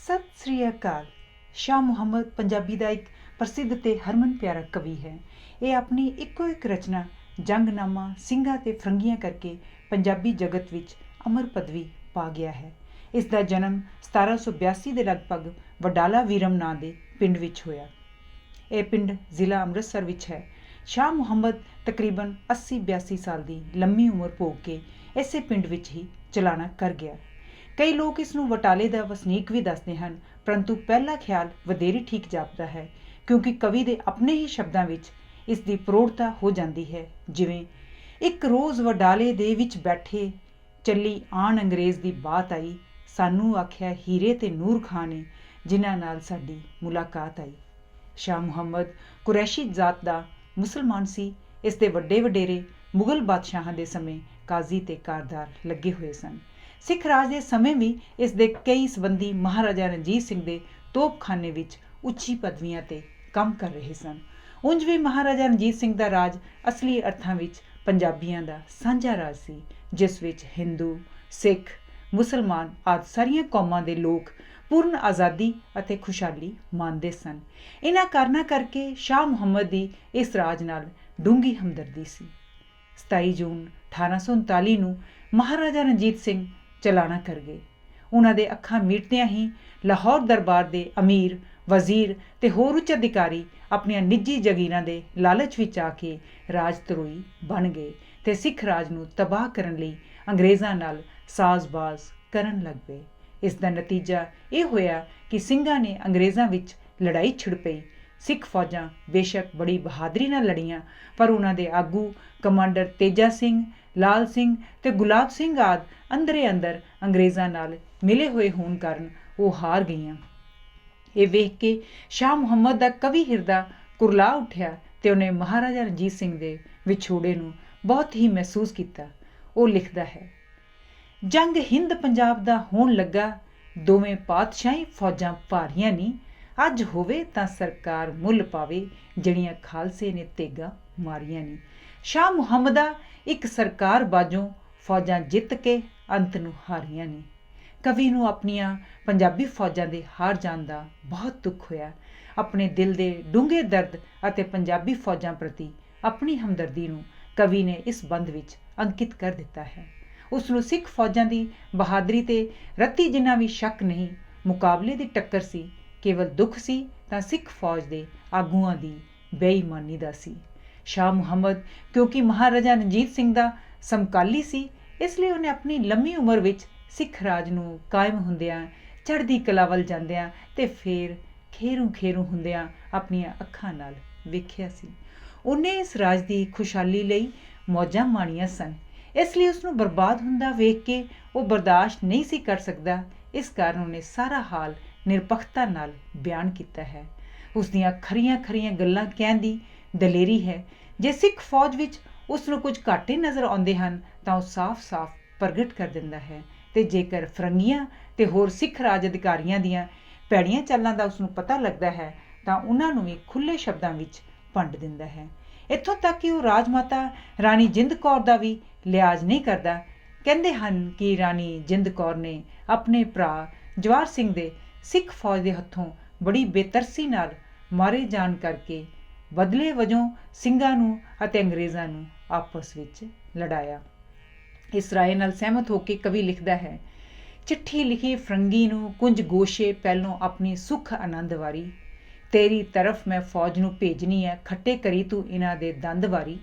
ਸਤਿ ਸ੍ਰੀ ਅਕਾਲ। ਸ਼ਾਹ ਮੁਹੰਮਦ ਪੰਜਾਬੀ ਦਾ ਇੱਕ ਪ੍ਰਸਿੱਧ ਤੇ ਹਰਮਨ ਪਿਆਰਾ ਕਵੀ ਹੈ। ਇਹ ਆਪਣੀ ਇੱਕੋ ਇੱਕ ਰਚਨਾ ਜੰਗਨਾਮਾ ਸਿੰਘਾਂ ਤੇ ਫਰੰਗੀਆਂ ਕਰਕੇ ਪੰਜਾਬੀ ਜਗਤ ਵਿੱਚ ਅਮਰ ਪਦਵੀ ਪਾ ਗਿਆ ਹੈ। ਇਸ ਦਾ ਜਨਮ 1782 ਦੇ ਲਗਭਗ ਵਡਾਲਾ ਵੀਰਮ ਨਾਂ ਦੇ ਪਿੰਡ ਵਿੱਚ ਹੋਇਆ। ਇਹ ਪਿੰਡ ਜ਼ਿਲ੍ਹਾ ਅੰਮ੍ਰਿਤਸਰ ਵਿੱਚ ਹੈ। ਸ਼ਾਹ ਮੁਹੰਮਦ ਤਕਰੀਬਨ 80-82 ਸਾਲ ਦੀ ਲੰਮੀ ਉਮਰ ਭੋਗ ਕੇ ਇਸੇ ਪਿੰਡ ਵਿੱਚ ਹੀ ਚਲਾਣਾ ਕਰ ਗਿਆ। ਕਈ ਲੋਕ ਇਸ ਨੂੰ ਵਟਾਲੇ ਦਾ ਵਸਨੀਕ ਵੀ ਦੱਸਦੇ ਹਨ, ਪਰੰਤੂ ਪਹਿਲਾ ਖਿਆਲ ਵਧੇਰੇ ਠੀਕ ਜਾਪਦਾ ਹੈ, ਕਿਉਂਕਿ ਕਵੀ ਦੇ ਆਪਣੇ ਹੀ ਸ਼ਬਦਾਂ ਵਿੱਚ ਇਸ ਦੀ ਪ੍ਰੋੜਤਾ ਹੋ ਜਾਂਦੀ ਹੈ। ਜਿਵੇਂ ਇੱਕ ਰੋਜ਼ ਵਡਾਲੇ ਦੇ ਵਿੱਚ ਬੈਠੇ ਚੱਲੀ ਆਣ ਅੰਗਰੇਜ਼ ਦੀ ਬਾਤ ਆਈ, ਸਾਨੂੰ ਆਖਿਆ ਹੀਰੇ ਤੇ ਨੂਰ ਖਾਂ ਨੇ, ਜਿਨ੍ਹਾਂ ਨਾਲ ਸਾਡੀ ਮੁਲਾਕਾਤ ਆਈ। ਸ਼ਾਹ ਮੁਹੰਮਦ ਕੁਰੈਸ਼ੀ ਜ਼ਾਤ ਦਾ ਮੁਸਲਮਾਨ ਸੀ। ਇਸ ਦੇ ਵੱਡੇ ਵਡੇਰੇ ਮੁਗਲ ਬਾਦਸ਼ਾਹਾਂ ਦੇ ਸਮੇਂ ਕਾਜ਼ੀ ਤੇ ਕਾਰਦਾਰ ਲੱਗੇ ਹੋਏ ਸਨ। ਸਿੱਖ ਰਾਜ ਦੇ ਸਮੇਂ ਵੀ ਇਸ ਦੇ ਕਈ ਸੰਬੰਧੀ ਮਹਾਰਾਜਾ ਰਣਜੀਤ ਸਿੰਘ ਦੇ ਤੋਪਖਾਨੇ ਵਿੱਚ ਉੱਚੀ ਪਦਵੀਆਂ ਤੇ ਕੰਮ ਕਰ ਰਹੇ ਸਨ। ਉਂਝ ਵੀ ਮਹਾਰਾਜਾ ਰਣਜੀਤ ਸਿੰਘ ਦਾ ਰਾਜ ਅਸਲੀ ਅਰਥਾਂ ਵਿੱਚ ਪੰਜਾਬੀਆਂ ਦਾ ਸਾਂਝਾ ਰਾਜ ਸੀ, ਜਿਸ ਵਿੱਚ ਹਿੰਦੂ, ਸਿੱਖ, ਮੁਸਲਮਾਨ ਆਦਿ ਸਾਰੀਆਂ ਕੌਮਾਂ ਦੇ ਲੋਕ ਪੂਰਨ ਆਜ਼ਾਦੀ ਅਤੇ ਖੁਸ਼ਹਾਲੀ ਮਾਣਦੇ ਸਨ। ਇਹਨਾਂ ਕਾਰਨਾਂ ਕਰਕੇ ਸ਼ਾਹ ਮੁਹੰਮਦ ਦੀ ਇਸ ਰਾਜ ਨਾਲ ਡੂੰਘੀ ਹਮਦਰਦੀ ਸੀ। 27 ਜੂਨ 1839 ਨੂੰ ਮਹਾਰਾਜਾ ਰਣਜੀਤ ਸਿੰਘ ਚਲਾਣਾ ਕਰ ਗਏ। ਉਹਨਾਂ ਦੇ ਅੱਖਾਂ ਮੀਟਦਿਆਂ ਹੀ ਲਾਹੌਰ ਦਰਬਾਰ ਦੇ ਅਮੀਰ, ਵਜ਼ੀਰ ਤੇ ਹੋਰ ਉੱਚ ਅਧਿਕਾਰੀ ਆਪਣੀਆਂ ਨਿੱਜੀ ਜਗੀਰਾਂ ਦੇ ਲਾਲਚ ਵਿੱਚ ਆ ਕੇ ਰਾਜ ਧਰੋਹੀ ਬਣ ਗਏ ਤੇ ਸਿੱਖ ਰਾਜ ਨੂੰ ਤਬਾਹ ਕਰਨ ਲਈ ਅੰਗਰੇਜ਼ਾਂ ਨਾਲ ਸਾਜ਼ਬਾਜ਼ ਕਰਨ ਲੱਗ ਪਏ। ਇਸ ਦਾ ਨਤੀਜਾ ਇਹ ਹੋਇਆ ਕਿ ਸਿੰਘਾਂ ਨੇ ਅੰਗਰੇਜ਼ਾਂ ਵਿੱਚ ਲੜਾਈ ਛਿੜ ਪਈ। ਸਿੱਖ ਫੌਜਾਂ ਬੇਸ਼ੱਕ ਬੜੀ ਬਹਾਦਰੀ ਨਾਲ ਲੜੀਆਂ, ਪਰ ਉਹਨਾਂ ਦੇ ਆਗੂ ਕਮਾਂਡਰ ਤੇਜਾ ਸਿੰਘ, ਲਾਲ ਸਿੰਘ ਤੇ ਗੁਲਾਬ ਸਿੰਘ ਆਦਿ ਅੰਦਰੇ ਅੰਦਰ ਅੰਗਰੇਜ਼ਾਂ ਨਾਲ ਮਿਲੇ ਹੋਏ ਹੋਣ ਕਾਰਨ ਉਹ ਹਾਰ ਗਈਆਂ। ਇਹ ਵੇਖ ਕੇ ਸ਼ਾਹ ਮੁਹੰਮਦ ਦਾ ਕਵੀ ਹਿਰਦਾ ਕੁਰਲਾ ਉੱਠਿਆ ਤੇ ਉਹਨੇ ਮਹਾਰਾਜਾ ਰਣਜੀਤ ਸਿੰਘ ਦੇ ਵਿਛੋੜੇ ਨੂੰ ਬਹੁਤ ਹੀ ਮਹਿਸੂਸ ਕੀਤਾ। ਉਹ ਲਿਖਦਾ ਹੈ, ਜੰਗ ਹਿੰਦ ਪੰਜਾਬ ਦਾ ਹੋਣ ਲੱਗਾ, ਦੋਵੇਂ ਪਾਤਸ਼ਾਹੀ ਫੌਜਾਂ ਭਾਰੀਆਂ ਨੀ, ਅੱਜ ਹੋਵੇ ਤਾਂ ਸਰਕਾਰ ਮੁੱਲ ਪਾਵੇ, ਜਿਹੜੀਆਂ ਖਾਲਸੇ ਨੇ ਤੇਗਾ ਮਾਰੀਆਂ ਨੀ। ਸ਼ਾਹ ਮੁਹੰਮਦਾ ਇੱਕ ਸਰਕਾਰ ਬਾਝੋਂ ਫੌਜਾਂ ਜਿੱਤ ਕੇ ਅੰਤ ਨੂੰ ਹਾਰੀਆਂ ਨੇ। ਕਵੀ ਨੂੰ ਆਪਣੀਆਂ ਪੰਜਾਬੀ ਫੌਜਾਂ ਦੇ ਹਾਰ ਜਾਣ ਦਾ ਬਹੁਤ ਦੁੱਖ ਹੋਇਆ। ਆਪਣੇ ਦਿਲ ਦੇ ਡੂੰਘੇ ਦਰਦ ਅਤੇ ਪੰਜਾਬੀ ਫੌਜਾਂ ਪ੍ਰਤੀ ਆਪਣੀ ਹਮਦਰਦੀ ਨੂੰ ਕਵੀ ਨੇ ਇਸ ਬੰਦ ਵਿੱਚ ਅੰਕਿਤ ਕਰ ਦਿੱਤਾ ਹੈ। ਉਸ ਨੂੰ ਸਿੱਖ ਫੌਜਾਂ ਦੀ ਬਹਾਦਰੀ ਤੇ ਰੱਤੀ ਜਿੰਨਾ ਵੀ ਸ਼ੱਕ ਨਹੀਂ, ਮੁਕਾਬਲੇ ਦੀ ਟੱਕਰ ਸੀ। ਕੇਵਲ ਦੁੱਖ ਸੀ ਤਾਂ ਸਿੱਖ ਫੌਜ ਦੇ ਆਗੂਆਂ ਦੀ ਬੇਈਮਾਨੀ ਦਾ ਸੀ। ਸ਼ਾਹ ਮੁਹੰਮਦ ਕਿਉਂਕਿ ਮਹਾਰਾਜਾ ਰਣਜੀਤ ਸਿੰਘ ਦਾ ਸਮਕਾਲੀ ਸੀ, ਇਸ ਲਈ ਉਹਨੇ ਆਪਣੀ ਲੰਮੀ ਉਮਰ ਵਿੱਚ ਸਿੱਖ ਰਾਜ ਨੂੰ ਕਾਇਮ ਹੁੰਦਿਆਂ, ਚੜ੍ਹਦੀ ਕਲਾ ਵੱਲ ਜਾਂਦਿਆਂ ਤੇ ਫੇਰ ਖੇਰੂ ਹੁੰਦਿਆਂ ਆਪਣੀਆਂ ਅੱਖਾਂ ਨਾਲ ਵੇਖਿਆ ਸੀ। ਉਹਨੇ ਇਸ ਰਾਜ ਦੀ ਖੁਸ਼ਹਾਲੀ ਲਈ ਮੌਜਾਂ ਮਾਣੀਆਂ ਸਨ, ਇਸ ਲਈ ਉਸਨੂੰ ਬਰਬਾਦ ਹੁੰਦਾ ਵੇਖ ਕੇ ਉਹ ਬਰਦਾਸ਼ਤ ਨਹੀਂ ਸੀ ਕਰ ਸਕਦਾ। ਇਸ ਕਾਰਨ ਉਹਨੇ ਸਾਰਾ ਹਾਲ ਨਿਰਪੱਖਤਾ ਨਾਲ ਬਿਆਨ ਕੀਤਾ ਹੈ। ਉਸ ਦੀਆਂ ਖਰੀਆਂ ਗੱਲਾਂ ਕਹਿਣ ਦੀ ਦਲੇਰੀ ਹੈ। ਜੇ ਸਿੱਖ ਫੌਜ ਵਿੱਚ ਉਸ ਨੂੰ ਕੁਝ ਘਾਟੇ ਨਜ਼ਰ ਆਉਂਦੇ ਹਨ ਤਾਂ ਉਹ ਸਾਫ਼-ਸਾਫ਼ ਪ੍ਰਗਟ ਕਰ ਦਿੰਦਾ ਹੈ, ਤੇ ਜੇਕਰ ਫਰੰਗੀਆਂ ਤੇ ਹੋਰ ਸਿੱਖ ਰਾਜ ਅਧਿਕਾਰੀਆਂ ਦੀਆਂ ਭੈੜੀਆਂ ਚਾਲਾਂ ਦਾ ਉਸਨੂੰ ਪਤਾ ਲੱਗਦਾ ਹੈ ਤਾਂ ਉਹਨਾਂ ਨੂੰ ਵੀ ਖੁੱਲ੍ਹੇ ਸ਼ਬਦਾਂ ਵਿੱਚ ਭੰਡ ਦਿੰਦਾ ਹੈ। ਇੱਥੋਂ ਤੱਕ ਕਿ ਉਹ ਰਾਜਮਾਤਾ ਰਾਣੀ ਜਿੰਦ ਕੌਰ ਦਾ ਵੀ ਲਿਹਾਜ਼ ਨਹੀਂ ਕਰਦਾ। ਕਹਿੰਦੇ ਹਨ ਕਿ ਰਾਣੀ ਜਿੰਦ ਕੌਰ ਨੇ ਆਪਣੇ ਭਰਾ ਜਵਾਹਰ ਸਿੰਘ ਦੇ ਸਿੱਖ ਫੌਜ ਦੇ ਹੱਥੋਂ ਬੜੀ ਬੇਤਰਸੀ ਨਾਲ ਮਾਰੇ ਜਾਣ ਕਰਕੇ ਬਦਲੇ ਵਜੋਂ ਸਿੰਘਾਂ ਨੂੰ ਅਤੇ ਅੰਗਰੇਜ਼ਾਂ ਨੂੰ ਆਪਸ ਵਿੱਚ ਲੜਾਇਆ। ਇਸ ਰਾਏ ਨਾਲ ਸਹਿਮਤ ਹੋ ਕੇ ਕਵੀ ਲਿਖਦਾ ਹੈ, ਚਿੱਠੀ ਲਿਖੀ ਫਰੰਗੀ ਨੂੰ ਕੁੰਜ ਗੋਸ਼ੇ ਪਹਿਲੋਂ ਆਪਣੀ ਸੁੱਖ ਆਨੰਦ ਵਾਰੀ, ਤੇਰੀ ਤਰਫ ਮੈਂ ਫੌਜ ਨੂੰ ਭੇਜਣੀ ਹੈ, ਖੱਟੇ ਕਰੀ ਤੂੰ ਇਹਨਾਂ ਦੇ ਦੰਦ ਵਾਰੀ,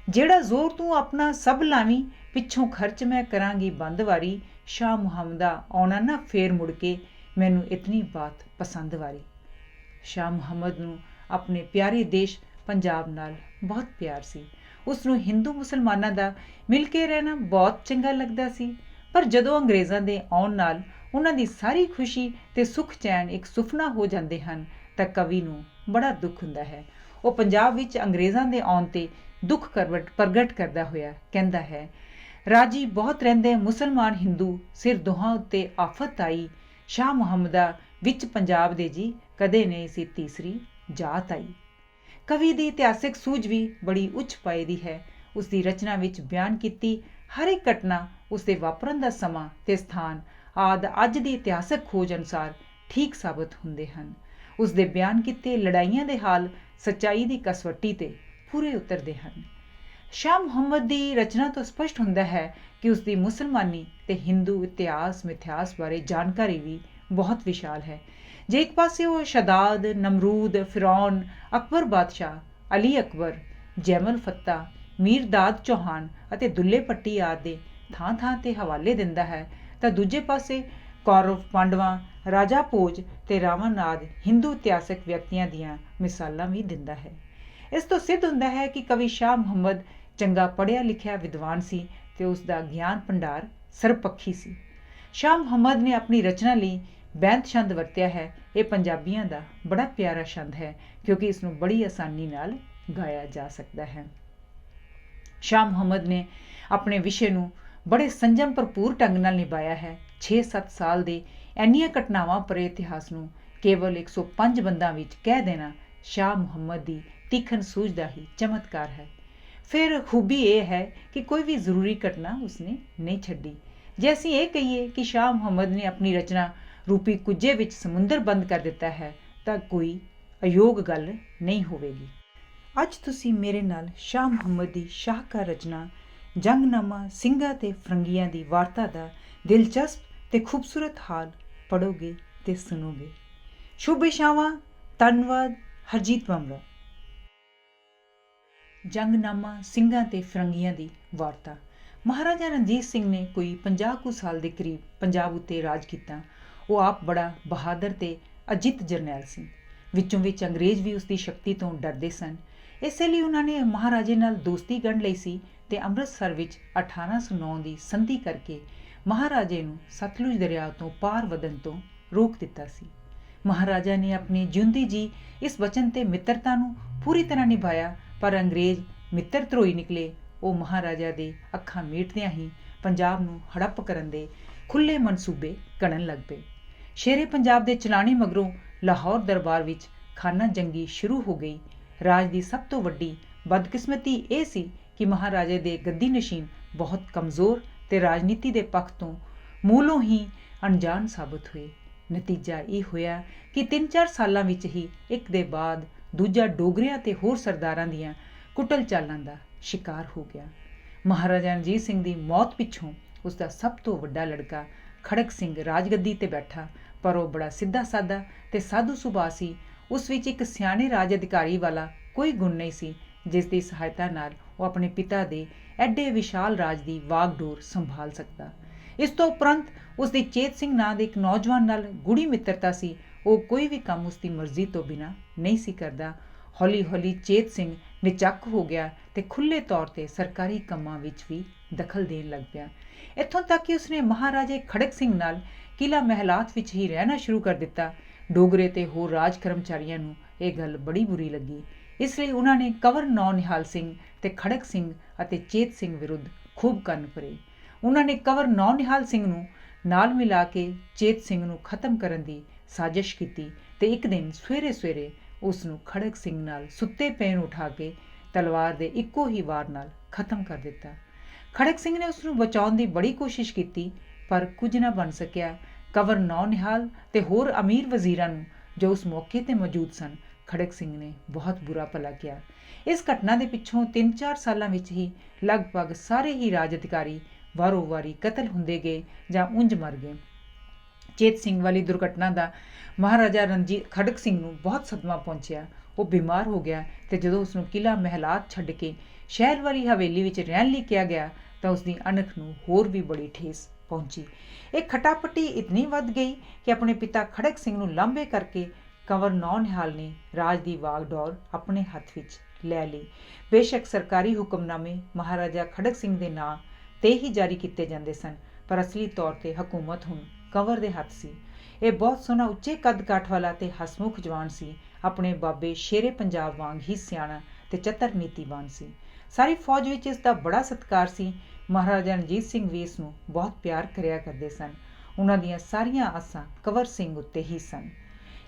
ਜਿਹੜਾ ਜ਼ੋਰ ਤੂੰ ਆਪਣਾ ਸਭ ਲਾਵੀਂ, ਪਿੱਛੋਂ ਖਰਚ ਮੈਂ ਕਰਾਂਗੀ ਬੰਦ ਵਾਰੀ, ਸ਼ਾਹ ਮੁਹੰਮਦਾ ਆਉਣਾ ਨਾ ਫੇਰ ਮੁੜ ਕੇ, ਮੈਨੂੰ ਇਤਨੀ ਬਾਤ ਪਸੰਦ ਵਾਰੀ। ਸ਼ਾਹ ਮੁਹੰਮਦ ਨੂੰ ਆਪਣੇ ਪਿਆਰੇ ਦੇਸ਼ ਪੰਜਾਬ ਨਾਲ ਬਹੁਤ ਪਿਆਰ ਸੀ। ਉਸ ਨੂੰ ਹਿੰਦੂ ਮੁਸਲਮਾਨਾਂ ਦਾ ਮਿਲ ਕੇ ਰਹਿਣਾ ਬਹੁਤ ਚੰਗਾ ਲੱਗਦਾ ਸੀ, ਪਰ ਜਦੋਂ ਅੰਗਰੇਜ਼ਾਂ ਦੇ ਆਉਣ ਨਾਲ ਉਹਨਾਂ ਦੀ ਸਾਰੀ ਖੁਸ਼ੀ ਤੇ ਸੁੱਖ ਚੈਨ ਇੱਕ ਸੁਪਨਾ ਹੋ ਜਾਂਦੇ ਹਨ ਤਾਂ ਕਵੀ ਨੂੰ ਬੜਾ ਦੁੱਖ ਹੁੰਦਾ ਹੈ। ਉਹ ਪੰਜਾਬ ਵਿੱਚ ਅੰਗਰੇਜ਼ਾਂ ਦੇ ਆਉਣ ਤੇ ਦੁੱਖ ਪ੍ਰਗਟ ਕਰਦਾ ਹੋਇਆ ਕਹਿੰਦਾ ਹੈ, ਰਾਜੀ ਬਹੁਤ ਰਹਿੰਦੇ ਮੁਸਲਮਾਨ ਹਿੰਦੂ, ਸਿਰ ਦੋਹਾਂ ਉੱਤੇ ਆਫਤ ਆਈ, ਸ਼ਾਹ ਮੁਹੰਮਦਾ ਵਿੱਚ ਪੰਜਾਬ ਦੇ ਜੀ, ਕਦੇ ਨਹੀਂ ਸੀ ਤੀਸਰੀ ਜਾਤ ਆਈ। ਕਵੀ ਦੀ ਇਤਿਹਾਸਿਕ ਸੂਝ ਵੀ ਬੜੀ ਉੱਚ ਪਾਏ ਦੀ ਹੈ। ਉਸ ਦੀ ਰਚਨਾ ਵਿੱਚ ਬਿਆਨ ਕੀਤੀ ਹਰ ਇੱਕ ਘਟਨਾ, ਉਸ ਦੇ ਵਾਪਰਨ ਦਾ ਸਮਾਂ ਤੇ ਸਥਾਨ ਆਦਿ ਅੱਜ ਦੀ ਇਤਿਹਾਸਕ ਖੋਜ ਅਨੁਸਾਰ ਠੀਕ ਸਾਬਤ ਹੁੰਦੇ ਹਨ। ਉਸ ਦੇ ਬਿਆਨ ਕੀਤੇ ਲੜਾਈਆਂ ਦੇ ਹਾਲ ਸੱਚਾਈ ਦੀ ਕਸਵੱਟੀ 'ਤੇ ਪੂਰੇ ਉਤਰਦੇ ਹਨ। ਸ਼ਾਹ ਮੁਹੰਮਦ ਦੀ ਰਚਨਾ ਤੋਂ ਸਪਸ਼ਟ ਹੁੰਦਾ ਹੈ ਕਿ ਉਸ ਦੀ ਮੁਸਲਮਾਨੀ ਤੇ ਹਿੰਦੂ ਇਤਿਹਾਸ ਮਿਥਿਹਾਸ ਬਾਰੇ ਜਾਣਕਾਰੀ ਵੀ ਬਹੁਤ ਵਿਸ਼ਾਲ ਹੈ। ਜੇ ਇੱਕ ਪਾਸੇ ਉਹ ਸ਼ਦਾਦ, ਨਮਰੂਦ, ਫਿਰੌਨ, ਅਕਬਰ ਬਾਦਸ਼ਾਹ, ਅਲੀ ਅਕਬਰ, ਜੈਮਲ ਫੱਤਾ, ਮੀਰ ਦਾਦ ਚੌਹਾਨ ਅਤੇ ਦੁੱਲੇ ਭੱਟੀ ਆਦਿ ਦੇ ਥਾਂ-ਥਾਂ 'ਤੇ ਹਵਾਲੇ ਦਿੰਦਾ ਹੈ, ਤਾਂ ਦੂਜੇ ਪਾਸੇ ਕੌਰਵ, ਪਾਂਡਵਾਂ, ਰਾਜਾ ਭੋਜ ਤੇ ਰਾਵਣ ਆਦਿ ਹਿੰਦੂ ਇਤਿਹਾਸਕ ਵਿਅਕਤੀਆਂ ਦੀਆਂ ਮਿਸਾਲਾਂ ਵੀ ਦਿੰਦਾ ਹੈ। ਇਸ ਤੋਂ ਸਿੱਧ ਹੁੰਦਾ ਹੈ ਕਿ ਕਵੀ ਸ਼ਾਹ ਮੁਹੰਮਦ ਚੰਗਾ ਪੜ੍ਹਿਆ ਲਿਖਿਆ ਵਿਦਵਾਨ ਸੀ ਤੇ ਉਸ ਦਾ ਗਿਆਨ ਭੰਡਾਰ ਸਰਬਪੱਖੀ ਸੀ। ਸ਼ਾਹ ਮੁਹੰਮਦ ਨੇ ਆਪਣੀ ਰਚਨਾ ਲਈ ਬੈਂਤ ਛੰਦ ਵਰਤਿਆ ਹੈ। ਇਹ ਪੰਜਾਬੀਆਂ ਦਾ ਬੜਾ ਪਿਆਰਾ ਛੰਦ ਹੈ ਕਿਉਂਕਿ ਇਸ ਨੂੰ ਬੜੀ ਆਸਾਨੀ ਨਾਲ ਗਾਇਆ ਜਾ ਸਕਦਾ ਹੈ। ਸ਼ਾਹ ਮੁਹੰਮਦ ਨੇ ਆਪਣੇ ਵਿਸ਼ੇ ਨੂੰ ਬੜੇ ਸੰਜਮ ਭਰਪੂਰ ਢੰਗ ਨਾਲ ਨਿਭਾਇਆ ਹੈ। 6-7 ਸਾਲ ਦੇ ਇੰਨੀਆਂ ਘਟਨਾਵਾਂ ਭਰੇ ਇਤਿਹਾਸ ਨੂੰ ਕੇਵਲ 105 ਬੰਦਾਂ ਵਿੱਚ ਕਹਿ ਦੇਣਾ ਸ਼ਾਹ ਮੁਹੰਮਦ ਦੀ ਤੀਖਣ ਸੂਝ ਦਾ ਹੀ ਚਮਤਕਾਰ ਹੈ। ਫਿਰ ਖੂਬੀ ਇਹ ਹੈ ਕਿ ਕੋਈ ਵੀ ਜ਼ਰੂਰੀ ਘਟਨਾ ਉਸਨੇ ਨਹੀਂ ਛੱਡੀ। ਜੇ ਅਸੀਂ ਇਹ ਕਹੀਏ ਕਿ ਸ਼ਾਹ ਮੁਹੰਮਦ ਨੇ ਆਪਣੀ ਰਚਨਾ ਰੂਪੀ ਕੁੱਜੇ ਵਿੱਚ ਸਮੁੰਦਰ ਬੰਦ ਕਰ ਦਿੱਤਾ ਹੈ ਤਾਂ ਕੋਈ ਅਯੋਗ ਗੱਲ ਨਹੀਂ ਹੋਵੇਗੀ। ਅੱਜ ਤੁਸੀਂ ਮੇਰੇ ਨਾਲ ਸ਼ਾਹ ਮੁਹੰਮਦ ਦੀ ਸ਼ਾਹਕਾਰ ਰਚਨਾ ਜੰਗਨਾਮਾ ਸਿੰਘਾਂ ਤੇ ਫਰੰਗੀਆਂ ਦੀ ਵਾਰਤਾ ਦਾ ਦਿਲਚਸਪ ਤੇ ਖੂਬਸੂਰਤ ਹਾਲ ਪੜ੍ਹੋਗੇ ਤੇ ਸੁਣੋਗੇ। ਸ਼ੁਭ ਇਛਾਵਾਂ। ਧੰਨਵਾਦ। ਹਰਜੀਤ ਬੰਬਰਾ। ਜੰਗਨਾਮਾ ਸਿੰਘਾਂ ਤੇ ਫਰੰਗੀਆਂ ਦੀ ਵਾਰਤਾ। ਮਹਾਰਾਜਾ ਰਣਜੀਤ ਸਿੰਘ ਨੇ ਕੋਈ 50 ਕੁ ਸਾਲ ਦੇ ਕਰੀਬ ਪੰਜਾਬ ਉੱਤੇ ਰਾਜ ਕੀਤਾ। ਉਹ ਆਪ ਬੜਾ ਬਹਾਦਰ ਤੇ ਅਜਿੱਤ ਜਰਨੈਲ ਸੀ। ਵਿੱਚੋਂ ਵਿੱਚ ਅੰਗਰੇਜ਼ ਵੀ ਉਸਦੀ ਸ਼ਕਤੀ ਤੋਂ ਡਰਦੇ ਸਨ। ਇਸੇ ਲਈ ਉਹਨਾਂ ਨੇ ਮਹਾਰਾਜੇ ਨਾਲ ਦੋਸਤੀ ਗੰਢ ਲਈ ਸੀ ਤੇ ਅੰਮ੍ਰਿਤਸਰ ਵਿੱਚ 1809 ਦੀ ਸੰਧੀ ਕਰਕੇ ਮਹਾਰਾਜੇ ਨੂੰ ਸਤਲੁਜ ਦਰਿਆ ਤੋਂ ਪਾਰ ਵਧਣ ਤੋਂ ਰੋਕ ਦਿੱਤਾ ਸੀ। ਮਹਾਰਾਜਾ ਨੇ ਆਪਣੀ ਜਿਉਂਦੀ ਜੀ ਇਸ ਵਚਨ ਤੇ ਮਿੱਤਰਤਾ ਨੂੰ ਪੂਰੀ ਤਰ੍ਹਾਂ ਨਿਭਾਇਆ, ਪਰ ਅੰਗਰੇਜ਼ ਮਿੱਤਰ ਧਰੋਈ ਨਿਕਲੇ। ਉਹ ਮਹਾਰਾਜਾ ਦੇ ਅੱਖਾਂ ਮੀਟਦਿਆਂ ਹੀ ਪੰਜਾਬ ਨੂੰ ਹੜੱਪ ਕਰਨ ਦੇ ਖੁੱਲ੍ਹੇ ਮਨਸੂਬੇ ਘੜਨ ਲੱਗ ਪਏ। ਸ਼ੇਰੇ ਪੰਜਾਬ ਦੇ ਚਲਾਣੇ ਮਗਰੋਂ ਲਾਹੌਰ ਦਰਬਾਰ ਵਿੱਚ ਖਾਨਾ ਜੰਗੀ ਸ਼ੁਰੂ ਹੋ ਗਈ। ਰਾਜ ਦੀ ਸਭ ਤੋਂ ਵੱਡੀ ਬਦਕਿਸਮਤੀ ਇਹ ਸੀ ਕਿ ਮਹਾਰਾਜੇ ਦੇ ਗੱਦੀ ਨਸ਼ੀਨ ਬਹੁਤ ਕਮਜ਼ੋਰ ਤੇ ਰਾਜਨੀਤੀ ਦੇ ਪੱਖ ਤੋਂ ਮੂਲੋਂ ਹੀ ਅਣਜਾਣ ਸਾਬਤ ਹੋਏ। ਨਤੀਜਾ ਇਹ ਹੋਇਆ ਕਿ 3-4 ਸਾਲਾਂ ਵਿੱਚ ਹੀ ਇੱਕ ਦੇ ਬਾਅਦ ਦੂਜਾ ਡੋਗਰਿਆਂ ਤੇ ਹੋਰ ਸਰਦਾਰਾਂ ਦੀਆਂ ਕੁਟਲ ਚਾਲਾਂ ਦਾ ਸ਼ਿਕਾਰ ਹੋ ਗਿਆ। ਮਹਾਰਾਜਾ ਰਣਜੀਤ ਸਿੰਘ ਦੀ ਮੌਤ ਪਿੱਛੋਂ ਉਸ ਦਾ ਸਭ ਤੋਂ ਵੱਡਾ ਲੜਕਾ ਖੜਕ ਸਿੰਘ ਰਾਜਗੱਦੀ ਤੇ ਬੈਠਾ, ਪਰ ਉਹ ਬੜਾ ਸਿੱਧਾ ਸਾਦਾ ਤੇ ਸਾਧੂ ਸੁਭਾਅ ਸੀ। ਉਸ ਵਿੱਚ ਇੱਕ ਸਿਆਣੇ ਰਾਜ ਅਧਿਕਾਰੀ ਵਾਲਾ ਕੋਈ ਗੁਣ ਨਹੀਂ ਸੀ ਜਿਸ ਦੀ ਸਹਾਇਤਾ ਨਾਲ ਉਹ ਆਪਣੇ ਪਿਤਾ ਦੇ ਐਡੇ ਵਿਸ਼ਾਲ ਰਾਜ ਦੀ ਵਾਗਡੋਰ ਸੰਭਾਲ ਸਕਦਾ। ਇਸ ਤੋਂ ਉਪਰੰਤ ਉਸ ਦੀ ਚੇਤ ਸਿੰਘ ਨਾਂ ਦੇ ਇੱਕ ਨੌਜਵਾਨ ਨਾਲ ਗੂੜੀ ਮਿੱਤਰਤਾ ਸੀ। ਉਹ ਕੋਈ ਵੀ ਕੰਮ ਉਸ ਦੀ ਮਰਜ਼ੀ ਤੋਂ ਬਿਨਾਂ ਨਹੀਂ ਸੀ ਕਰਦਾ। ਹੌਲੀ-ਹੌਲੀ ਚੇਤ ਸਿੰਘ ਨਿਚੱਕ ਹੋ ਗਿਆ ਤੇ ਖੁੱਲ੍ਹੇ ਤੌਰ ਤੇ ਸਰਕਾਰੀ ਕੰਮਾਂ ਵਿੱਚ ਵੀ ਦਖਲ ਦੇਣ ਲੱਗ ਪਿਆ। ਇੱਥੋਂ ਤੱਕ ਕਿ ਉਸਨੇ ਮਹਾਰਾਜੇ ਖੜਕ ਸਿੰਘ ਨਾਲ ਕਿਲ੍ਹਾ ਮਹਿਲਾਤ ਵਿੱਚ ਹੀ ਰਹਿਣਾ ਸ਼ੁਰੂ ਕਰ ਦਿੱਤਾ। ਡੋਗਰੇ ਤੇ ਹੋਰ ਰਾਜ ਕਰਮਚਾਰੀਆਂ ਨੂੰ ਇਹ ਗੱਲ ਬੜੀ ਬੁਰੀ ਲੱਗੀ। ਇਸ ਲਈ ਉਹਨਾਂ ਨੇ ਕੰਵਰ ਨੌ ਨਿਹਾਲ ਸਿੰਘ ਤੇ ਖੜਕ ਸਿੰਘ ਅਤੇ ਚੇਤ ਸਿੰਘ ਵਿਰੁੱਧ ਖੂਬ ਕੰਨ ਭਰੇ। ਉਹਨਾਂ ਨੇ ਕੰਵਰ ਨੌ ਨਿਹਾਲ ਸਿੰਘ ਨੂੰ ਨਾਲ ਮਿਲਾ ਕੇ ਚੇਤ ਸਿੰਘ ਨੂੰ ਖਤਮ ਕਰਨ ਦੀ ਸਾਜ਼ਿਸ਼ ਕੀਤੀ ਤੇ ਇੱਕ ਦਿਨ ਸਵੇਰੇ ਉਸ ਨੂੰ ਖੜਕ ਸਿੰਘ ਨਾਲ ਸੁੱਤੇ ਪਏ ਨੂੰ ਉਠਾ ਕੇ ਤਲਵਾਰ ਦੇ ਇੱਕੋ ਹੀ ਵਾਰ ਨਾਲ ਖਤਮ ਕਰ ਦਿੱਤਾ। ਖੜਕ ਸਿੰਘ ਨੇ ਉਸ ਨੂੰ ਬਚਾਉਣ ਦੀ ਬੜੀ ਕੋਸ਼ਿਸ਼ ਕੀਤੀ, ਪਰ ਕੁਝ ਨਾ ਬਣ ਸਕਿਆ। ਕੰਵਰ ਨੌ ਨਿਹਾਲ ਤੇ ਹੋਰ ਅਮੀਰ ਵਜ਼ੀਰਾਂ ਨੂੰ ਜੋ ਉਸ ਮੌਕੇ ਤੇ ਮੌਜੂਦ ਸਨ, ਖੜਕ ਸਿੰਘ ਨੇ ਬਹੁਤ ਬੁਰਾ ਭਲਾ ਕਿਹਾ। ਇਸ ਘਟਨਾ ਦੇ ਪਿੱਛੋਂ 3-4 ਸਾਲਾਂ ਵਿੱਚ ਹੀ ਲਗਭਗ ਸਾਰੇ ਹੀ ਰਾਜ ਅਧਿਕਾਰੀ ਵਾਰੋ ਵਾਰੀ ਕਤਲ ਹੁੰਦੇ ਗਏ ਜਾਂ ਉਂਝ ਮਰ ਗਏ। ਚੇਤ ਸਿੰਘ ਵਾਲੀ ਦੁਰਘਟਨਾ ਦਾ ਮਹਾਰਾਜਾ ਰਣਜੀਤ ਖੜਕ ਸਿੰਘ ਨੂੰ ਬਹੁਤ ਸਦਮਾ ਪਹੁੰਚਿਆ। ਉਹ ਬਿਮਾਰ ਹੋ ਗਿਆ ਤੇ ਜਦੋਂ ਉਸਨੂੰ ਕਿਲ੍ਹਾ ਮਹਿਲਾਤ ਛੱਡ ਕੇ ਸ਼ਹਿਰ ਵਾਲੀ ਹਵੇਲੀ ਵਿੱਚ ਰਹਿਣ ਲਈ ਕਿਹਾ ਗਿਆ ਤਾਂ ਉਸਦੀ ਅਣਖ ਨੂੰ ਹੋਰ ਵੀ ਬੜੀ ਠੇਸ ਪਹੁੰਚੀ। ਇਹ ਖਟਾਪਟੀ ਇਤਨੀ ਵੱਧ ਗਈ ਕਿ ਆਪਣੇ ਪਿਤਾ ਖੜਕ ਸਿੰਘ ਨੂੰ ਲਾਂਭੇ ਕਰਕੇ ਕੰਵਰ ਨੌ ਨਿਹਾਲ ਨੇ ਰਾਜ ਦੀ ਵਾਗਡੋਰ ਆਪਣੇ ਹੱਥ ਵਿੱਚ ਲੈ ਲਈ। ਬੇਸ਼ੱਕ ਸਰਕਾਰੀ ਹੁਕਮਨਾਮੇ ਮਹਾਰਾਜਾ ਖੜਕ ਸਿੰਘ ਦੇ ਨਾਂ ਤੇ ਹੀ ਜਾਰੀ ਕੀਤੇ ਜਾਂਦੇ ਸਨ, ਪਰ ਅਸਲੀ ਤੌਰ ਤੇ ਹਕੂਮਤ ਹੁਣ ਕੰਵਰ ਦੇ ਹੱਥ ਸੀ। ਇਹ ਬਹੁਤ ਸੋਹਣਾ ਉੱਚੇ ਕੱਦ ਕਾਠ ਵਾਲਾ ਤੇ ਹਸਮੁਖ ਜਵਾਨ ਸੀ। ਆਪਣੇ ਬਾਬੇ ਸ਼ੇਰੇ ਪੰਜਾਬ ਵਾਂਗ ਹੀ ਸਿਆਣਾ ਤੇ ਚਤਰ ਨੀਤੀਵਾਨ ਸੀ। ਸਾਰੀ ਫੌਜ ਵਿੱਚ ਇਸ ਦਾ ਬੜਾ ਸਤਿਕਾਰ ਸੀ। ਮਹਾਰਾਜਾ ਰਣਜੀਤ ਸਿੰਘ ਵੀ ਇਸ ਨੂੰ ਬਹੁਤ ਪਿਆਰ ਕਰਿਆ ਕਰਦੇ ਸਨ। ਉਹਨਾਂ ਦੀਆਂ ਸਾਰੀਆਂ ਆਸਾਂ ਕੰਵਰ ਸਿੰਘ ਉੱਤੇ ਹੀ ਸਨ।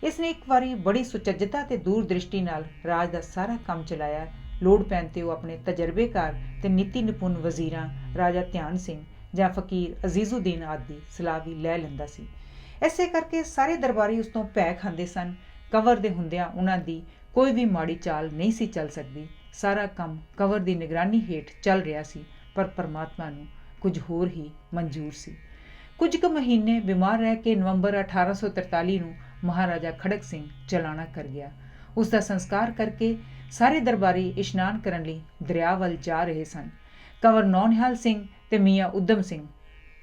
ਇਸ ਨੇ ਇੱਕ ਵਾਰੀ ਬੜੀ ਸੁਚੱਜਤਾ ਤੇ ਦੂਰਦ੍ਰਿਸ਼ਟੀ ਨਾਲ ਰਾਜ ਦਾ ਸਾਰਾ ਕੰਮ ਚਲਾਇਆ। ਲੋੜ ਪੈਣ ਤੇ ਉਹ ਆਪਣੇ ਤਜਰਬੇਕਾਰ ਤੇ ਨੀਤੀ ਨਿਪੁੰਨ ਵਜ਼ੀਰਾਂ ਰਾਜਾ ਧਿਆਨ ਸਿੰਘ ਜਾਂ ਫਕੀਰ ਅਜ਼ੀਜ਼ੁਦੀਨ ਆਦਿ ਦੀ ਸਲਾਹ ਵੀ ਲੈ ਲੈਂਦਾ ਸੀ। ਇਸੇ ਕਰਕੇ ਸਾਰੇ ਦਰਬਾਰੀ ਉਸ ਤੋਂ ਭੈ ਖਾਂਦੇ ਸਨ। ਕੰਵਰ ਦੇ ਹੁੰਦਿਆਂ ਉਹਨਾਂ ਦੀ ਕੋਈ ਵੀ ਮਾੜੀ ਚਾਲ ਨਹੀਂ ਸੀ ਚੱਲ ਸਕਦੀ। ਸਾਰਾ ਕੰਮ ਕੰਵਰ ਦੀ ਨਿਗਰਾਨੀ ਹੇਠ ਚੱਲ ਰਿਹਾ ਸੀ, ਪਰ ਪਰਮਾਤਮਾ ਨੂੰ ਕੁਝ ਹੋਰ ਹੀ ਮਨਜ਼ੂਰ ਸੀ। ਕੁਝ ਕੁ ਮਹੀਨੇ ਬਿਮਾਰ ਰਹਿ ਕੇ ਨਵੰਬਰ 1843 ਨੂੰ ਮਹਾਰਾਜਾ ਖੜਕ ਸਿੰਘ ਚਲਾਣਾ ਕਰ ਗਿਆ। ਉਸ ਦਾ ਸੰਸਕਾਰ ਕਰਕੇ ਸਾਰੇ ਦਰਬਾਰੀ ਇਸ਼ਨਾਨ ਕਰਨ ਲਈ ਦਰਿਆ ਵੱਲ ਜਾ ਰਹੇ ਸਨ। ਕੰਵਰ ਨੌਨਿਹਾਲ ਸਿੰਘ ਤੇ ਮੀਆਂ ਉਦਮ ਸਿੰਘ,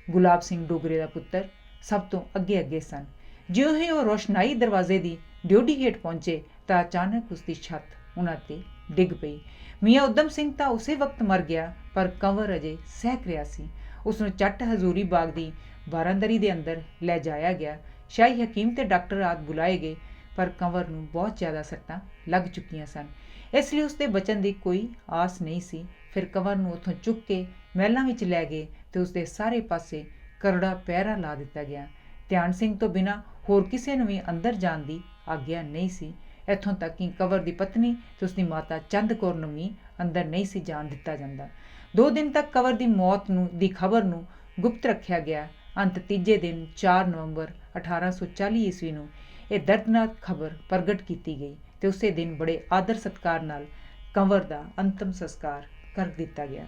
ਗੁਲਾਬ ਸਿੰਘ ਡੋਗਰੇ ਦਾ ਪੁੱਤਰ, ਸਭ ਤੋਂ ਅੱਗੇ ਅੱਗੇ ਸਨ। ਜਿਉਂ ਹੀ ਉਹ ਰੋਸ਼ਨਾਈ ਦਰਵਾਜ਼ੇ ਦੀ ਡਿਓਢੀ ਹੇਠ ਪਹੁੰਚੇ ਤਾਂ ਅਚਾਨਕ ਉਸਦੀ ਛੱਤ ਉਹਨਾਂ ਤੇ ਡਿੱਗ ਪਈ। ਮੀਆਂ ਉਦਮ ਸਿੰਘ ਤਾਂ ਉਸੇ ਵਕਤ ਮਰ ਗਿਆ, ਪਰ ਕੰਵਰ ਅਜੇ ਸਹਿਕ ਰਿਹਾ ਸੀ। ਉਸਨੂੰ ਚੱਟ ਹਜ਼ੂਰੀ ਬਾਗ ਦੀ ਬਾਰਾਂਦਰੀ ਦੇ ਅੰਦਰ ਲੈ ਜਾਇਆ ਗਿਆ। ਸ਼ਾਹੀ ਹਕੀਮ ਤੇ ਡਾਕਟਰ ਆਦਿ ਬੁਲਾਏ ਗਏ, ਪਰ ਕੰਵਰ ਨੂੰ ਬਹੁਤ ਜ਼ਿਆਦਾ ਸੱਟਾਂ ਲੱਗ ਚੁੱਕੀਆਂ ਸਨ, ਇਸ ਲਈ ਉਸਦੇ ਬਚਣ ਦੀ ਕੋਈ ਆਸ ਨਹੀਂ ਸੀ। ਫਿਰ ਕੰਵਰ ਨੂੰ ਉੱਥੋਂ ਚੁੱਕ ਕੇ ਮਹਿਲਾਂ ਵਿੱਚ ਲੈ ਗਏ ਤੇ ਉਸਦੇ ਸਾਰੇ ਪਾਸੇ ਕਰੜਾ ਪਹਿਰਾ ਲਾ ਦਿੱਤਾ ਗਿਆ। ਧਿਆਨ ਸਿੰਘ ਤੋਂ ਬਿਨਾਂ ਹੋਰ ਕਿਸੇ ਨੂੰ ਵੀ ਅੰਦਰ ਜਾਣ ਦੀ ਆਗਿਆ ਨਹੀਂ ਸੀ। ਇੱਥੋਂ ਤੱਕ ਕਿ ਕੰਵਰ ਦੀ ਪਤਨੀ ਤੇ ਉਸਦੀ ਮਾਤਾ ਚੰਦ ਕੌਰ ਨੂੰ ਵੀ ਅੰਦਰ ਨਹੀਂ ਸੀ ਜਾਣ ਦਿੱਤਾ ਜਾਂਦਾ। 2 ਦਿਨ ਤੱਕ ਕੰਵਰ ਦੀ ਮੌਤ ਦੀ ਖਬਰ ਨੂੰ ਗੁਪਤ ਰੱਖਿਆ ਗਿਆ। ਅੰਤ ਤੀਜੇ ਦਿਨ 4 ਨਵੰਬਰ 1840 ਈਸਵੀ ਨੂੰ ਇਹ ਦਰਦਨਾਕ ਖਬਰ ਪ੍ਰਗਟ ਕੀਤੀ ਗਈ ਤੇ ਉਸੇ ਦਿਨ ਬੜੇ ਆਦਰ ਸਤਿਕਾਰ ਨਾਲ ਕੰਵਰ ਦਾ ਅੰਤਮ ਸੰਸਕਾਰ ਕਰ ਦਿੱਤਾ ਗਿਆ।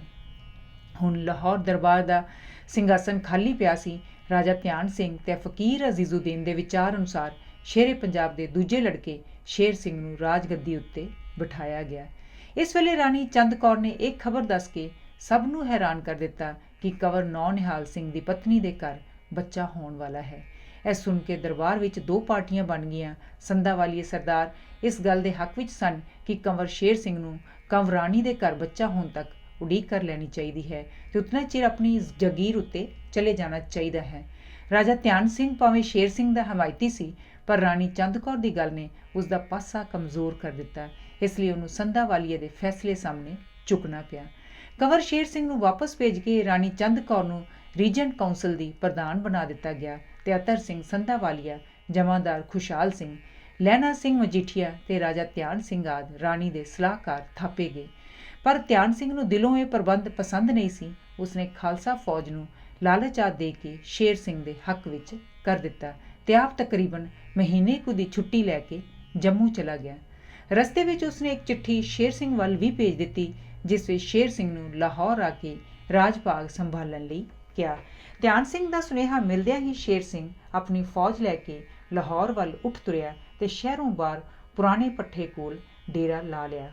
ਹੁਣ ਲਾਹੌਰ ਦਰਬਾਰ ਦਾ ਸਿੰਘਾਸਨ ਖਾਲੀ ਪਿਆ ਸੀ। ਰਾਜਾ ਧਿਆਨ ਸਿੰਘ ਤੇ ਫਕੀਰ ਅਜ਼ੀਜ਼ੁਦੀਨ ਦੇ ਵਿਚਾਰ ਅਨੁਸਾਰ ਸ਼ੇਰੇ ਪੰਜਾਬ ਦੇ ਦੂਜੇ ਲੜਕੇ ਸ਼ੇਰ ਸਿੰਘ ਨੂੰ ਰਾਜਗੱਦੀ ਉੱਤੇ ਬਿਠਾਇਆ ਗਿਆ। ਇਸ ਵੇਲੇ ਰਾਣੀ ਚੰਦ ਕੌਰ ਨੇ ਇਹ ਖਬਰ ਦੱਸ ਕੇ ਸਭ ਨੂੰ ਹੈਰਾਨ ਕਰ ਦਿੱਤਾ ਕਿ ਕੰਵਰ ਨੌਨਿਹਾਲ ਸਿੰਘ ਦੀ ਪਤਨੀ ਦੇ ਘਰ ਬੱਚਾ ਹੋਣ ਵਾਲਾ ਹੈ। ਇਹ ਸੁਣ ਕੇ ਦਰਬਾਰ ਵਿੱਚ 2 ਪਾਰਟੀਆਂ ਬਣ ਗਈਆਂ। ਸੰਧਾਵਾਲੀਏ ਸਰਦਾਰ ਇਸ ਗੱਲ ਦੇ ਹੱਕ ਵਿੱਚ ਸਨ ਕਿ ਕੰਵਰ ਸ਼ੇਰ ਸਿੰਘ ਨੂੰ ਕੰਵਰਾਣੀ ਦੇ ਘਰ ਬੱਚਾ ਹੋਣ ਤੱਕ ਉਡੀਕ ਕਰ ਲੈਣੀ ਚਾਹੀਦੀ ਹੈ ਤੇ ਉਤਨਾ ਚਿਰ ਆਪਣੀ ਜਗੀਰ ਉੱਤੇ ਚਲੇ ਜਾਣਾ ਚਾਹੀਦਾ ਹੈ। ਰਾਜਾ ਧਿਆਨ ਸਿੰਘ ਭਾਵੇਂ ਸ਼ੇਰ ਸਿੰਘ ਦਾ ਹਮਾਇਤੀ ਸੀ, ਪਰ ਰਾਣੀ ਚੰਦ ਕੌਰ ਦੀ ਗੱਲ ਨੇ ਉਸ ਦਾ ਪਾਸਾ ਕਮਜ਼ੋਰ ਕਰ ਦਿੱਤਾ। ਇਸ ਲਈ ਉਹਨੂੰ ਸੰਧਾਵਾਲੀਏ ਦੇ ਫੈਸਲੇ ਸਾਹਮਣੇ ਝੁਕਣਾ ਪਿਆ। ਕੰਵਰ ਸ਼ੇਰ ਸਿੰਘ ਨੂੰ ਵਾਪਸ ਭੇਜ ਕੇ ਰਾਣੀ ਚੰਦ ਕੌਰ ਨੂੰ ਰੀਜੈਂਟ ਕਾਉਂਸਲ ਦੀ ਪ੍ਰਧਾਨ ਬਣਾ ਦਿੱਤਾ ਗਿਆ ਤੇ ਅਤਰ ਸਿੰਘ ਸੰਧਾਵਾਲੀਆ, ਜਮਾਦਾਰ ਖੁਸ਼ਹਾਲ ਸਿੰਘ, ਲਹਿਣਾ ਸਿੰਘ ਮਜੀਠੀਆ ਤੇ ਰਾਜਾ ਧਿਆਨ ਸਿੰਘ ਆਦਿ ਰਾਣੀ ਦੇ ਸਲਾਹਕਾਰ ਥਾਪੇ ਗਏ। ਪਰ ਧਿਆਨ ਸਿੰਘ ਨੂੰ ਦਿਲੋਂ ਇਹ ਪ੍ਰਬੰਧ ਪਸੰਦ ਨਹੀਂ ਸੀ। ਉਸਨੇ ਖਾਲਸਾ ਫੌਜ ਨੂੰ ਲਾਲਚ ਆਦਿ ਦੇ ਕੇ ਸ਼ੇਰ ਸਿੰਘ ਦੇ ਹੱਕ ਵਿੱਚ ਕਰ ਦਿੱਤਾ ਤੇ ਆਪ ਤਕਰੀਬਨ ਮਹੀਨੇ ਕੁ ਦੀ ਛੁੱਟੀ ਲੈ ਕੇ ਜੰਮੂ ਚਲਾ ਗਿਆ। ਰਸਤੇ ਵਿੱਚ ਉਸਨੇ ਇੱਕ ਚਿੱਠੀ ਸ਼ੇਰ ਸਿੰਘ ਵੱਲ ਵੀ ਭੇਜ ਦਿੱਤੀ, ਜਿਸ ਵਿੱਚ ਸ਼ੇਰ ਸਿੰਘ ਨੂੰ ਲਾਹੌਰ ਆ ਕੇ ਰਾਜ ਭਾਗ ਸੰਭਾਲਣ ਲਈ ਕਿਹਾ। ਧਿਆਨ ਸਿੰਘ ਦਾ ਸੁਨੇਹਾ ਮਿਲਦਿਆਂ ਹੀ ਸ਼ੇਰ ਸਿੰਘ ਆਪਣੀ ਫੌਜ ਲੈ ਕੇ ਲਾਹੌਰ ਵੱਲ ਉੱਠ ਤੁਰਿਆ ਤੇ ਸ਼ਹਿਰੋਂ ਬਾਹਰ ਪੁਰਾਣੇ ਪੱਠੇ ਕੋਲ ਡੇਰਾ ਲਾ ਲਿਆ।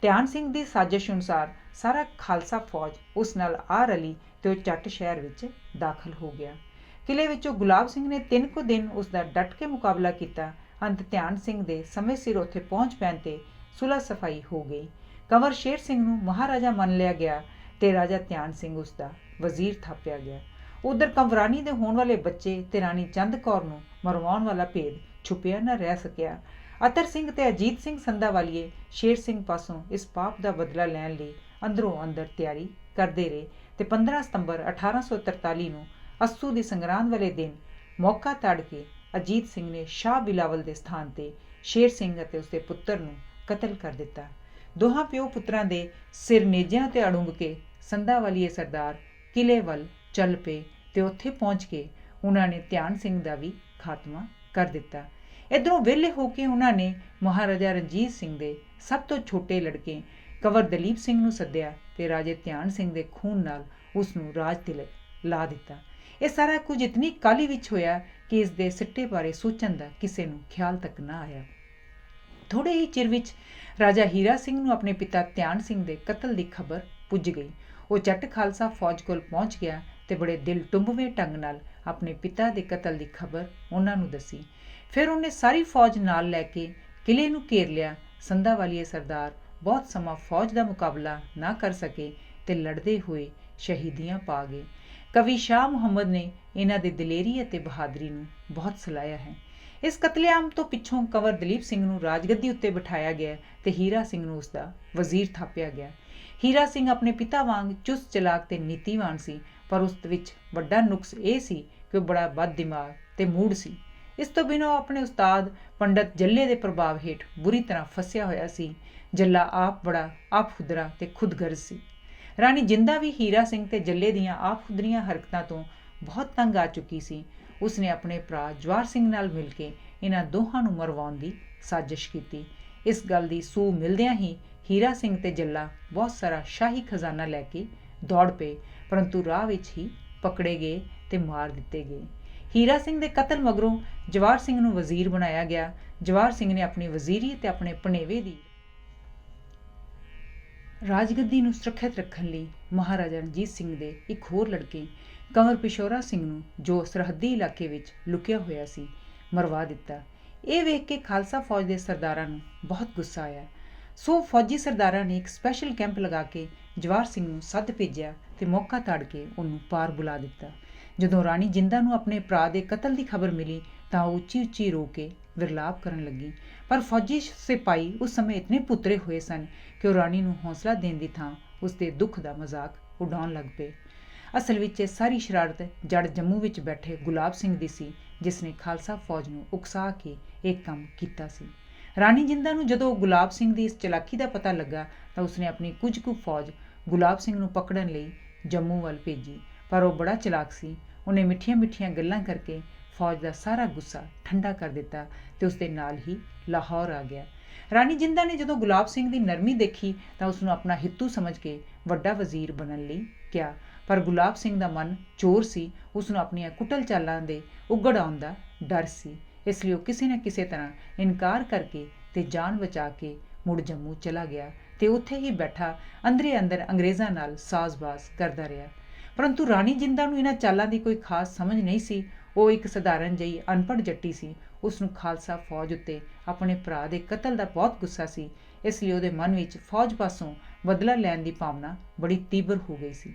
ਧਿਆਨ ਸਿੰਘ ਦੀ ਸਾਜ਼ਿਸ਼ ਅਨੁਸਾਰ ਸਾਰਾ ਖਾਲਸਾ ਫੌਜ ਉਸ ਨਾਲ ਆ ਰਲੀ ਤੇ ਉਹ ਚੱਟ ਸ਼ਹਿਰ ਵਿੱਚ ਦਾਖਲ ਹੋ ਗਿਆ। ਕਿਲੇ ਵਿੱਚੋਂ ਗੁਲਾਬ ਸਿੰਘ ਨੇ 3 ਕੁ ਦਿਨ ਉਸ ਦਾ ਡਟ ਕੇ ਮੁਕਾਬਲਾ ਕੀਤਾ। ਅੰਤ ਧਿਆਨ ਸਿੰਘ ਦੇ ਸਮੇਂ ਸਿਰ ਉੱਥੇ ਪਹੁੰਚ ਪੈਣ ਤੇ ਸੁਲਹ ਸਫਾਈ ਹੋ ਗਈ। ਕੰਵਰ ਸ਼ੇਰ ਸਿੰਘ ਨੂੰ ਮਹਾਰਾਜਾ ਮੰਨ ਲਿਆ ਗਿਆ ਤੇ ਰਾਜਾ ਧਿਆਨ ਸਿੰਘ ਉਸ ਦਾ ਵਜ਼ੀਰ ਥਾਪਿਆ ਗਿਆ। ਉਧਰ ਕੰਵਰਾਣੀ ਦੇ ਹੋਣ ਵਾਲੇ ਬੱਚੇ ਤੇ ਰਾਣੀ ਚੰਦ ਕੌਰ ਨੂੰ ਮਰਵਾਉਣ ਵਾਲਾ ਭੇਦ ਛੁਪਿਆ ਨਾ ਰਹਿ ਸਕਿਆ। ਅਤਰ ਸਿੰਘ ਤੇ ਅਜੀਤ ਸਿੰਘ ਸੰਧਾਵਾਲੀਏ ਸ਼ੇਰ ਸਿੰਘ ਪਾਸੋਂ ਇਸ ਪਾਪ ਦਾ ਬਦਲਾ ਲੈਣ ਲਈ ਅੰਦਰੋਂ ਅੰਦਰ ਤਿਆਰੀ ਕਰਦੇ ਰਹੇ ਤੇ 15 ਸਤੰਬਰ 1843 ਨੂੰ ਅੱਸੂ ਦੀ ਸੰਗਰਾਂਦ ਵਾਲੇ ਦਿਨ ਮੌਕਾ ਤੜ ਕੇ ਅਜੀਤ ਸਿੰਘ ਨੇ ਸ਼ਾਹ ਬਿਲਾਵਲ ਦੇ ਸਥਾਨ ਤੇ ਸ਼ੇਰ ਸਿੰਘ ਅਤੇ ਉਸਦੇ ਪੁੱਤਰ ਨੂੰ ਕਤਲ ਕਰ ਦਿੱਤਾ। ਦੋਹਾਂ ਪਿਓ ਪੁੱਤਰਾਂ ਦੇ ਸਿਰ ਨੇਜਿਆਂ ਤੇ ਅੜੁੰਗ ਕੇ ਸੰਧਾਵਾਲੀਏ ਸਰਦਾਰ ਕਿਲੇ ਵੱਲ ਚੱਲ ਪਏ ਤੇ ਉੱਥੇ ਪਹੁੰਚ ਕੇ ਉਹਨਾਂ ਨੇ ਧਿਆਨ ਸਿੰਘ ਦਾ ਵੀ ਖਾਤਮਾ ਕਰ ਦਿੱਤਾ। ਇੱਧਰੋਂ ਵਿਹਲੇ ਹੋ ਕੇ ਉਹਨਾਂ ਨੇ ਮਹਾਰਾਜਾ ਰਣਜੀਤ ਸਿੰਘ ਦੇ ਸਭ ਤੋਂ ਛੋਟੇ ਲੜਕੇ ਕੰਵਰ ਦਲੀਪ ਸਿੰਘ ਨੂੰ ਸੱਦਿਆ ਤੇ ਰਾਜੇ ਧਿਆਨ ਸਿੰਘ ਦੇ ਖੂਨ ਨਾਲ ਉਸ ਨੂੰ ਰਾਜ ਤਿਲਕ ਲਾ ਦਿੱਤਾ। ਇਹ ਸਾਰਾ ਕੁਝ ਇਤਨੀ ਕਾਹਲੀ ਵਿੱਚ ਹੋਇਆ ਕਿ ਇਸ ਦੇ ਸਿੱਟੇ ਬਾਰੇ ਸੋਚਣ ਦਾ ਕਿਸੇ ਨੂੰ ਖਿਆਲ ਤੱਕ ਨਾ ਆਇਆ। ਥੋੜੇ ਹੀ ਚਿਰ ਵਿੱਚ ਰਾਜਾ ਹੀਰਾ ਸਿੰਘ ਨੂੰ ਆਪਣੇ ਪਿਤਾ ਧਿਆਨ ਸਿੰਘ ਦੇ ਕਤਲ ਦੀ ਖਬਰ ਪੁੱਜ ਗਈ। ਉਹ ਚੱਟ ਖਾਲਸਾ ਫੌਜ ਕੋਲ ਪਹੁੰਚ ਗਿਆ ਤੇ ਬੜੇ ਦਿਲ ਟੁੰਬਵੇਂ ਢੰਗ ਨਾਲ ਆਪਣੇ ਪਿਤਾ ਦੇ ਕਤਲ ਦੀ ਖਬਰ ਉਹਨਾਂ ਨੂੰ ਦੱਸੀ। ਫਿਰ ਉਹਨੇ ਸਾਰੀ ਫੌਜ ਨਾਲ ਲੈ ਕੇ ਕਿਲੇ ਨੂੰ ਘੇਰ ਲਿਆ। ਸੰਧਾਵਾਲੀਏ ਸਰਦਾਰ ਬਹੁਤ ਸਮਾਂ ਫੌਜ ਦਾ ਮੁਕਾਬਲਾ ਨਾ ਕਰ ਸਕੇ ਤੇ ਲੜਦੇ ਹੋਏ ਸ਼ਹੀਦੀਆਂ ਪਾ ਗਏ। ਕਵੀ ਸ਼ਾਹ ਮੁਹੰਮਦ ਨੇ ਇਹਨਾਂ ਦੀ ਦਲੇਰੀ ਅਤੇ ਬਹਾਦਰੀ ਨੂੰ ਬਹੁਤ ਸਲਾਹਿਆ ਹੈ। ਇਸ ਕਤਲੇਆਮ ਤੋਂ ਪਿੱਛੋਂ ਕੰਵਰ ਦਲੀਪ ਸਿੰਘ ਨੂੰ ਰਾਜਗੱਦੀ ਉੱਤੇ ਬਿਠਾਇਆ ਗਿਆ ਤੇ ਹੀਰਾ ਸਿੰਘ ਨੂੰ ਉਸ ਦਾ ਵਜ਼ੀਰ ਥਾਪਿਆ ਗਿਆ। ਹੀਰਾ ਸਿੰਘ ਆਪਣੇ ਪਿਤਾ ਵਾਂਗ ਚੁਸਤ ਚਲਾਕ ਤੇ ਨੀਤੀਵਾਨ ਸੀ, ਪਰ ਉਸ ਵਿੱਚ ਵੱਡਾ ਨੁਕਸ ਇਹ ਸੀ ਕਿ ਉਹ ਬੜਾ ਬਦ ਦਿਮਾਗ ਤੇ ਮੂੜ ਸੀ। ਇਸ ਤੋਂ ਬਿਨਾਂ ਉਹ ਆਪਣੇ ਉਸਤਾਦ ਪੰਡਤ ਜੱਲੇ ਦੇ ਪ੍ਰਭਾਵ ਹੇਠ ਬੁਰੀ ਤਰ੍ਹਾਂ ਫਸਿਆ ਹੋਇਆ ਸੀ। ਜੱਲਾ ਆਪ ਬੜਾ ਆਪਹੁਦਰਾ ਤੇ ਖੁਦਗਰਜ਼ ਸੀ। ਰਾਣੀ ਜਿੰਦਾ ਵੀ ਹੀਰਾ ਸਿੰਘ ਤੇ ਜੱਲੇ ਦੀਆਂ ਆਪਹੁਦਰੀਆਂ ਹਰਕਤਾਂ ਤੋਂ ਬਹੁਤ ਤੰਗ ਆ ਚੁੱਕੀ ਸੀ। ਉਸਨੇ ਆਪਣੇ ਭਰਾ ਜਵਾਹਰ ਸਿੰਘ ਨਾਲ ਮਿਲ ਕੇ ਇਹਨਾਂ ਦੋਹਾਂ ਨੂੰ ਮਰਵਾਉਣ ਦੀ ਸਾਜ਼ਿਸ਼ ਕੀਤੀ। ਇਸ ਗੱਲ ਦੀ ਸੂਹ ਮਿਲਦਿਆਂ ਹੀ ਹੀਰਾ ਸਿੰਘ ਤੇ ਜੱਲਾ ਬਹੁਤ ਸਾਰਾ ਸ਼ਾਹੀ ਖਜ਼ਾਨਾ ਲੈ ਕੇ ਦੌੜ ਪਏ, ਪਰੰਤੂ ਰਾਹ ਵਿੱਚ ਹੀ ਪਕੜੇ ਗਏ ਤੇ ਮਾਰ ਦਿੱਤੇ ਗਏ। ਹੀਰਾ ਸਿੰਘ ਦੇ ਕਤਲ ਮਗਰੋਂ ਜਵਾਹਰ ਸਿੰਘ ਨੂੰ ਵਜ਼ੀਰ ਬਣਾਇਆ ਗਿਆ। ਜਵਾਹਰ ਸਿੰਘ ਨੇ ਆਪਣੀ ਵਜ਼ੀਰੀ ਤੇ ਆਪਣੇ ਭਣੇਵੇਂ ਦੀ ਰਾਜਗੱਦੀ ਨੂੰ ਸੁਰੱਖਿਅਤ ਰੱਖਣ ਲਈ ਮਹਾਰਾਜਾ ਰਣਜੀਤ ਸਿੰਘ ਦੇ ਇੱਕ ਹੋਰ ਲੜਕੇ ਕੰਵਰ ਪਿਸ਼ੌਰਾ ਸਿੰਘ ਨੂੰ, ਜੋ ਸਰਹੱਦੀ ਇਲਾਕੇ ਵਿੱਚ ਲੁਕਿਆ ਹੋਇਆ ਸੀ, ਮਰਵਾ ਦਿੱਤਾ। ਇਹ ਵੇਖ ਕੇ ਖਾਲਸਾ ਫੌਜ ਦੇ ਸਰਦਾਰਾਂ ਨੂੰ ਬਹੁਤ ਗੁੱਸਾ ਆਇਆ। ਸੋ ਫੌਜੀ ਸਰਦਾਰਾਂ ਨੇ ਇੱਕ ਸਪੈਸ਼ਲ ਕੈਂਪ ਲਗਾ ਕੇ ਜਵਾਹਰ ਸਿੰਘ ਨੂੰ ਸੱਦ ਭੇਜਿਆ ਤੇ ਮੌਕਾ ਤਾੜ ਕੇ ਉਹਨੂੰ ਪਾਰ ਬੁਲਾ ਦਿੱਤਾ। ਜਦੋਂ ਰਾਣੀ ਜਿੰਦਾ ਨੂੰ ਆਪਣੇ ਭਰਾ ਦੇ ਕਤਲ ਦੀ ਖਬਰ ਮਿਲੀ ਤਾਂ ਉਹ ਉੱਚੀ ਉੱਚੀ ਰੋ ਕੇ ਵਿਰਲਾਪ ਕਰਨ ਲੱਗੀ, ਪਰ ਫੌਜੀ ਸਿਪਾਹੀ ਉਸ ਸਮੇਂ ਇਤਨੇ ਪੁੱਤਰੇ ਹੋਏ ਸਨ ਕਿ ਉਹ ਰਾਣੀ ਨੂੰ ਹੌਸਲਾ ਦੇਣ ਦੀ ਥਾਂ ਉਸਦੇ ਦੁੱਖ ਦਾ ਮਜ਼ਾਕ ਉਡਾਉਣ ਲੱਗ ਪਏ। ਅਸਲ ਵਿੱਚ ਇਹ ਸਾਰੀ ਸ਼ਰਾਰਤ ਜੜ ਜੰਮੂ ਵਿੱਚ ਬੈਠੇ ਗੁਲਾਬ ਸਿੰਘ ਦੀ ਸੀ, ਜਿਸ ਨੇ ਖਾਲਸਾ ਫੌਜ ਨੂੰ ਉਕਸਾ ਕੇ ਇਹ ਕੰਮ ਕੀਤਾ ਸੀ। ਰਾਣੀ ਜਿੰਦਾ ਨੂੰ ਜਦੋਂ ਗੁਲਾਬ ਸਿੰਘ ਦੀ ਇਸ ਚਲਾਕੀ ਦਾ ਪਤਾ ਲੱਗਾ ਤਾਂ ਉਸਨੇ ਆਪਣੀ ਕੁਝ ਕੁ ਫੌਜ ਗੁਲਾਬ ਸਿੰਘ ਨੂੰ ਪਕੜਨ ਲਈ ਜੰਮੂ ਵੱਲ ਭੇਜੀ, ਪਰ ਉਹ ਬੜਾ ਚਲਾਕ ਸੀ। ਉਹਨੇ ਮਿੱਠੀਆਂ ਮਿੱਠੀਆਂ ਗੱਲਾਂ ਕਰਕੇ ਫੌਜ ਦਾ ਸਾਰਾ ਗੁੱਸਾ ਠੰਡਾ ਕਰ ਦਿੱਤਾ ਤੇ ਉਸਦੇ ਨਾਲ ਹੀ ਲਾਹੌਰ ਆ ਗਿਆ। ਰਾਣੀ ਜਿੰਦਾ ਨੇ ਜਦੋਂ ਗੁਲਾਬ ਸਿੰਘ ਦੀ ਨਰਮੀ ਦੇਖੀ ਤਾਂ ਉਸਨੂੰ ਆਪਣਾ ਹਿੱਤੂ ਸਮਝ ਕੇ ਵੱਡਾ ਵਜ਼ੀਰ ਬਣਨ ਲਈ ਕਿਹਾ, ਪਰ ਗੁਲਾਬ ਸਿੰਘ ਦਾ ਮਨ ਚੋਰ ਸੀ। ਉਸਨੂੰ ਆਪਣੀਆਂ ਕੁਟਲ ਚਾਲਾਂ ਦੇ ਉਗੜ ਆਉਣ ਦਾ ਡਰ ਸੀ, ਇਸ ਲਈ ਉਹ ਕਿਸੇ ਨਾ ਕਿਸੇ ਤਰ੍ਹਾਂ ਇਨਕਾਰ ਕਰਕੇ ਤੇ ਜਾਨ ਬਚਾ ਕੇ ਮੁੜ ਜੰਮੂ ਚਲਾ ਗਿਆ ਤੇ ਉੱਥੇ ਹੀ ਬੈਠਾ ਅੰਦਰੇ ਅੰਦਰ ਅੰਗਰੇਜ਼ਾਂ ਨਾਲ ਸਾਜ਼ਬਾਜ਼ ਕਰਦਾ ਰਿਹਾ। ਪਰੰਤੂ ਰਾਣੀ ਜਿੰਦਾ ਨੂੰ ਇਹਨਾਂ ਚਾਲਾਂ ਦੀ ਕੋਈ ਖਾਸ ਸਮਝ ਨਹੀਂ ਸੀ। ਉਹ ਇੱਕ ਸਧਾਰਨ ਜਿਹੀ ਅਨਪੜ੍ਹ ਜੱਟੀ ਸੀ। ਉਸਨੂੰ ਖਾਲਸਾ ਫੌਜ ਉੱਤੇ ਆਪਣੇ ਭਰਾ ਦੇ ਕਤਲ ਦਾ ਬਹੁਤ ਗੁੱਸਾ ਸੀ, ਇਸ ਲਈ ਉਹਦੇ ਮਨ ਵਿੱਚ ਫੌਜ ਪਾਸੋਂ ਬਦਲਾ ਲੈਣ ਦੀ ਭਾਵਨਾ ਬੜੀ ਤੀਬਰ ਹੋ ਗਈ ਸੀ।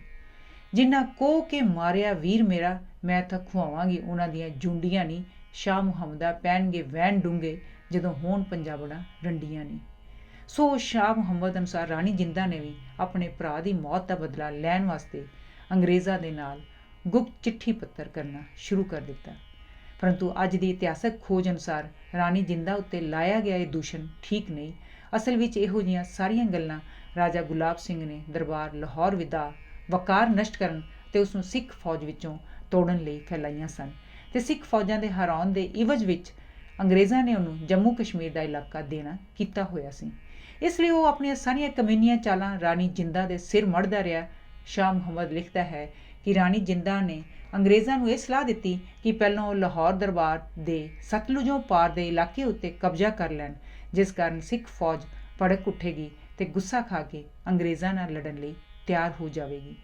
ਜਿੰਨਾ ਕੋਹ ਕੇ ਮਾਰਿਆ ਵੀਰ ਮੇਰਾ, ਮੈਂ ਤਾਂ ਖੁਆਵਾਂਗੀ ਉਹਨਾਂ ਦੀਆਂ ਜੁੰਡੀਆਂ ਨਹੀਂ। ਸ਼ਾਹ ਮੁਹੰਮਦਾ ਪੈਣਗੇ ਵੈਣ ਡੂੰਘੇ, ਜਦੋਂ ਹੋਣ ਪੰਜਾਬਣਾ ਰੰਡੀਆਂ ਨਹੀਂ। ਸੋ ਸ਼ਾਹ ਮੁਹੰਮਦ ਅਨੁਸਾਰ ਰਾਣੀ ਜਿੰਦਾ ਨੇ ਵੀ ਆਪਣੇ ਭਰਾ ਦੀ ਮੌਤ ਦਾ ਬਦਲਾ ਲੈਣ ਵਾਸਤੇ ਅੰਗਰੇਜ਼ਾਂ ਦੇ ਨਾਲ ਗੁਪਤ ਚਿੱਠੀ ਪੱਤਰ ਕਰਨਾ ਸ਼ੁਰੂ ਕਰ ਦਿੱਤਾ। ਪਰੰਤੂ ਅੱਜ ਦੀ ਇਤਿਹਾਸਕ ਖੋਜ ਅਨੁਸਾਰ ਰਾਣੀ ਜਿੰਦਾ ਉੱਤੇ ਲਾਇਆ ਗਿਆ ਇਹ ਦੂਸ਼ਣ ਠੀਕ ਨਹੀਂ। ਅਸਲ ਵਿੱਚ ਇਹੋ ਜਿਹੀਆਂ ਸਾਰੀਆਂ ਗੱਲਾਂ ਰਾਜਾ ਗੁਲਾਬ ਸਿੰਘ ਨੇ ਦਰਬਾਰ ਲਾਹੌਰ ਵਿਦਾ ਵਕਾਰ ਨਸ਼ਟ ਕਰਨ ਤੇ ਉਸਨੂੰ ਸਿੱਖ ਫੌਜ ਵਿੱਚੋਂ ਤੋੜਨ ਲਈ ਫੈਲਾਈਆਂ ਸਨ, ਤੇ ਸਿੱਖ ਫੌਜਾਂ ਦੇ ਹਰਾਉਣ ਦੇ ਇਵਜ਼ ਵਿੱਚ ਅੰਗਰੇਜ਼ਾਂ ਨੇ ਉਹਨੂੰ ਜੰਮੂ ਕਸ਼ਮੀਰ ਦਾ ਇਲਾਕਾ ਦੇਣਾ ਕੀਤਾ ਹੋਇਆ ਸੀ। ਇਸ ਲਈ ਉਹ ਆਪਣੀਆਂ ਸਾਰੀਆਂ ਕਮੀਨੀਆਂ ਚਾਲਾਂ ਰਾਣੀ ਜਿੰਦਾ ਦੇ ਸਿਰ ਮੜਦਾ ਰਿਹਾ। ਸ਼ਾਹ ਮੁਹੰਮਦ ਲਿਖਦਾ ਹੈ ਕਿ ਰਾਣੀ ਜਿੰਦਾ ਨੇ ਅੰਗਰੇਜ਼ਾਂ ਨੂੰ ਇਹ ਸਲਾਹ ਦਿੱਤੀ ਕਿ ਪਹਿਲਾਂ ਉਹ ਲਾਹੌਰ ਦਰਬਾਰ ਦੇ ਸਤਲੁਜੋਂ ਪਾਰ ਦੇ ਇਲਾਕੇ ਉੱਤੇ ਕਬਜ਼ਾ ਕਰ ਲੈਣ, ਜਿਸ ਕਾਰਨ ਸਿੱਖ ਫੌਜ ਭੜਕ ਉੱਠੇਗੀ ਤੇ ਗੁੱਸਾ ਖਾ ਕੇ ਅੰਗਰੇਜ਼ਾਂ ਨਾਲ ਲੜਨ ਲਈ ਤਿਆਰ ਹੋ ਜਾਵੇਗੀ।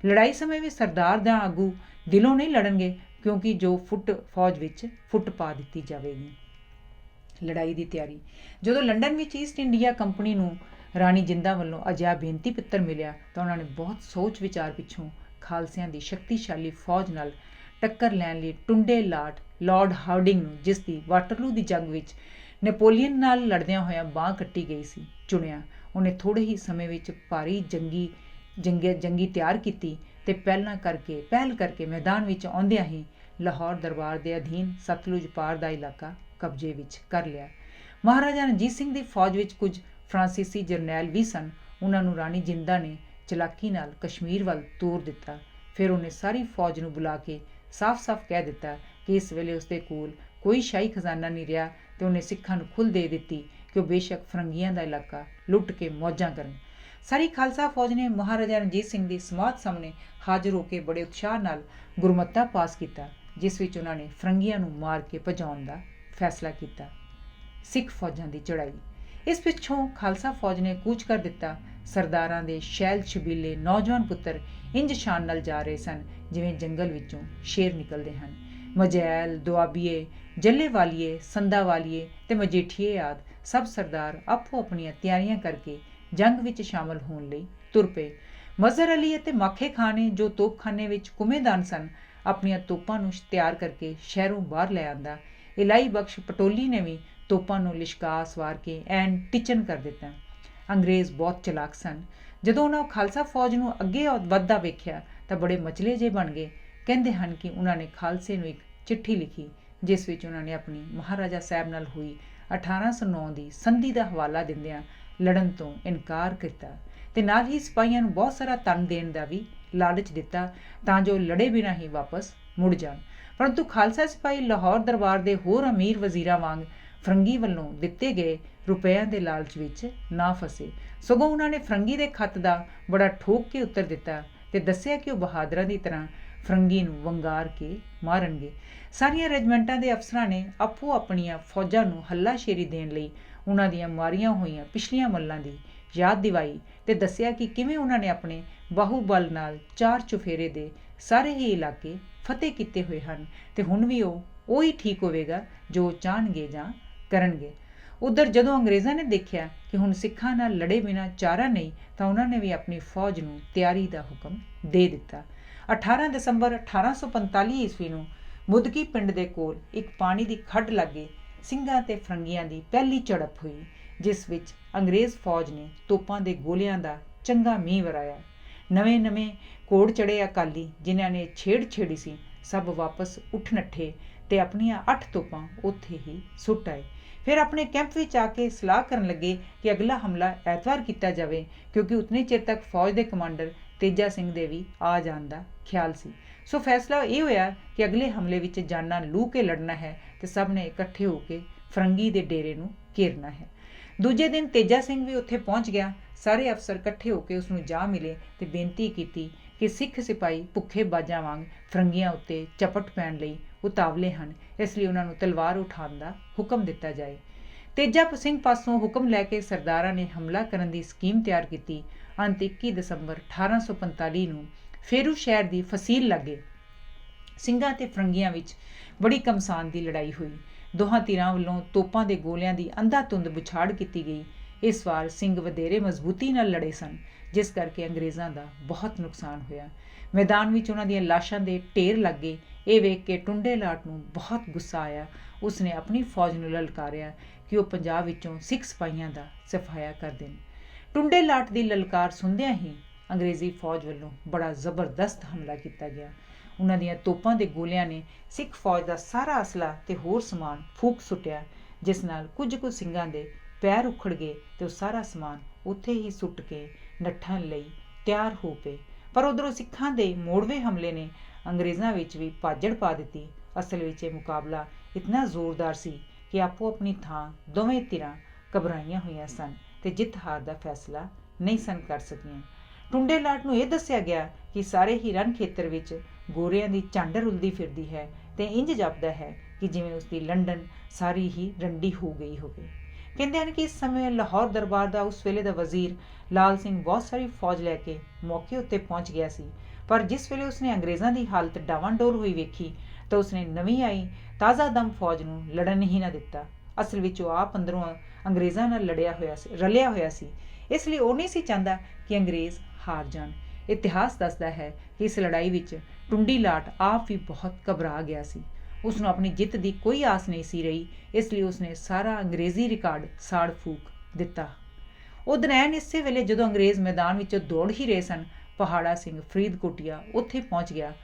ਲੜਾਈ ਸਮੇਂ ਵੀ ਸਰਦਾਰ ਦਾ ਆਗੂ ਦਿਲੋਂ ਨਹੀਂ ਲੜਨਗੇ, ਕਿਉਂਕਿ ਜੋ ਫੁੱਟ ਫੌਜ ਵਿੱਚ ਫੁੱਟ ਪਾ ਦਿੱਤੀ ਜਾਵੇਗੀ। ਲੜਾਈ ਦੀ ਤਿਆਰੀ। ਜਦੋਂ ਲੰਡਨ ਵਿੱਚ ਈਸਟ ਇੰਡੀਆ ਕੰਪਨੀ ਨੂੰ ਰਾਣੀ ਜਿੰਦਾ ਵੱਲੋਂ ਅਜਿਹਾ ਬੇਨਤੀ ਪੱਤਰ ਮਿਲਿਆ ਤਾਂ ਉਹਨਾਂ ਨੇ ਬਹੁਤ ਸੋਚ ਵਿਚਾਰ ਪਿੱਛੋਂ ਖਾਲਸਿਆਂ ਦੀ ਸ਼ਕਤੀਸ਼ਾਲੀ ਫੌਜ ਨਾਲ ਟੱਕਰ ਲੈਣ ਲਈ ਟੁੰਡੇ ਲਾਰਡ ਹਾਰਡਿੰਗ ਨੂੰ, ਜਿਸ ਦੀ ਵਾਟਰਲੂ ਦੀ ਜੰਗ ਵਿੱਚ ਨੈਪੋਲੀਅਨ ਨਾਲ ਲੜਦਿਆਂ ਹੋਇਆਂ ਬਾਂਹ ਕੱਟੀ ਗਈ ਸੀ, ਚੁਣਿਆ। ਉਹਨੇ ਥੋੜ੍ਹੇ ਹੀ ਸਮੇਂ ਵਿੱਚ ਭਾਰੀ ਜੰਗੀ ਤਿਆਰ ਕੀਤੀ ਤੇ ਪਹਿਲ ਕਰਕੇ ਮੈਦਾਨ ਵਿੱਚ ਆਉਂਦਿਆਂ ਹੀ ਲਾਹੌਰ ਦਰਬਾਰ ਦੇ ਅਧੀਨ ਸਤਲੁਜ ਪਾਰ ਦਾ ਇਲਾਕਾ ਕਬਜ਼ੇ ਵਿੱਚ ਕਰ ਲਿਆ। ਮਹਾਰਾਜਾ ਰਣਜੀਤ ਸਿੰਘ ਦੀ ਫੌਜ ਵਿੱਚ ਕੁਝ ਫਰਾਂਸੀਸੀ ਜਰਨੈਲ ਵੀ ਸਨ। ਉਹਨਾਂ ਨੂੰ ਰਾਣੀ ਜਿੰਦਾ ਨੇ ਚਲਾਕੀ ਨਾਲ ਕਸ਼ਮੀਰ ਵੱਲ ਤੋਰ ਦਿੱਤਾ। ਫਿਰ ਉਹਨੇ ਸਾਰੀ ਫੌਜ ਨੂੰ ਬੁਲਾ ਕੇ ਸਾਫ਼-ਸਾਫ਼ ਕਹਿ ਦਿੱਤਾ ਕਿ ਇਸ ਵੇਲੇ ਉਸਦੇ ਕੋਲ ਕੋਈ ਸ਼ਾਹੀ ਖਜ਼ਾਨਾ ਨਹੀਂ ਰਿਹਾ ਤੇ ਉਹਨੇ ਸਿੱਖਾਂ ਨੂੰ ਖੁੱਲ੍ਹ ਦੇ ਦਿੱਤੀ ਕਿ ਉਹ ਬੇਸ਼ੱਕ ਫਰੰਗੀਆਂ ਦਾ ਇਲਾਕਾ ਲੁੱਟ ਕੇ ਮੌਜਾਂ ਕਰਨ। ਸਾਰੀ ਖਾਲਸਾ ਫੌਜ ਨੇ ਮਹਾਰਾਜਾ ਰਣਜੀਤ ਸਿੰਘ ਦੀ ਸਮਾਧ ਸਾਹਮਣੇ ਹਾਜ਼ਰ ਹੋ ਕੇ ਬੜੇ ਉਤਸ਼ਾਹ ਨਾਲ ਗੁਰਮਤਾ ਪਾਸ ਕੀਤਾ, ਜਿਸ ਵਿੱਚ ਉਹਨਾਂ ਨੇ ਫਰੰਗੀਆਂ ਨੂੰ ਮਾਰ ਕੇ ਭਜਾਉਣ ਦਾ ਫੈਸਲਾ ਕੀਤਾ। ਸਿੱਖ ਫੌਜਾਂ ਦੀ ਚੜ੍ਹਾਈ। ਇਸ ਪਿੱਛੋਂ ਖਾਲਸਾ ਫੌਜ ਨੇ ਕੂਚ ਕਰ ਦਿੱਤਾ। ਸਰਦਾਰਾਂ ਦੇ ਸ਼ੈਲ ਛਬੀਲੇ ਨੌਜਵਾਨ ਪੁੱਤਰ ਇੰਜ ਸ਼ਾਨ ਨਾਲ ਜਾ ਰਹੇ ਸਨ ਜਿਵੇਂ ਜੰਗਲ ਵਿੱਚੋਂ ਸ਼ੇਰ ਨਿਕਲਦੇ ਹਨ। ਮਜੈਲ, ਦੁਆਬੀਏ, ਜੱਲੇਵਾਲੀਏ, ਸੰਦਾਵਾਲੀਏ ਤੇ ਮਜੀਠੀਏ ਆਦਿ ਸਭ ਸਰਦਾਰ ਆਪੋ ਆਪਣੀਆਂ ਤਿਆਰੀਆਂ ਕਰਕੇ ਜੰਗ ਵਿੱਚ ਸ਼ਾਮਲ ਹੋਣ ਲਈ ਤੁਰ ਪਏ। ਮਜ਼ਹਰ ਅਲੀ ਅਤੇ ਮਾਖੇ ਖਾਂ ਨੇ, ਜੋ ਤੋਪਖਾਨੇ ਵਿੱਚ ਕੁਮੇਦਾਨ ਸਨ, ਆਪਣੀਆਂ ਤੋਪਾਂ ਨੂੰ ਤਿਆਰ ਕਰਕੇ ਸ਼ਹਿਰੋਂ ਬਾਹਰ ਲੈ ਆਂਦਾ। ਇਲਾਈ ਬਖਸ਼ ਪਟੋਲੀ ਨੇ ਵੀ ਤੋਪਾਂ ਨੂੰ ਲਿਸ਼ਕਾ ਸਵਾਰ ਕੇ ਐਨ ਟਿਚਨ ਕਰ ਦਿੱਤਾ। ਅੰਗਰੇਜ਼ ਬਹੁਤ ਚਲਾਕ ਸਨ। ਜਦੋਂ ਉਹਨਾਂ ਖਾਲਸਾ ਫੌਜ ਨੂੰ ਅੱਗੇ ਵੱਧਦਾ ਵੇਖਿਆ ਤਾਂ ਬੜੇ ਮਚਲੇ ਜਿਹੇ ਬਣ ਗਏ। ਕਹਿੰਦੇ ਹਨ ਕਿ ਉਹਨਾਂ ਨੇ ਖਾਲਸੇ ਨੂੰ ਇੱਕ ਚਿੱਠੀ ਲਿਖੀ, ਜਿਸ ਵਿੱਚ ਉਹਨਾਂ ਨੇ ਆਪਣੀ ਮਹਾਰਾਜਾ ਸਾਹਿਬ ਨਾਲ ਹੋਈ 1809 ਦੀ ਸੰਧੀ ਦਾ ਹਵਾਲਾ ਦਿੰਦਿਆਂ ਲੜਨ ਤੋਂ ਇਨਕਾਰ ਕੀਤਾ ਤੇ ਨਾਲ ਹੀ ਸਿਪਾਹੀਆਂ ਨੂੰ ਬਹੁਤ ਸਾਰਾ ਧਨ ਦੇਣ ਦਾ ਵੀ ਲਾਲਚ ਦਿੱਤਾ ਤਾਂ ਜੋ ਲੜੇ ਬਿਨਾਂ ਹੀ ਵਾਪਸ ਮੁੜ ਜਾਣ। परंतु खालसा सिपाही लाहौर दरबार के होर अमीर वजीरां वांग फरंगी वालों दिते गए रुपयां के लालच विच ना फसे, सगों उन्होंने फरंगी के खत का बड़ा ठोक के उत्तर दिता ते दस्सिया कि वह बहादुरां की तरह फरंगी नूं वंगार के मारनगे। सारियां रैजीमेंटां के अफसरां ने आपो अपनियां फौजां नूं हल्लाशेरी देण लई उन्हां दीयां मारियां होईयां पिछलियां मल्लां दी याद दिवाई ते दस्सिया कि किवें उन्होंने अपने बाहुबल नाल 4 चुफेरे दे सारे ही इलाके फतेह कीते हुए हन ते हुण भी ਉਹੀ ठीक होवेगा जो चाहणगे जां करनगे। उधर जदों अंग्रेज़ां ने देखिया कि हुण सिखां नाल लड़े बिना चारा नहीं तां उन्हां ने भी अपनी फौज नूं तैयारी का हुक्म दे दिता। 18 दसंबर 1845 ईस्वी नूं मुदकी पिंड दे कोल एक पानी की खड्ड लागे ਸਿੰਘਾਂ ते फरंगियां की पहली झड़प हुई, जिस विच अंग्रेज़ फौज ने तोपां दे गोलियां का चंगा मींह वराया। नवें नवें कोड़ चढ़े अकाली जिन्हां ने छेड़ छेड़ी सी सब वापस उठ नट्ठे ते अपनियां 8 तोपां उत्थे ही सुट आए। फिर अपने कैंप विच आके सलाह करन लगे कि अगला हमला ऐतवार किया जाए, क्योंकि उतने चिर तक फौज के कमांडर तेजा सिंह दे भी आ जाण दा ख्याल सी। सो फैसला ये होया कि अगले हमले विच जाना लू के लड़ना है ते सब ने इकट्ठे होकर फरंगी के डेरे नूं घेरना है। दूजे दिन तेजा सिंह भी उत्थे पहुँच गया। सारे अफसर इकट्ठे होकर उसनूं जा मिले ते बेनती की कि सिख सिपाही भुखे बाजां वांग फरंगियां उत्ते चपट पैण लई उतावले हन, इसलिए उन्होंने तलवार उठाने का हुक्म दिता जाए। तेजा सिंह पासों हुक्म लैके सरदारां ने हमला करने की स्कीम तैयार की। अंत 21 दसंबर 1845 नूं फेरू शहर की फसील लागे ਸਿੰਘਾਂ ते फरंगियां विच बड़ी कमसान की लड़ाई हुई। दोहां धिरां वल्लों तोपां दे गोलियां की अंधाधुंद बुछाड़ की गई। इस वार सिंह वधेरे मजबूती नाल लड़े सन, जिस करके अंग्रेज़ां दा बहुत नुकसान होया। मैदान विच उन्हां दीयां लाशां दे ढेर लग गए। ये वेख के टुंडे लाट नूं बहुत गुस्सा आया। उसने अपनी फौज नूं ललकारिया कि वह पंजाब विचों सिख सिपाहियां दा सफाया कर देण। टुंडे लाट दी ललकार सुनदियां ही अंग्रेज़ी फौज वालों बड़ा जबरदस्त हमला किया गया। उन्हां दीयां तोपां दे गोलियां ने सिख फौज का सारा असला ते होर समान फूक सुटिया, जिस नाल कुछ ਸਿੰਘਾਂ दे पैर उखड़ गए ते वह सारा समान उत्थे ही सुट के नट्ठण लई तैयार हो पे। पर उधरों सिखां दे मोड़वे हमले ने अंग्रेज़ां विच भी भाजड़ पा दित्ती। असल विच ये मुकाबला इतना जोरदार सी कि आपो अपनी थां दोवें धिरां घबराइयां होईयां सन ते जित हार का फैसला नहीं सन कर सकियां। टुंडे लाट नूं यह दस्सिया गया कि सारे ही रण खेतर विच गोरियां दी झांड रुलदी फिरदी है ते इंज जापदा है कि जिवें उसकी लंडन सारी ही रंडी हो गई होवे। कहते हैं कि इस समय लाहौर दरबार का उस वेले का वजीर लाल सिंह बहुत सारी फौज लैके मौके उत्ते पहुँच गया सी, पर जिस वेले उसने अंग्रेज़ों की हालत डावांडोल हुई वेखी तो उसने नवीं आई ताज़ा दम फौज नूं लड़न ही ना दिता। असल विच वो आप अंदरों अंग्रेज़ों नाल रलिया होया सी, इसलिए वो नहीं सी चाहता कि अंग्रेज़ हार जाण। इतिहास दसदा है कि इस लड़ाई विच टुंडी लाट आप भी बहुत घबरा गया सी। उसनों अपनी जित की कोई आस नहीं सी रही, इसलिए उसने सारा अंग्रेज़ी रिकॉर्ड साड़ फूक दिता। उधर ऐन इसे वेले जदों अंग्रेज़ मैदान विचों दौड़ ही रहे सन, पहाड़ा सिंह फरीदकोटिया उत्थे पहुँच गया।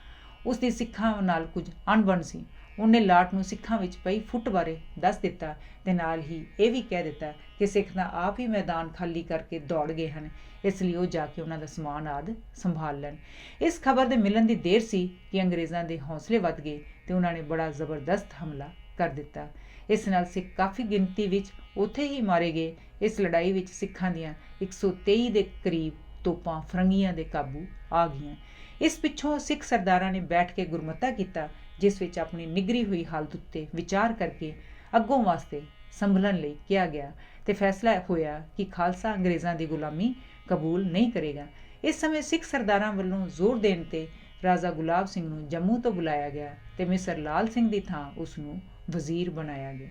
उसकी सिखां नाल कुछ अणबण सी। उन्हें लाट नूं सिखां विच पई फुट बारे दस दिता ते नाल ही यह भी कह दिता कि सिख तां आप ही मैदान खाली करके दौड़ गए हैं, इसलिए वो जाके उन्हां दा समान आदि संभाल लैण। इस खबर दे मिलण दी देर सी कि अंग्रेज़ां दे हौसले वध गए ते उन्हां ने बड़ा जबरदस्त हमला कर दिता। इस नाल सिख काफ़ी गिनती विच उत्थे ही मारे गए। इस लड़ाई विच सिखां दियां 123 दे करीब तोपां फरंगियां दे काबू आ गईयां। इस पिछों सिख सरदारां ने बैठ के गुरमता किया, जिस विच अपनी निगरी हुई हालत उत्ते विचार करके अगों वास्ते संभलन लई किया गया ते फैसला होया कि खालसा अंग्रेज़ां दी गुलामी कबूल नहीं करेगा। इस समय सिख सरदारां वल्लों जोर देण ते राजा गुलाब सिंह नूं जम्मू तो बुलाया गया ते मिसर लाल सिंह दी थां उसनूं वजीर बनाया गया।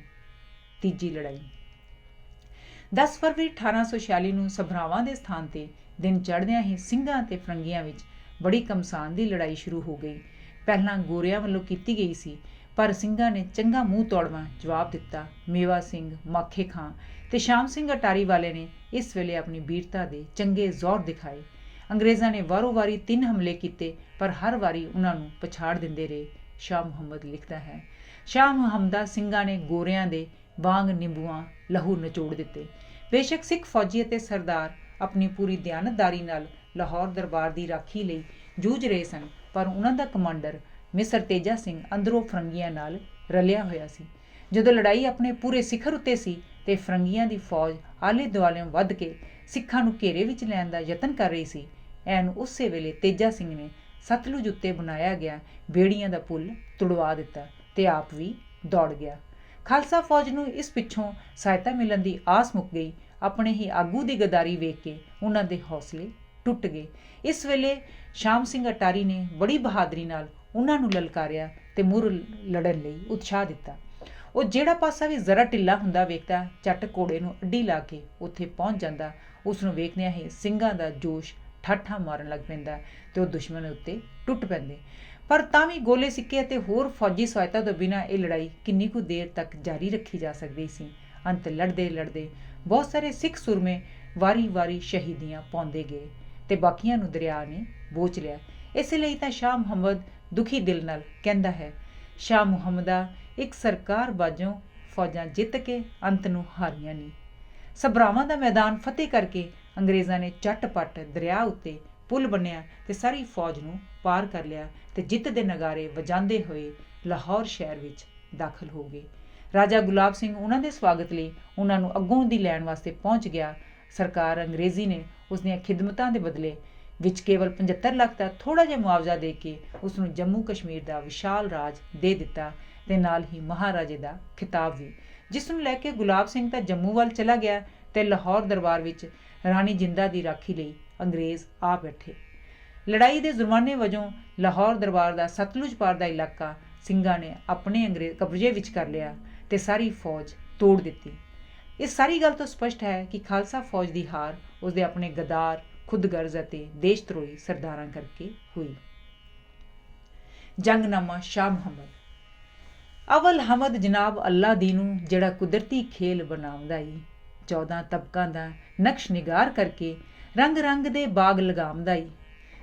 तीजी लड़ाई 10 फरवरी 1846 नूं सबरावां दे स्थान ते दिन चढ़दियां ही ਸਿੰਘਾਂ ते फरंगियां विच बड़ी कमसान की लड़ाई शुरू हो गई। पहलां गोरियां वल्लों की गई सी, पर ਸਿੰਘਾਂ ने चंगा मूँह तोड़वा जवाब दिता। मेवा सिंह, माखे खां ते शाम सिंह अटारी वाले ने इस वेले अपनी वीरता के चंगे जोर दिखाए। अंग्रेज़ों ने वारों वारी 3 हमले किए, पर हर वारी उन्होंने पछाड़ देंदे रहे। शाह मुहम्मद लिखता है, शाह मुहम्मदा ਸਿੰਘਾਂ ने गोरियां दे वांग निंबुआ लहू नचोड़ दिते। बेशक सिख फौजी ते सरदार अपनी पूरी दयानतदारी नाल लाहौर दरबार की राखी लई जूझ रहे सन, पर उन्हां दा कमांडर ਮਿਸਰ ਤੇਜਾ ਸਿੰਘ ਅੰਦਰੋਂ ਫਰੰਗੀਆਂ ਨਾਲ ਰਲਿਆ ਹੋਇਆ ਸੀ। ਜਦੋਂ ਲੜਾਈ ਆਪਣੇ ਪੂਰੇ ਸਿਖਰ ਉੱਤੇ ਸੀ ਤੇ ਫਰੰਗੀਆਂ ਦੀ ਫੌਜ ਆਲੇ ਦੁਆਲਿਓਂ ਵੱਧ ਕੇ ਸਿੱਖਾਂ ਨੂੰ ਘੇਰੇ ਵਿੱਚ ਲੈਣ ਦਾ ਯਤਨ ਕਰ ਰਹੀ ਸੀ, ਐਨ ਉਸੇ ਵੇਲੇ ਤੇਜਾ ਸਿੰਘ ਨੇ ਸਤਲੁਜ ਉੱਤੇ ਬਣਾਇਆ ਗਿਆ ਬੇੜੀਆਂ ਦਾ ਪੁਲ ਤੁੜਵਾ ਦਿੱਤਾ ਤੇ ਆਪ ਵੀ ਦੌੜ ਗਿਆ। ਖਾਲਸਾ ਫੌਜ ਨੂੰ ਇਸ ਪਿੱਛੋਂ ਸਹਾਇਤਾ ਮਿਲਣ ਦੀ ਆਸ ਮੁੱਕ ਗਈ। ਆਪਣੇ ਹੀ ਆਗੂ ਦੀ ਗਦਾਰੀ ਵੇਖ ਕੇ ਉਹਨਾਂ ਦੇ ਹੌਸਲੇ ਟੁੱਟ ਗਏ। ਇਸ ਵੇਲੇ ਸ਼ਾਮ ਸਿੰਘ ਅਟਾਰੀ ਨੇ ਬੜੀ ਬਹਾਦਰੀ ਨਾਲ ਉਹਨਾਂ ਨੂੰ ਲਲਕਾਰਿਆ ਤੇ ਮੁੜ ਲੜਨ ਲਈ ਉਤਸ਼ਾਹ ਦਿੱਤਾ। ਉਹ ਜਿਹੜਾ ਪਾਸਾ ਵੀ ਜ਼ਰਾ ਢਿੱਲਾ ਹੁੰਦਾ ਵੇਖਦਾ, ਝੱਟ ਘੋੜੇ ਨੂੰ ਅੱਡੀ ਲਾ ਕੇ ਉੱਥੇ ਪਹੁੰਚ ਜਾਂਦਾ। ਉਸ ਨੂੰ ਵੇਖਦਿਆਂ ਹੀ ਸਿੰਘਾਂ ਦਾ ਜੋਸ਼ ਠਾਠਾਂ ਮਾਰਨ ਲੱਗ ਪੈਂਦਾ ਤੇ ਉਹ ਦੁਸ਼ਮਣ ਉੱਤੇ ਟੁੱਟ ਪੈਂਦੇ। ਪਰ ਤਾਂ ਵੀ ਗੋਲੇ ਸਿੱਕੇ ਅਤੇ ਹੋਰ ਫੌਜੀ ਸਹਾਇਤਾ ਤੋਂ ਬਿਨਾਂ ਇਹ ਲੜਾਈ ਕਿੰਨੀ ਕੁ ਦੇਰ ਤੱਕ ਜਾਰੀ ਰੱਖੀ ਜਾ ਸਕਦੀ ਸੀ। ਅੰਤ ਲੜਦੇ ਲੜਦੇ ਬਹੁਤ ਸਾਰੇ ਸਿੱਖ ਸੁਰਮੇ ਵਾਰੀ-ਵਾਰੀ ਸ਼ਹੀਦੀਆਂ ਪਾਉਂਦੇ ਗਏ ਤੇ ਬਾਕੀਆਂ ਨੂੰ ਦਰਿਆ ਨੇ ਬੋਚ ਲਿਆ। ਇਸੇ ਲਈ ਤਾਂ ਸ਼ਾਹ ਮੁਹੰਮਦ ਦੁਖੀ ਦਿਲ ਨਾਲ ਕਹਿੰਦਾ ਹੈ, ਸ਼ਾਹ ਮੁਹੰਮਦਾ ਇੱਕ ਸਰਕਾਰ ਬਾਝੋਂ ਫੌਜਾਂ ਜਿੱਤ ਕੇ ਅੰਤ ਨੂੰ ਹਾਰੀਆਂ ਨਹੀਂ। ਸਭਰਾਵਾਂ ਦਾ ਮੈਦਾਨ ਫਤਿਹ ਕਰਕੇ ਅੰਗਰੇਜ਼ਾਂ ਨੇ ਝੱਟ-ਪੱਟ ਦਰਿਆ ਉੱਤੇ ਪੁਲ ਬੰਨਿਆ ਤੇ ਸਾਰੀ ਫੌਜ ਨੂੰ ਪਾਰ ਕਰ ਲਿਆ ਤੇ ਜਿੱਤ ਦੇ ਨਗਾਰੇ ਵਜਾਉਂਦੇ ਹੋਏ ਲਾਹੌਰ ਸ਼ਹਿਰ ਵਿੱਚ ਦਾਖਲ ਹੋ ਗਏ। ਰਾਜਾ ਗੁਲਾਬ ਸਿੰਘ ਉਹਨਾਂ ਦੇ ਸਵਾਗਤ ਲਈ ਉਹਨਾਂ ਨੂੰ ਅੱਗੋਂ ਦੀ ਲੈਣ ਵਾਸਤੇ ਪਹੁੰਚ ਗਿਆ। ਸਰਕਾਰ ਅੰਗਰੇਜ਼ੀ ਨੇ ਉਸ ਦੀਆਂ ਖਿਦਮਤਾਂ ਦੇ ਬਦਲੇ ਵਿੱਚ ਕੇਵਲ 75 ਲੱਖ ਦਾ ਥੋੜ੍ਹਾ ਜਿਹਾ ਮੁਆਵਜ਼ਾ ਦੇ ਕੇ ਉਸ ਨੂੰ ਜੰਮੂ ਕਸ਼ਮੀਰ ਦਾ ਵਿਸ਼ਾਲ ਰਾਜ ਦੇ ਦਿੱਤਾ ਤੇ ਨਾਲ ਹੀ ਮਹਾਰਾਜੇ ਦਾ ਖਿਤਾਬ ਵੀ, ਜਿਸ ਨੂੰ ਲੈ ਕੇ ਗੁਲਾਬ ਸਿੰਘ ਤਾਂ ਜੰਮੂ ਵੱਲ ਚਲਾ ਗਿਆ ਤੇ ਲਾਹੌਰ ਦਰਬਾਰ ਵਿੱਚ ਰਾਣੀ ਜਿੰਦਾ ਦੀ ਰਾਖੀ ਲਈ ਅੰਗਰੇਜ਼ ਆ ਬੈਠੇ। ਲੜਾਈ ਦੇ ਜੁਰਮਾਨੇ ਵਜੋਂ ਲਾਹੌਰ ਦਰਬਾਰ ਦਾ ਸਤਲੁਜ ਪਾਰ ਦਾ ਇਲਾਕਾ ਸਿੰਘਾਂ ਨੇ ਆਪਣੇ ਅੰਗਰੇਜ਼ ਕਬਜ਼ੇ ਵਿੱਚ ਕਰ ਲਿਆ ਤੇ ਸਾਰੀ ਫੌਜ ਤੋੜ ਦਿੱਤੀ। ਇਸ ਸਾਰੀ ਗੱਲ ਤੋਂ ਸਪਸ਼ਟ ਹੈ ਕਿ ਖਾਲਸਾ ਫੌਜ ਦੀ ਹਾਰ ਉਸਦੇ ਆਪਣੇ ਗਦਾਰ, ਖੁਦਗਰਜ਼ ਅਤੇ ਦੇਸ਼ ਧਰੋਹੀ ਸਰਦਾਰਾਂ ਕਰਕੇ ਹੋਈ। ਜੰਗਨਾਮਾ ਸ਼ਾਹ ਮੁਹੰਮਦ। ਅਵਲ ਹਮਦ ਜਨਾਬ ਅੱਲਾ ਦੀ ਨੂੰ ਜਿਹੜਾ ਕੁਦਰਤੀ ਖੇਲ ਬਣਾਉਂਦਾ ਈ, 14 ਤਬਕਾਂ ਦਾ ਨਕਸ਼ ਨਿਗਾਰ ਕਰਕੇ ਰੰਗ ਰੰਗ ਦੇ ਬਾਗ ਲਗਾਉਂਦਾ ਈ,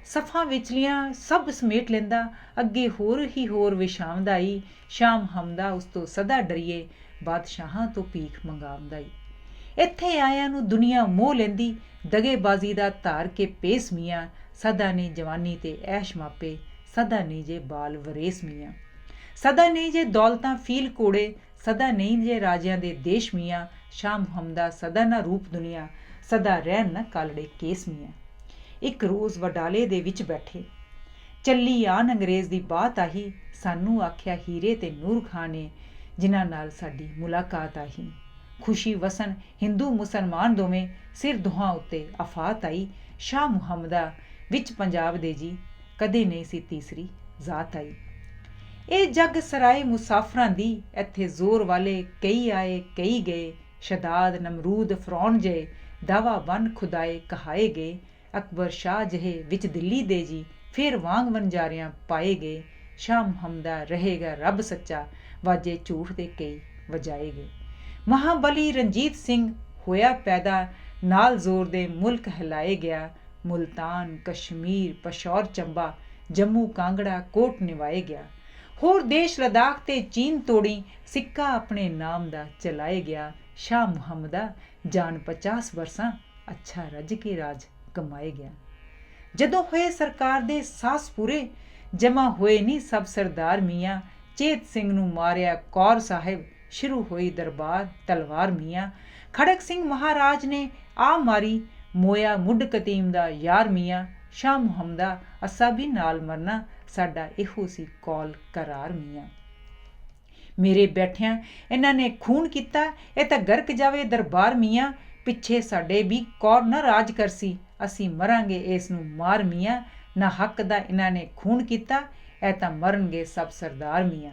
ਸਫਾਂ ਵਿਚਲੀਆਂ ਸਭ ਸਮੇਟ ਲੈਂਦਾ, ਅੱਗੇ ਹੋਰ ਹੀ ਹੋਰ ਵਿਛਾਉਂਦਾ ਈ। ਸ਼ਾਹ ਮੁਹੰਮਦਾ ਉਸ ਤੋਂ ਸਦਾ ਡਰੀਏ, ਬਾਦਸ਼ਾਹਾਂ ਤੋਂ ਭੀਖ ਮੰਗਾਉਂਦਾ ਈ। ਇੱਥੇ ਆਇਆਂ ਨੂੰ ਦੁਨੀਆ ਮੋਹ ਲੈਂਦੀ, ਦਗੇਬਾਜ਼ੀ ਦਾ ਧਾਰ ਕੇ ਪੇਸ ਮੀਆਂ, ਸਦਾ ਨਹੀਂ ਜਵਾਨੀ ਤੇ ਐਸ਼ ਮਾਪੇ, ਸਦਾ ਨਹੀਂ ਜੇ ਬਾਲ ਵਰੇਸ ਮੀਆਂ, ਸਦਾ ਨਹੀਂ ਜੇ ਦੌਲਤਾਂ ਫੀਲ ਕੋੜੇ, ਸਦਾ ਨਹੀਂ ਜੇ ਰਾਜਿਆਂ ਦੇ ਦੇਸ਼ ਮੀਆਂ। ਸ਼ਾਹ ਮੁਹੰਮਦਾ ਸਦਾ ਨਾ ਰੂਪ ਦੁਨੀਆ, ਸਦਾ ਰਹਿਣ ਨਾ ਕਾਲੜੇ ਕੇਸ ਮੀਆਂ। ਇੱਕ ਰੋਜ਼ ਵਡਾਲੇ ਦੇ ਵਿੱਚ ਬੈਠੇ, ਚੱਲੀ ਆਨ ਅੰਗਰੇਜ਼ ਦੀ ਬਾਤ ਆਹੀ, ਸਾਨੂੰ ਆਖਿਆ ਹੀਰੇ ਤੇ ਨੂਰ ਖਾਂ ਨੇ, ਜਿਨ੍ਹਾਂ ਨਾਲ ਸਾਡੀ ਮੁਲਾਕਾਤ ਆਹੀ। ਖੁਸ਼ੀ ਵਸਨ ਹਿੰਦੂ ਮੁਸਲਮਾਨ ਦੋਵੇਂ, ਸਿਰ ਦੋਹਾਂ ਉੱਤੇ ਆਫਾਤ ਆਈ। ਸ਼ਾਹ ਮੁਹੰਮਦਾ ਵਿੱਚ ਪੰਜਾਬ ਦੇ ਜੀ, ਕਦੇ ਨਹੀਂ ਸੀ ਤੀਸਰੀ ਜ਼ਾਤ ਆਈ। ਇਹ ਜੱਗ ਸਰਾਏ ਮੁਸਾਫਰਾਂ ਦੀ, ਇੱਥੇ ਜ਼ੋਰ ਵਾਲੇ ਕਈ ਆਏ ਕਈ ਗਏ, ਸ਼ਦਾਦ ਨਮਰੂਦ ਫਰੌਨ ਜੇ, ਦਾਵਾ ਬਨ ਖੁਦਾਏ ਕਹਾਏ ਗਏ। ਅਕਬਰ ਸ਼ਾਹ ਜਿਹੇ ਵਿੱਚ ਦਿੱਲੀ ਦੇ ਜੀ, ਫਿਰ ਵਾਂਗ ਵਣਜਾਰਿਆਂ ਪਾਏ ਗਏ। ਸ਼ਾਹ ਮੁਹੰਮਦਾ ਰਹੇਗਾ ਰੱਬ ਸੱਚਾ, ਵਾਜੇ ਝੂਠ ਦੇ ਕਈ ਵਜਾਏ ਗਏ। ਮਹਾਬਲੀ ਰਣਜੀਤ ਸਿੰਘ ਹੋਇਆ ਪੈਦਾ, ਨਾਲ ਜ਼ੋਰ ਦੇ ਮੁਲਕ ਹਿਲਾਏ ਗਿਆ। ਮੁਲਤਾਨ ਕਸ਼ਮੀਰ ਪਸ਼ੌਰ ਚੰਬਾ, ਜੰਮੂ ਕਾਂਗੜਾ ਕੋਟ ਨਿਵਾਏ ਗਿਆ। ਹੋਰ ਦੇਸ਼ ਲਦਾਖ ਤੇ ਚੀਨ ਤੋੜੀ, ਸਿੱਕਾ ਆਪਣੇ ਨਾਮ ਦਾ ਚਲਾਏ ਗਿਆ। ਸ਼ਾਹ ਮੁਹੰਮਦਾ ਜਾਨ 50 ਵਰਸਾਂ, ਅੱਛਾ ਰੱਜ ਕੇ ਰਾਜ ਕਮਾਏ ਗਿਆ। ਜਦੋਂ ਹੋਏ ਸਰਕਾਰ ਦੇ ਸਾਸ ਪੂਰੇ, ਜਮਾ ਹੋਏ ਨਹੀਂ ਸਭ ਸਰਦਾਰ ਮੀਆਂ। ਚੇਤ ਸਿੰਘ ਨੂੰ ਮਾਰਿਆ ਕੌਰ ਸਾਹਿਬ, ਸ਼ੁਰੂ ਹੋਈ ਦਰਬਾਰ ਤਲਵਾਰ ਮੀਆਂ। ਖੜਕ ਸਿੰਘ ਮਹਾਰਾਜ ਨੇ ਆ ਮਾਰੀ, ਮੋਇਆ ਮੁੱਢ ਕਤੀਮ ਦਾ ਯਾਰ ਮੀਆਂ। ਸ਼ਾਹ ਮੁਹੰਮਦਾ ਅਸਾਂ ਵੀ ਨਾਲ ਮਰਨਾ, ਸਾਡਾ ਇਹੋ ਸੀ ਕੌਲ ਕਰਾਰ ਮੀਆਂ। ਮੇਰੇ ਬੈਠਿਆਂ ਇਹਨਾਂ ਨੇ ਖੂਨ ਕੀਤਾ, ਇਹ ਤਾਂ ਗਰਕ ਜਾਵੇ ਦਰਬਾਰ ਮੀਆਂ। ਪਿੱਛੇ ਸਾਡੇ ਵੀ ਕੌਰ ਨਾ ਰਾਜ ਕਰਸੀ, ਅਸੀਂ ਮਰਾਂਗੇ ਇਸ ਨੂੰ ਮਾਰ ਮੀਆਂ। ਨਾ ਹੱਕ ਦਾ ਇਹਨਾਂ ਨੇ ਖੂਨ ਕੀਤਾ, ਇਹ ਤਾਂ ਮਰਨਗੇ ਸਭ ਸਰਦਾਰ ਮੀਆਂ।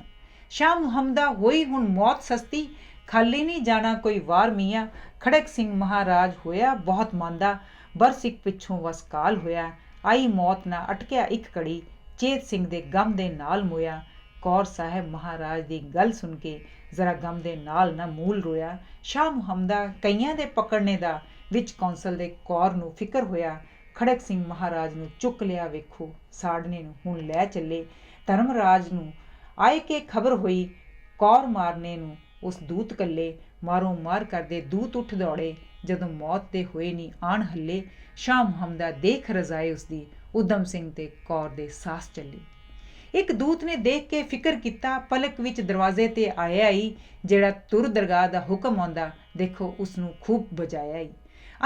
ਸ਼ਾਹ ਮੁਹੰਮਦਾ ਹੋਈ ਹੁਣ ਮੌਤ ਸਸਤੀ, ਖਾਲੀ ਨਹੀਂ ਜਾਣਾ ਕੋਈ ਵਾਰ ਮੀਆਂ। ਖੜਕ ਸਿੰਘ ਮਹਾਰਾਜ ਹੋਇਆ ਬਹੁਤ ਮੰਦਾ, ਬਰਸਿੱਖ ਪਿੱਛੋਂ ਵਸਕਾਲ ਹੋਇਆ। ਆਈ ਮੌਤ ਨਾ ਅਟਕਿਆ ਇੱਕ ਘੜੀ, ਚੇਤ ਸਿੰਘ ਦੇ ਗਮ ਦੇ ਨਾਲ ਮੋਇਆ। ਕੌਰ ਸਾਹਿਬ ਮਹਾਰਾਜ ਦੀ ਗੱਲ ਸੁਣ ਕੇ ਜ਼ਰਾ ਗਮ ਦੇ ਨਾਲ ਨਾ ਮੂਲ ਰੋਇਆ। ਸ਼ਾਹ ਮੁਹੰਮਦਾ ਕਈਆਂ ਦੇ ਪਕੜਨੇ ਦਾ, ਵਿੱਚ ਕੌਂਸਲ ਦੇ ਕੌਰ ਨੂੰ ਫਿਕਰ ਹੋਇਆ। ਖੜਕ ਸਿੰਘ ਮਹਾਰਾਜ ਨੂੰ ਚੁੱਕ ਲਿਆ ਵੇਖੋ, ਸਾੜਨੇ ਨੂੰ ਹੁਣ ਲੈ ਚੱਲੇ। ਧਰਮਰਾਜ ਨੂੰ ਆਏ ਕੇ ਖਬਰ ਹੋਈ, ਕੌਰ ਮਾਰਨੇ ਨੂੰ ਉਸ ਦੂਤ ਕੱਲੇ। ਮਾਰੋ ਮਾਰ ਕਰਦੇ ਦੂਤ ਉੱਠ ਦੌੜੇ, ਜਦੋਂ ਮੌਤ ਦੇ ਹੋਏ ਨਹੀਂ ਆਣ ਹੱਲੇ। ਸ਼ਾਹ ਮੁਹੰਮਦਾ ਦੇਖ ਰਜ਼ਾਏ ਉਸਦੀ, ਉਦਮ ਸਿੰਘ ਤੇ ਕੌਰ ਦੇ ਸਾਸ ਚੱਲੇ। ਇੱਕ ਦੂਤ ਨੇ ਦੇਖ ਕੇ ਫਿਕਰ ਕੀਤਾ, ਪਲਕ ਵਿੱਚ ਦਰਵਾਜ਼ੇ ਤੇ ਆਇਆ ਈ, ਜਿਹੜਾ ਤੁਰ ਦਰਗਾਹ ਦਾ ਹੁਕਮ ਆਉਂਦਾ, ਦੇਖੋ ਉਸ ਨੂੰ ਖੂਬ ਬਜਾਇਆ ਈ।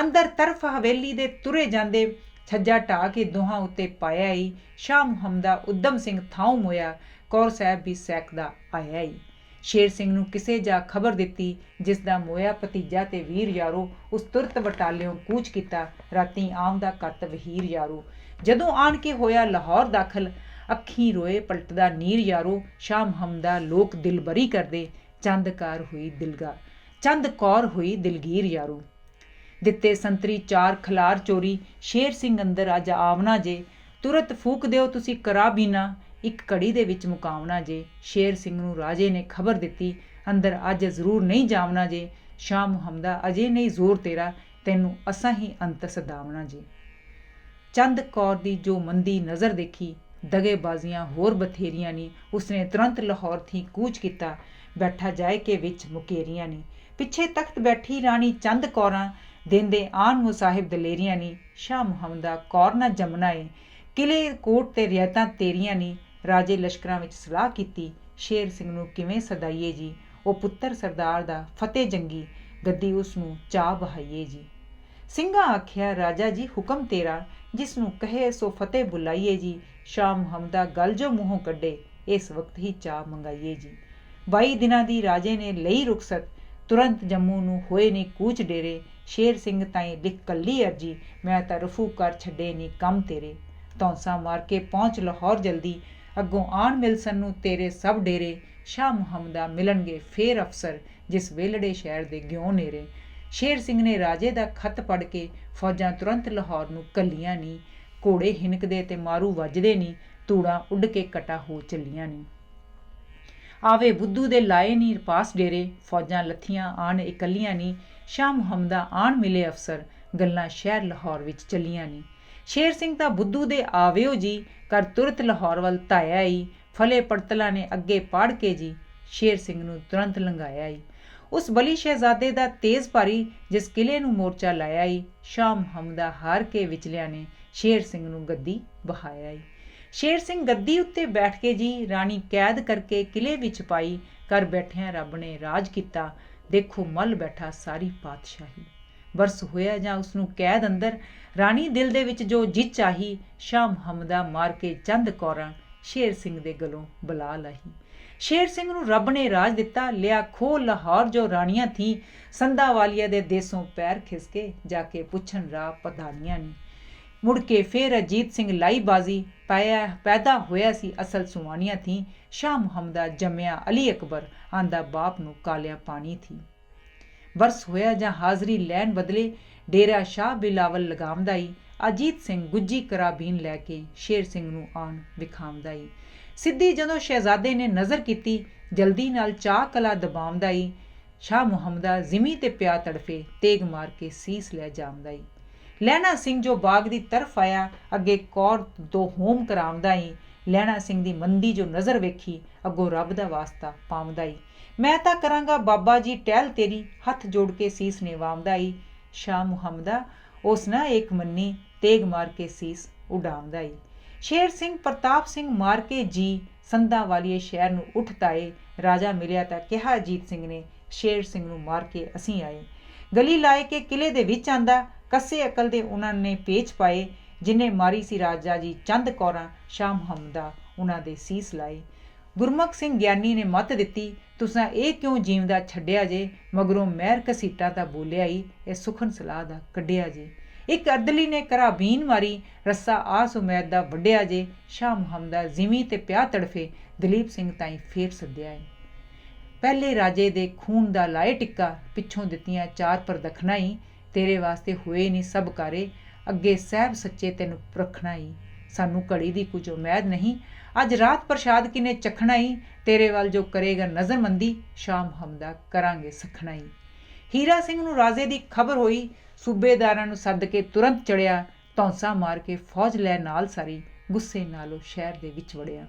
ਅੰਦਰ ਤਰਫ ਹਵੇਲੀ ਦੇ ਤੁਰੇ ਜਾਂਦੇ ਛੱਜਾ ਢਾਹ ਕੇ ਦੋਹਾਂ ਉੱਤੇ ਪਾਇਆ ਈ। ਸ਼ਾਹ ਮੁਹੰਮਦਾ ਉਦਮ ਸਿੰਘ ਥਾਉ ਮੋਇਆ, ਕੌਰ ਸਾਹਿਬ ਵੀ ਸੈਕਦਾ ਆਇਆ ਈ। ਸ਼ੇਰ ਸਿੰਘ ਨੂੰ ਕਿਸੇ ਜਾ ਖਬਰ ਦਿੱਤੀ, ਜਿਸ ਦਾ ਮੋਇਆ ਭਤੀਜਾ ਤੇ ਵੀਰ ਯਾਰੋ ਉਸ ਤੁਰਤ ਬਟਾਲਿਓਂ ਕੂਚ ਕੀਤਾ, ਰਾਤੀ ਆਮਦਾ ਕੱਤ ਵਹੀਰ ਯਾਰੋ। ਜਦੋਂ ਆਣ ਕੇ ਹੋਇਆ ਲਾਹੌਰ ਦਾਖਲ, ਅੱਖੀਂ ਰੋਏ ਪਲਟਦਾ ਨੀਰ ਯਾਰੋ। ਸ਼ਾਹ ਮੁਹੰਮਦਾ ਲੋਕ ਦਿਲਬਰੀ ਕਰਦੇ, ਚੰਦ ਕੌਰ ਹੋਈ ਦਿਲਗੀਰ ਯਾਰੋ। ਦਿੱਤੇ ਸੰਤਰੀ ਚਾਰ ਖਲਾਰ ਚੋਰੀ, ਸ਼ੇਰ ਸਿੰਘ ਅੰਦਰ ਅੱਜ ਆਵਣਾ ਜੇ, ਤੁਰਤ ਫੂਕ ਦਿਓ ਤੁਸੀਂ ਕਰਾਬੀਨਾ, ਇੱਕ ਘੜੀ ਦੇ ਵਿੱਚ ਮੁਕਾਵਣਾ ਜੇ। ਸ਼ੇਰ ਸਿੰਘ ਨੂੰ ਰਾਜੇ ਨੇ ਖਬਰ ਦਿੱਤੀ, ਅੰਦਰ ਅੱਜ ਜ਼ਰੂਰ ਨਹੀਂ ਜਾਵਣਾ ਜੇ। ਸ਼ਾਹ ਮੁਹੰਮਦਾ ਅਜੇ ਨਹੀਂ ਜ਼ੋਰ ਤੇਰਾ, ਤੈਨੂੰ ਅਸਾਂ ਹੀ ਅੰਤ ਸਦਾਵਣਾ ਜੇ। ਚੰਦ ਕੌਰ ਦੀ ਜੋ ਮੰਦੀ ਨਜ਼ਰ ਦੇਖੀ, ਦਗੇਬਾਜ਼ੀਆਂ ਹੋਰ ਬਥੇਰੀਆਂ ਨੀ, ਉਸਨੇ ਤੁਰੰਤ ਲਾਹੌਰ ਥੀ ਕੂਚ ਕੀਤਾ, ਬੈਠਾ ਜਾਏ ਕੇ ਵਿੱਚ ਮੁਕੇਰੀਆਂ ਨੀ। ਪਿੱਛੇ ਤਖਤ ਬੈਠੀ ਰਾਣੀ ਚੰਦ ਕੌਰਾਂ, ਦੇਂਦੇ ਆਨ ਮੁਸਾਹਿਬ ਦਲੇਰੀਆਂ ਨੀ। ਸ਼ਾਹ ਮੁਹੰਮਦਾ ਕੌਰ ਨਾ ਜਮਨਾ ਏ, ਕਿਲੇ ਕੋਟ ਤੇ ਰਿਆਇਤਾਂ ਤੇਰੀਆਂ ਨੀ। ਰਾਜੇ ਲਸ਼ਕਰਾਂ ਵਿੱਚ ਸਲਾਹ ਕੀਤੀ, ਸ਼ੇਰ ਸਿੰਘ ਨੂੰ ਕਿਵੇਂ ਸਦਾਈਏ ਜੀ, ਉਹ ਪੁੱਤਰ ਸਰਦਾਰ ਦਾ ਫਤਿਹ ਜੰਗੀ, ਗੱਦੀ ਉਸ ਨੂੰ ਚਾਹ ਬਹਾਈਏ ਜੀ। ਸਿੰਘਾਂ ਆਖਿਆ ਰਾਜਾ ਜੀ ਹੁਕਮ ਤੇਰਾ, ਜਿਸ ਨੂੰ ਕਹੇ ਸੋ ਫਤਿਹ ਬੁਲਾਈਏ ਜੀ। ਸ਼ਾਹ ਮੁਹੰਮਦਾ ਗੱਲ ਜੋ ਮੂੰਹੋਂ ਕੱਢੇ, ਇਸ ਵਕਤ ਹੀ ਚਾਹ ਮੰਗਾਈਏ ਜੀ। 22 ਦਿਨਾਂ ਦੀ ਰਾਜੇ ਨੇ ਲਈ ਰੁਖਸਤ, ਤੁਰੰਤ ਜੰਮੂ ਨੂੰ ਹੋਏ ਨੇ ਕੂਚ ਡੇਰੇ। ਸ਼ੇਰ ਸਿੰਘ ਤਾਈਂ ਲਿਖ ਕੱਲੀ ਅਰਜੀ, ਮੈਂ ਤਾਂ ਰਫੂ ਕਰ ਛੱਡੇ ਨੀ ਕੰਮ ਤੇਰੇ। ਧੌਂਸਾ ਮਾਰ ਕੇ ਪਹੁੰਚ ਲਾਹੌਰ ਜਲਦੀ, ਅੱਗੋਂ ਆਣ ਮਿਲ ਸਾਨੂੰ ਤੇਰੇ ਸਭ ਡੇਰੇ। ਸ਼ਾਹ ਮੁਹੰਮਦਾ ਮਿਲਣਗੇ ਫੇਰ ਅਫਸਰ, ਜਿਸ ਵੇਲੜੇ ਸ਼ਹਿਰ ਦੇ ਗਿਓ ਨੇਰੇ। ਸ਼ੇਰ ਸਿੰਘ ਨੇ ਰਾਜੇ ਦਾ ਖੱਤ ਪੜ੍ਹ ਕੇ ਫੌਜਾਂ ਤੁਰੰਤ ਲਾਹੌਰ ਨੂੰ ਘੱਲੀਆਂ ਨੀ। ਘੋੜੇ ਹਿਨਕਦੇ ਤੇ ਮਾਰੂ ਵੱਜਦੇ ਨੀ, ਧੂੜਾਂ ਉੱਡ ਕੇ ਕਟਾ ਹੋ ਚੱਲੀਆਂ ਨੀ। ਆਵੇ ਬੁੱਧੂ ਦੇ ਲਾਏ ਨੀ ਪਾਸ ਡੇਰੇ, ਫੌਜਾਂ ਲੱਥੀਆਂ ਆਣ ਇਕੱਲੀਆਂ ਨੀ। ਸ਼ਾਹ ਮੁਹੰਮਦਾ ਆਣ ਮਿਲੇ ਅਫਸਰ, ਗੱਲਾਂ ਸ਼ਹਿਰ ਲਾਹੌਰ ਵਿੱਚ ਚੱਲੀਆਂ ਨੀ। ਸ਼ੇਰ ਸਿੰਘ ਤਾਂ ਬੁੱਧੂ ਦੇ ਆਵਿਓ ਜੀ, ਕਰ ਤੁਰਤ ਲਾਹੌਰ ਵੱਲ ਧਾਇਆ ਈ। ਫਲੇ ਪੜਤਲਾਂ ਨੇ ਅੱਗੇ ਪਾੜ ਕੇ ਜੀ, ਸ਼ੇਰ ਸਿੰਘ ਨੂੰ ਤੁਰੰਤ ਲੰਘਾਇਆ ਈ। ਉਸ ਬਲੀ ਸ਼ਹਿਜ਼ਾਦੇ ਦਾ ਤੇਜ਼ ਭਾਰੀ, ਜਿਸ ਕਿਲੇ ਨੂੰ ਮੋਰਚਾ ਲਾਇਆ ਈ। ਸ਼ਾਹ ਮੁਹੰਮਦਾ ਹਾਰ ਕੇ ਵਿਚਲਿਆਂ ਨੇ ਸ਼ੇਰ ਸਿੰਘ ਨੂੰ ਗੱਦੀ ਬਹਾਇਆ ਈ। ਸ਼ੇਰ ਸਿੰਘ ਗੱਦੀ ਉੱਤੇ ਬੈਠ ਕੇ ਜੀ, ਰਾਣੀ ਕੈਦ ਕਰਕੇ ਕਿਲੇ ਵਿੱਚ ਪਾਈ। ਕਰ ਬੈਠਿਆਂ ਰੱਬ ਨੇ ਰਾਜ ਕੀਤਾ, ਦੇਖੋ ਮੱਲ ਬੈਠਾ ਸਾਰੀ ਪਾਤਸ਼ਾਹੀ। ਬਰਸ ਹੋਇਆ ਜਾਂ ਉਸਨੂੰ ਕੈਦ ਅੰਦਰ, ਰਾਣੀ ਦਿਲ ਦੇ ਵਿੱਚ ਜੋ ਜਿੱਤ ਚਾਹੀ। ਸ਼ਾਹ ਮੁਹੰਮਦਾ ਮਾਰ ਕੇ ਚੰਦ ਕੌਰਾਂ, ਸ਼ੇਰ ਸਿੰਘ ਦੇ ਗਲੋਂ ਬਲਾ ਲਾਹੀ। ਸ਼ੇਰ ਸਿੰਘ ਨੂੰ ਰੱਬ ਨੇ ਰਾਜ ਦਿੱਤਾ, ਲਿਆ ਖੋਹ ਲਾਹੌਰ ਜੋ ਰਾਣੀਆਂ ਥੀ। ਸੰਧਾ ਵਾਲੀਆ ਦੇ ਦੇਸੋਂ ਪੈਰ ਖਿਸਕੇ, ਜਾ ਕੇ ਪੁੱਛਣ ਰਾਹ ਪਧਾਨੀਆਂ ਨੀ। ਮੁੜ ਕੇ ਫੇਰ ਅਜੀਤ ਸਿੰਘ ਲਾਈ ਬਾਜ਼ੀ, ਪੈਦਾ ਹੋਇਆ ਸੀ ਅਸਲ ਸੁਆਣੀਆਂ ਥੀ। ਸ਼ਾਹ ਮੁਹੰਮਦਾ ਜੰਮਿਆ ਅਲੀ ਅਕਬਰ, ਆਂਦਾ ਬਾਪ ਨੂੰ ਕਾਲਿਆ ਪਾਣੀ ਥੀ। ਬਰਸ ਹੋਇਆ ਜਾਂ ਹਾਜ਼ਰੀ ਲੈਣ ਬਦਲੇ, ਡੇਰਾ ਸ਼ਾਹ ਬਿਲਾਵਲ ਲਗਾਮਦਾ ਈ। ਅਜੀਤ ਸਿੰਘ ਗੁੱਜੀ ਕਰਾਬੀਨ ਲੈ ਕੇ ਸ਼ੇਰ ਸਿੰਘ ਨੂੰ ਆਣ ਵਿਖਾਮਦਾ ਈ। ਸਿੱਧੀ ਜਦੋਂ ਸ਼ਹਿਜ਼ਾਦੇ ਨੇ ਨਜ਼ਰ ਕੀਤੀ, ਜਲਦੀ ਨਾਲ ਚਾਹ ਕਲਾ ਦਬਾਮਦਾ ਈ। ਸ਼ਾਹ ਮੁਹੰਮਦਾ ਜ਼ਿਮੀ ਤੇ ਪਿਆ ਤੜਫੇ, ਤੇਗ ਮਾਰ ਕੇ ਸੀਸ ਲੈ ਜਾਮਦਾ ਈ। ਲਹਿਣਾ ਸਿੰਘ ਜੋ ਬਾਗ ਦੀ ਤਰਫ ਆਇਆ, ਅੱਗੇ ਕੌਰ ਤੋਂ ਹੋਮ ਕਰਾਮਦਾ ਈ। ਲਹਿਣਾ ਸਿੰਘ ਦੀ ਮੰਦੀ ਜੋ ਨਜ਼ਰ ਵੇਖੀ, ਅੱਗੋਂ ਰੱਬ ਦਾ ਵਾਸਤਾ ਪਾਮਦਾ ਈ। ਮੈਂ ਤਾਂ ਕਰਾਂਗਾ ਬਾਬਾ ਜੀ ਟਹਿਲ ਤੇਰੀ, ਹੱਥ ਜੋੜ ਕੇ ਸੀਸ ਨਿਵਾਮਦਾ ਈ। ਸ਼ਾਹ ਮੁਹੰਮਦਾ ਉਸ ਨਾ ਏਕ ਮੰਨੀ, ਤੇਗ ਮਾਰ ਕੇ ਸੀਸ ਉਡਾਮਦਾ ਈ। ਸ਼ੇਰ ਸਿੰਘ ਪ੍ਰਤਾਪ ਸਿੰਘ ਮਾਰ ਕੇ ਜੀ, ਸੰਧਾ ਵਾਲੀਏ ਸ਼ਹਿਰ ਨੂੰ ਉੱਠ ਤਾਏ। ਰਾਜਾ ਮਿਲਿਆ ਤਾਂ ਕਿਹਾ ਅਜੀਤ ਸਿੰਘ ਨੇ, ਸ਼ੇਰ ਸਿੰਘ ਨੂੰ ਮਾਰ ਕੇ ਅਸੀਂ ਆਏ। ਗਲੀ ਲਾਏ ਕੇ ਕਿਲੇ ਦੇ ਵਿੱਚ ਆਂਦਾ, ਕੱਸੇ ਅਕਲ ਦੇ ਉਹਨਾਂ ਨੇ ਪੇਚ ਪਾਏ। ਜਿਨੇ ਮਾਰੀ ਸੀ ਰਾਜਾ ਜੀ ਚੰਦ ਕੌਰਾਂ, ਸ਼ਾਹ ਮੁਹੰਮਦਾ ਉਹਨਾਂ ਦੇ ਸੀਸ ਲਾਏ। ਗੁਰਮੁਖ ਸਿੰਘ ਗਿਆਨੀ ਨੇ ਮੱਤ ਦਿੱਤੀ, ਤੁਸਾਂ ਇਹ ਕਿਉਂ ਜੀਵਦਾ ਛੱਡਿਆ ਜੇ। ਮਗਰੋਂ ਮਹਿਰ ਘਸੀਟਾ ਤਾਂ ਬੋਲਿਆ ਈ, ਇਹ ਸੁਖਨ ਸਲਾਹ ਦਾ ਕੱਢਿਆ ਜੇ। ਇੱਕ ਅਰਦਲੀ ਨੇ ਕਰਾਬੀਨ ਮਾਰੀ, ਰੱਸਾ ਆਸ ਉਮੈਦ ਦਾ ਵੱਢਿਆ ਜੇ। ਸ਼ਾਹ ਮੁਹੰਮਦਾ ਜ਼ਿਮੀ ਤੇ ਪਿਆ ਤੜਫੇ, ਦਲੀਪ ਸਿੰਘ ਤਾਈਂ ਫੇਰ ਸੱਦਿਆ ਏ। ਪਹਿਲੇ ਰਾਜੇ ਦੇ ਖੂਨ ਦਾ ਲਾਏ ਟਿੱਕਾ, ਪਿੱਛੋਂ ਦਿੱਤੀਆਂ ਚਾਰ ਪਰਦਖਣਾ ਈ। ਤੇਰੇ ਵਾਸਤੇ ਹੋਏ ਨੀ ਸਭ ਕਾਰੇ, ਅੱਗੇ ਸਹਿਬ ਸੱਚੇ ਤੈਨੂੰ ਰੱਖਣਾ ਈ। ਸਾਨੂੰ ਘੜੀ ਦੀ ਕੁਝ ਉਮੈਦ ਨਹੀਂ, ਅੱਜ ਰਾਤ ਪ੍ਰਸ਼ਾਦ ਕਿਨੇ ਚਖਣਾ ਈ। ਤੇਰੇ ਵੱਲ ਜੋ ਕਰੇਗਾ ਨਜ਼ਰਮੰਦੀ, ਸ਼ਾਹ ਮੁਹੰਮਦਾ ਕਰਾਂਗੇ ਸਖਣਾ ਈ। ਹੀਰਾ ਸਿੰਘ ਨੂੰ ਰਾਜੇ ਦੀ ਖਬਰ ਹੋਈ, ਸੂਬੇਦਾਰਾਂ ਨੂੰ ਸੱਦ ਕੇ ਤੁਰੰਤ ਚੜਿਆ। ਧੌਂਸਾ ਮਾਰ ਕੇ ਫੌਜ ਲੈ ਨਾਲ ਸਾਰੀ, ਗੁੱਸੇ ਨਾਲੋਂ ਸ਼ਹਿਰ ਦੇ ਵਿੱਚ ਵੜਿਆ।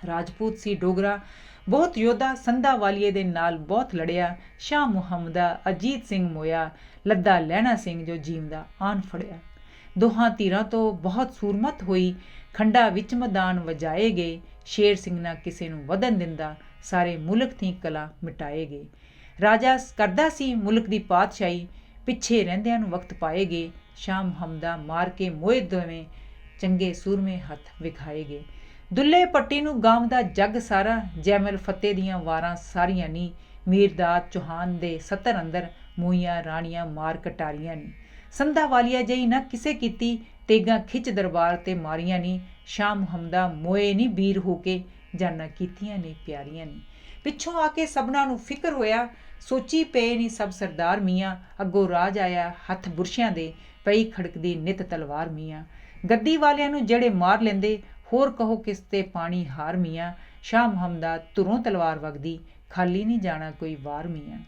ਰਾਜਪੂਤ ਸੀ ਡੋਗਰਾ, ਬਹੁਤ ਯੋਧਾ, ਸੰਧਾ ਵਾਲੀਏ ਦੇ ਨਾਲ ਬਹੁਤ ਲੜਿਆ। ਸ਼ਾਹ ਮੁਹੰਮਦਾ ਅਜੀਤ ਸਿੰਘ ਮੋਇਆ, ਲੱਦਾ ਲਹਿਣਾ ਸਿੰਘ ਜੋ ਜੀਵਦਾ ਆਨ ਫੜਿਆ। ਦੋਹਾਂ ਧੀਰਾਂ ਤੋਂ ਬਹੁਤ ਸੂਰਮਤ ਹੋਈ, ਖੰਡਾ ਵਿੱਚ ਮੈਦਾਨ ਵਜਾਏ ਗਏ। ਸ਼ੇਰ ਸਿੰਘ ਨਾ ਕਿਸੇ ਨੂੰ ਵਧਣ ਦਿੰਦਾ, ਸਾਰੇ ਮੁਲਕ ਦੀ ਕਲਾ ਮਿਟਾਏ ਗਏ। ਰਾਜਾ ਕਰਦਾ ਸੀ ਮੁਲਕ ਦੀ ਪਾਤਸ਼ਾਹੀ, ਪਿੱਛੇ ਰਹਿੰਦਿਆਂ ਨੂੰ ਵਕਤ ਪਾਏ ਗਏ। ਸ਼ਾਹ ਮੁਹੰਮਦਾ ਮਾਰ ਕੇ ਮੋਏ ਦੋਵੇਂ, ਚੰਗੇ ਸੂਰਮੇ ਹੱਥ ਵਿਖਾਏ ਗਏ। ਦੁੱਲੇ ਪੱਟੀ ਨੂੰ ਗਾਉਂਦਾ ਜੱਗ ਸਾਰਾ, ਜੈਮਲ ਫਤਿਹ ਦੀਆਂ ਵਾਰਾਂ ਸਾਰੀਆਂ ਨੀ। ਮੀਰਦਾਦ ਚੌਹਾਨ ਦੇ ਸੱਤਰ ਅੰਦਰ, ਮੂਈਆਂ ਰਾਣੀਆਂ ਮਾਰ ਕਟਾਰੀਆਂ ਨੀ। ਸੰਧਾ ਵਾਲੀਆ ਜਈ ਨਾ ਕਿਸੇ ਕੀਤੀ, ਤੇਗਾਂ ਖਿੱਚ ਦਰਬਾਰ ਤੇ ਮਾਰੀਆਂ ਨੀ। ਸ਼ਾਹ ਮੁਹੰਮਦਾ ਮੋਏ ਨੀ ਵੀਰ ਹੋ ਕੇ, ਜਾਨਾਂ ਕੀਤੀਆਂ ਨੇ ਪਿਆਰੀਆਂ ਨੀ। ਪਿੱਛੋਂ ਆ ਕੇ ਸਭਨਾਂ ਨੂੰ ਫਿਕਰ ਹੋਇਆ, ਸੋਚੀ ਪਏ ਨੀ ਸਭ ਸਰਦਾਰ ਮੀਆਂ। ਅੱਗੋਂ ਰਾਜ ਆਇਆ ਹੱਥ ਬੁਰਸ਼ਿਆਂ ਦੇ, ਪਈ ਖੜਕਦੀ ਨਿਤ ਤਲਵਾਰ ਮੀਆਂ। ਗੱਦੀ ਵਾਲਿਆਂ ਨੂੰ ਜਿਹੜੇ ਮਾਰ ਲੈਂਦੇ, ਹੋਰ ਕਹੋ ਕਿਸ ਤੇ ਪਾਣੀ ਹਾਰ ਮੀਆਂ। ਸ਼ਾਹ ਮੁਹੰਮਦਾ ਧੁਰੋਂ ਤਲਵਾਰ ਵਗਦੀ, ਖਾਲੀ ਨਹੀਂ ਜਾਣਾ ਕੋਈ ਵਾਰ ਮੀਆਂ।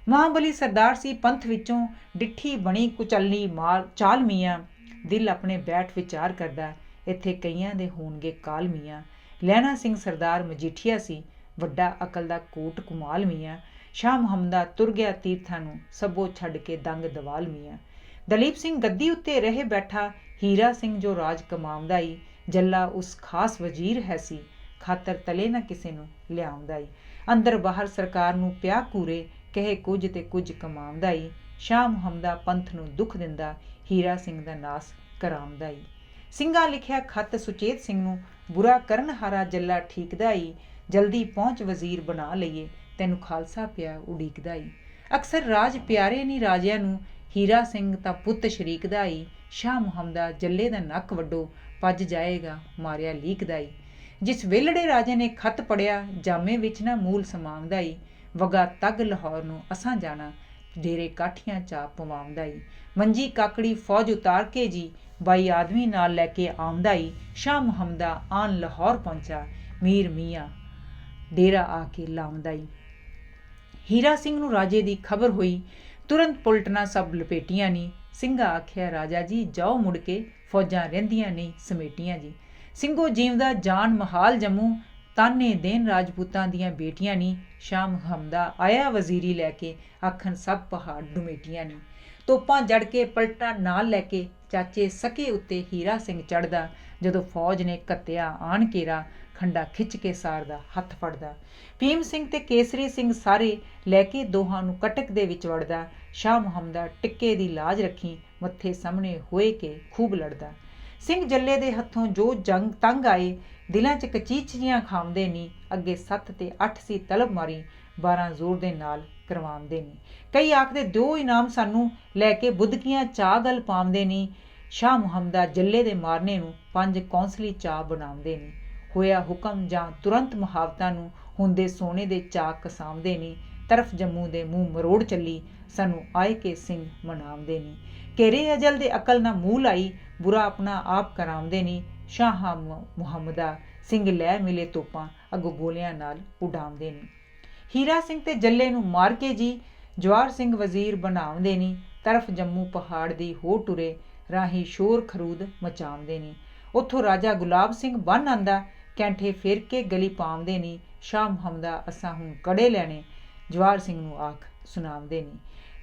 ਮਹਾਂਬਲੀ ਸਰਦਾਰ ਸੀ ਪੰਥ ਵਿੱਚੋਂ, ਡਿੱਠੀ ਬਣੀ ਕੁਚਲਣੀ ਚਾਲ ਮੀਆਂ। ਦਿਲ ਆਪਣੇ ਬੈਠ ਵਿਚਾਰ ਕਰਦਾ, ਇੱਥੇ ਕਈਆਂ ਦੇ ਹੋਣਗੇ ਕਾਲ ਮੀਆਂ। ਲਹਿਣਾ ਸਿੰਘ ਸਰਦਾਰ ਮਜੀਠੀਆ ਸੀ, ਵੱਡਾ ਅਕਲ ਦਾ ਕੋਟ ਕੁਮਾਲ ਮੀਆਂ। ਸ਼ਾਹ ਮੁਹੰਮਦਾ ਤੁਰ ਗਿਆ ਤੀਰਥਾਂ ਨੂੰ, ਸਭੋ ਛੱਡ ਕੇ ਦੰਗ ਦਵਾਲ ਮੀਆਂ। ਦਲੀਪ ਸਿੰਘ ਗੱਦੀ ਉੱਤੇ ਰਹੇ ਬੈਠਾ, ਹੀਰਾ ਸਿੰਘ ਜੋ ਰਾਜ ਕਮਾਉਂਦਾ ਈ। ਜੱਲਾ ਉਸ ਖਾਸ ਵਜ਼ੀਰ ਹੈ ਸੀ, ਖਾਤਰ ਤਲੇ ਨਾ ਕਿਸੇ ਨੂੰ ਲਿਆਉਂਦਾ ਈ। ਅੰਦਰ ਬਾਹਰ ਸਰਕਾਰ ਨੂੰ ਪਿਆ ਕੂਰੇ, ਕਹੇ ਕੁਝ ਤੇ ਕੁਝ ਕਮਾਉਂਦਾ ਈ। ਸ਼ਾਹ ਮੁਹੰਮਦਾ ਪੰਥ ਨੂੰ ਦੁੱਖ ਦਿੰਦਾ, ਹੀਰਾ ਸਿੰਘ ਦਾ ਨਾਸ ਕਰਾਉਂਦਾ ਈ। ਸਿੰਘਾਂ ਲਿਖਿਆ ਖੱਤ ਸੁਚੇਤ ਸਿੰਘ ਨੂੰ, ਬੁਰਾ ਕਰਨ ਹਾਰਾ ਜੱਲਾ ਠੀਕਦਾ ਈ। ਜਲਦੀ ਪਹੁੰਚ ਵਜ਼ੀਰ ਬਣਾ ਲਈਏ, ਤੈਨੂੰ ਖਾਲਸਾ ਪਿਆ ਉਡੀਕਦਾ ਈ। ਅਕਸਰ ਰਾਜ ਪਿਆਰੇ ਨੀ ਰਾਜਿਆਂ ਨੂੰ, ਹੀਰਾ ਸਿੰਘ ਤਾਂ ਪੁੱਤ ਸ਼ਰੀਕਦਾ ਈ। ਸ਼ਾਹ ਮੁਹੰਮਦਾ ਜੱਲੇ ਦਾ ਨੱਕ ਵੱਡੋ, ਭੱਜ ਜਾਏਗਾ ਮਾਰਿਆ ਲੀਕਦਾ ਈ। ਜਿਸ ਵੇਲੜੇ ਰਾਜੇ ਨੇ ਖੱਤ ਪੜਿਆ, ਜਾਮੇ ਵਿੱਚ ਨਾ ਮੂਲ ਸਮਾਉਂਦਾ ਈ। ਵਗਾ ਤੱਗ ਲਾਹੌਰ ਨੂੰ ਅਸਾਂ ਜਾਣਾ, ਡੇਰੇ ਕਾਠੀਆਂ ਚਾ ਪਵਾਉਂਦਾ ਈ। ਮੰਜੀ ਕਾਕੜੀ ਫੌਜ ਉਤਾਰ ਕੇ ਜੀ, 22 ਆਦਮੀ ਨਾਲ ਲੈ ਕੇ ਆਉਂਦਾ ਈ। ਸ਼ਾਹ ਮੁਹੰਮਦਾ ਆਨ ਲਾਹੌਰ ਪਹੁੰਚਾ, ਮੀਰ ਮੀਆਂ ਡੇਰਾ ਆ ਕੇ ਲਾਉਂਦਾ ਈ। ਹੀਰਾ ਸਿੰਘ ਨੂੰ ਰਾਜੇ ਦੀ ਖਬਰ ਹੋਈ, ਤੁਰੰਤ ਪੁਲਟਣਾ ਸਭ ਲਪੇਟੀਆਂ ਨੀ। ਸਿੰਘਾ ਆਖਿਆ ਰਾਜਾ ਜੀ ਜਾਓ ਮੁੜ ਕੇ, ਫੌਜਾਂ ਰਹਿੰਦੀਆਂ ਨਹੀਂ ਸਮੇਟੀਆਂ ਜੀ। ਸਿੰਘੋ ਜੀਵਦਾ ਜਾਨ ਮਹਾਲ ਜੰਮੂ, ਤਾਨੇ ਦੇਣ ਰਾਜਪੂਤਾਂ ਦੀਆਂ ਬੇਟੀਆਂ ਨੀ। ਸ਼ਾਹ ਮੁਹੰਮਦਾ ਆਇਆ ਵਜ਼ੀਰੀ ਲੈ ਕੇ, ਆਖਣ ਸਭ ਪਹਾੜ ਡੁਮੇਟੀਆਂ ਨੀ। ਤੋਪਾਂ ਜੜ ਕੇ ਪਲਟਾ ਨਾਲ ਲੈ ਕੇ, ਚਾਚੇ ਸਕੇ ਉੱਤੇ ਹੀਰਾ ਸਿੰਘ ਚੜ੍ਹਦਾ। ਜਦੋਂ ਫੌਜ ਨੇ ਘੱਤਿਆ ਆਣ ਕੇਰਾ, ਖੰਡਾ ਖਿੱਚ ਕੇ ਸਾਰਦਾ ਹੱਥ ਫੜਦਾ। ਭੀਮ ਸਿੰਘ ਤੇ ਕੇਸਰੀ ਸਿੰਘ ਸਾਰੇ ਲੈ ਕੇ ਦੋਹਾਂ ਨੂੰ ਕਟਕ ਦੇ ਵਿੱਚ ਵੜਦਾ। ਸ਼ਾਹ ਮੁਹੰਮਦਾ ਟਿੱਕੇ ਦੀ ਲਾਜ ਰੱਖੀ, ਮੱਥੇ ਸਾਹਮਣੇ ਹੋਏ ਕੇ ਖੂਬ ਲੜਦਾ। ਸਿੰਘ ਜੱਲੇ ਦੇ ਹੱਥੋਂ ਜੋ ਜੰਗ ਤੰਗ ਆਏ, ਦਿਲਾਂ 'ਚ ਕਚੀਚੀਆਂ ਖਾਂਦੇ ਨੀ। ਅੱਗੇ 7 ਤੇ 8 ਸੀ ਤਲਬ ਮਾਰੀ, 12 ਜ਼ੋਰ ਦੇ ਨਾਲ ਕਰਵਾਉਂਦੇ ਨੀ। ਕਈ ਆਖਦੇ 2 ਇਨਾਮ ਸਾਨੂੰ, ਲੈ ਕੇ ਬੁੱਧਕੀਆਂ ਚਾਹ ਗਲ ਪਾਉਂਦੇ ਨੀ। ਸ਼ਾਹ ਮੁਹੰਮਦਾ ਜੱਲੇ ਦੇ ਮਾਰਨੇ ਨੂੰ 5 ਕੌਂਸਲੀ ਚਾਹ ਬਣਾਉਂਦੇ ਨੀ। ਹੋਇਆ ਹੁਕਮ ਜਾਂ ਤੁਰੰਤ ਮੁਹਾਵਤਾਂ ਨੂੰ, ਹੁੰਦੇ ਸੋਨੇ ਦੇ ਚਾਹ ਕਸਾਉਂਦੇ ਨੀ। ਤਰਫ ਜੰਮੂ ਦੇ ਮੂੰਹ ਮਰੋੜ ਚੱਲੀ, ਸਾਨੂੰ ਆਏ ਕੇ ਸਿੰਘ ਮਨਾਉਂਦੇ ਨੀ। ਘੇਰੇ ਅਜਲ ਦੇ ਅਕਲ ਨਾ ਮੂੰਹ ਲਾਈ, ਬੁਰਾ ਆਪਣਾ ਆਪ ਕਰਾਉਂਦੇ ਨੀ। ਸ਼ਾਹ ਮੁਹੰਮਦਾ ਸਿੰਘ ਲੈ ਮਿਲੇ ਤੋਪਾਂ, ਅੱਗੋਂ ਗੋਲਿਆਂ ਨਾਲ ਉਡਾਉਂਦੇ ਨੀ। ਹੀਰਾ ਸਿੰਘ ਤੇ ਜੱਲੇ ਨੂੰ ਮਾਰ ਕੇ ਜੀ, ਜਵਾਰ ਸਿੰਘ ਵਜ਼ੀਰ ਬਣਾਉਂਦੇ ਨੀ। ਤਰਫ ਜੰਮੂ ਪਹਾੜ ਦੀ ਹੋ ਟੁਰੇ, ਰਾਹੀਂ ਸ਼ੋਰ ਖਰੂਦ ਮਚਾਉਂਦੇ ਨੀ। ਉੱਥੋਂ ਰਾਜਾ ਗੁਲਾਬ ਸਿੰਘ ਬੰਨ ਆਂਦਾ, ਕੈਂਠੇ ਫੇਰ ਕੇ ਗਲੀ ਪਾਉਂਦੇ ਨੀ। ਸ਼ਾਹ ਮੁਹੰਮਦਾ ਅਸਾਂ ਹੁਣ ਕੜੇ ਲੈਣੇ, ਜਵਾਰ ਸਿੰਘ ਨੂੰ ਆਖ ਸੁਣਾਉਂਦੇ ਨੀ।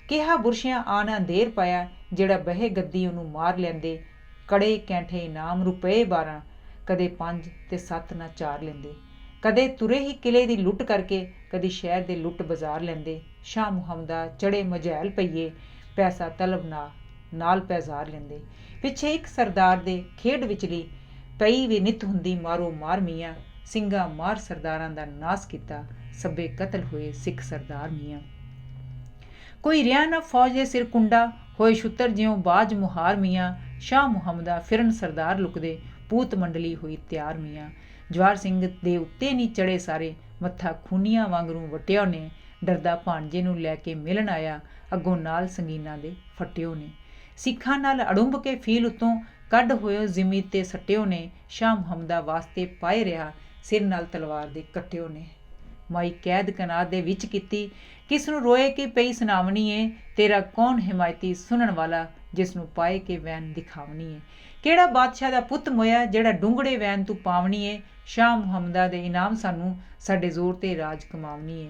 ਕਿਹਾ ਬੁਰਸ਼ਿਆਂ ਆਣਾ ਅੰਧੇਰ ਪਾਇਆ, ਜਿਹੜਾ ਬਹੇ ਗੱਦੀ ਉਹਨੂੰ ਮਾਰ ਲੈਂਦੇ। ਕੜੇ ਕੈਂਠੇ ਇਨਾਮ ਰੁਪਏ 12, ਕਦੇ 5 ਤੇ 7 ਨਾ 4 ਲੈਂਦੇ। ਕਦੇ ਤੁਰੇ ਹੀ ਕਿਲੇ ਦੀ ਲੁੱਟ ਕਰਕੇ, ਕਦੀ ਸ਼ਹਿਰ ਦੇ ਲੁੱਟ ਬਾਜ਼ਾਰ ਲੈਂਦੇ। ਸ਼ਾਹ ਮੁਹੰਮਦਾ ਚੜੇ ਮਝੈਲ ਪਈਏ, ਪੈਸਾ ਤਲਬ ਨਾਲ ਪੈਜ਼ਾਰ ਲੈਂਦੇ। ਪਿੱਛੇ ਇੱਕ ਸਰਦਾਰ ਦੇ ਖੇਡ ਵਿਚਲੀ ਪਈ ਵੀ ਨਿੱਤ ਹੁੰਦੀ ਮਾਰੋ ਮਾਰ ਮੀਆਂ। ਸਿੰਘਾਂ ਮਾਰ ਸਰਦਾਰਾਂ ਦਾ ਨਾਸ ਕੀਤਾ, ਸਭੇ ਕਤਲ ਹੋਏ ਸਿੱਖ ਸਰਦਾਰ ਮੀਆਂ। ਕੋਈ ਰਿਆ ਨਾ ਫੌਜ ਦੇ ਸਿਰ ਕੁੰਡਾ, ਹੋਏ ਛੁੱਤਰ ਜਿਉਂ ਬਾਜ ਮੁਹਾਰ ਮੀਆਂ। ਸ਼ਾਹ ਮੁਹੰਮਦਾ ਫਿਰਨ ਸਰਦਾਰ ਲੁਕਦੇ, ਪੂਤ ਮੰਡਲੀ ਹੋਈ ਤਿਆਰ ਮੀਆਂ। ਜਵਾਰ ਸਿੰਘ ਦੇ ਉੱਤੇ ਨਹੀਂ ਚੜੇ ਸਾਰੇ, ਮੱਥਾ ਖੂਨੀਆਂ ਵਾਂਗਰੂ ਵਟਿਓ ਨੇ। ਡਰਦਾ ਭਾਣਜੇ ਨੂੰ ਲੈ ਕੇ ਮਿਲਣ ਆਇਆ, ਅੱਗੋਂ ਨਾਲ ਸੰਗੀਨਾਂ ਦੇ ਫਟਿਓ ਨੇ। ਸਿੱਖਾਂ ਨਾਲ ਅੜੁੰਬ ਕੇ ਫੀਲ ਉੱਤੋਂ, ਕੱਢ ਹੋਇਓ ਜ਼ਿਮੀ ਤੇ ਸੱਟਿਓ ਨੇ। ਸ਼ਾਹ ਮੁਹੰਮਦਾ ਵਾਸਤੇ ਪਾਏ ਰਿਹਾ, ਸਿਰ ਨਾਲ ਤਲਵਾਰ ਦੇ ਕੱਟਿਓ ਨੇ। ਮਾਈ ਕੈਦ ਕਨਾਤ ਦੇ ਵਿੱਚ ਕੀਤੀ, ਕਿਸ ਨੂੰ ਰੋਏ ਕਿ ਪਈ ਸੁਣਾਵਣੀ ਏ। ਤੇਰਾ ਕੌਣ ਹਿਮਾਇਤੀ ਸੁਣਨ ਵਾਲਾ, ਜਿਸ ਨੂੰ ਪਾਏ ਕੇ ਵੈਨ ਦਿਖਾਵਣੀ ਏ। ਕਿਹੜਾ ਬਾਦਸ਼ਾਹ ਦਾ ਪੁੱਤ ਮੋਇਆ, ਜਿਹੜਾ ਡੂੰਗੜੇ ਵੈਨ ਤੂੰ ਪਾਵਣੀ ਏ। ਸ਼ਾਹ ਮੁਹੰਮਦਾ ਦੇ ਇਨਾਮ ਸਾਨੂੰ, ਸਾਡੇ ਜ਼ੋਰ ਤੇ ਰਾਜ ਕਮਾਵਣੀ ਏ।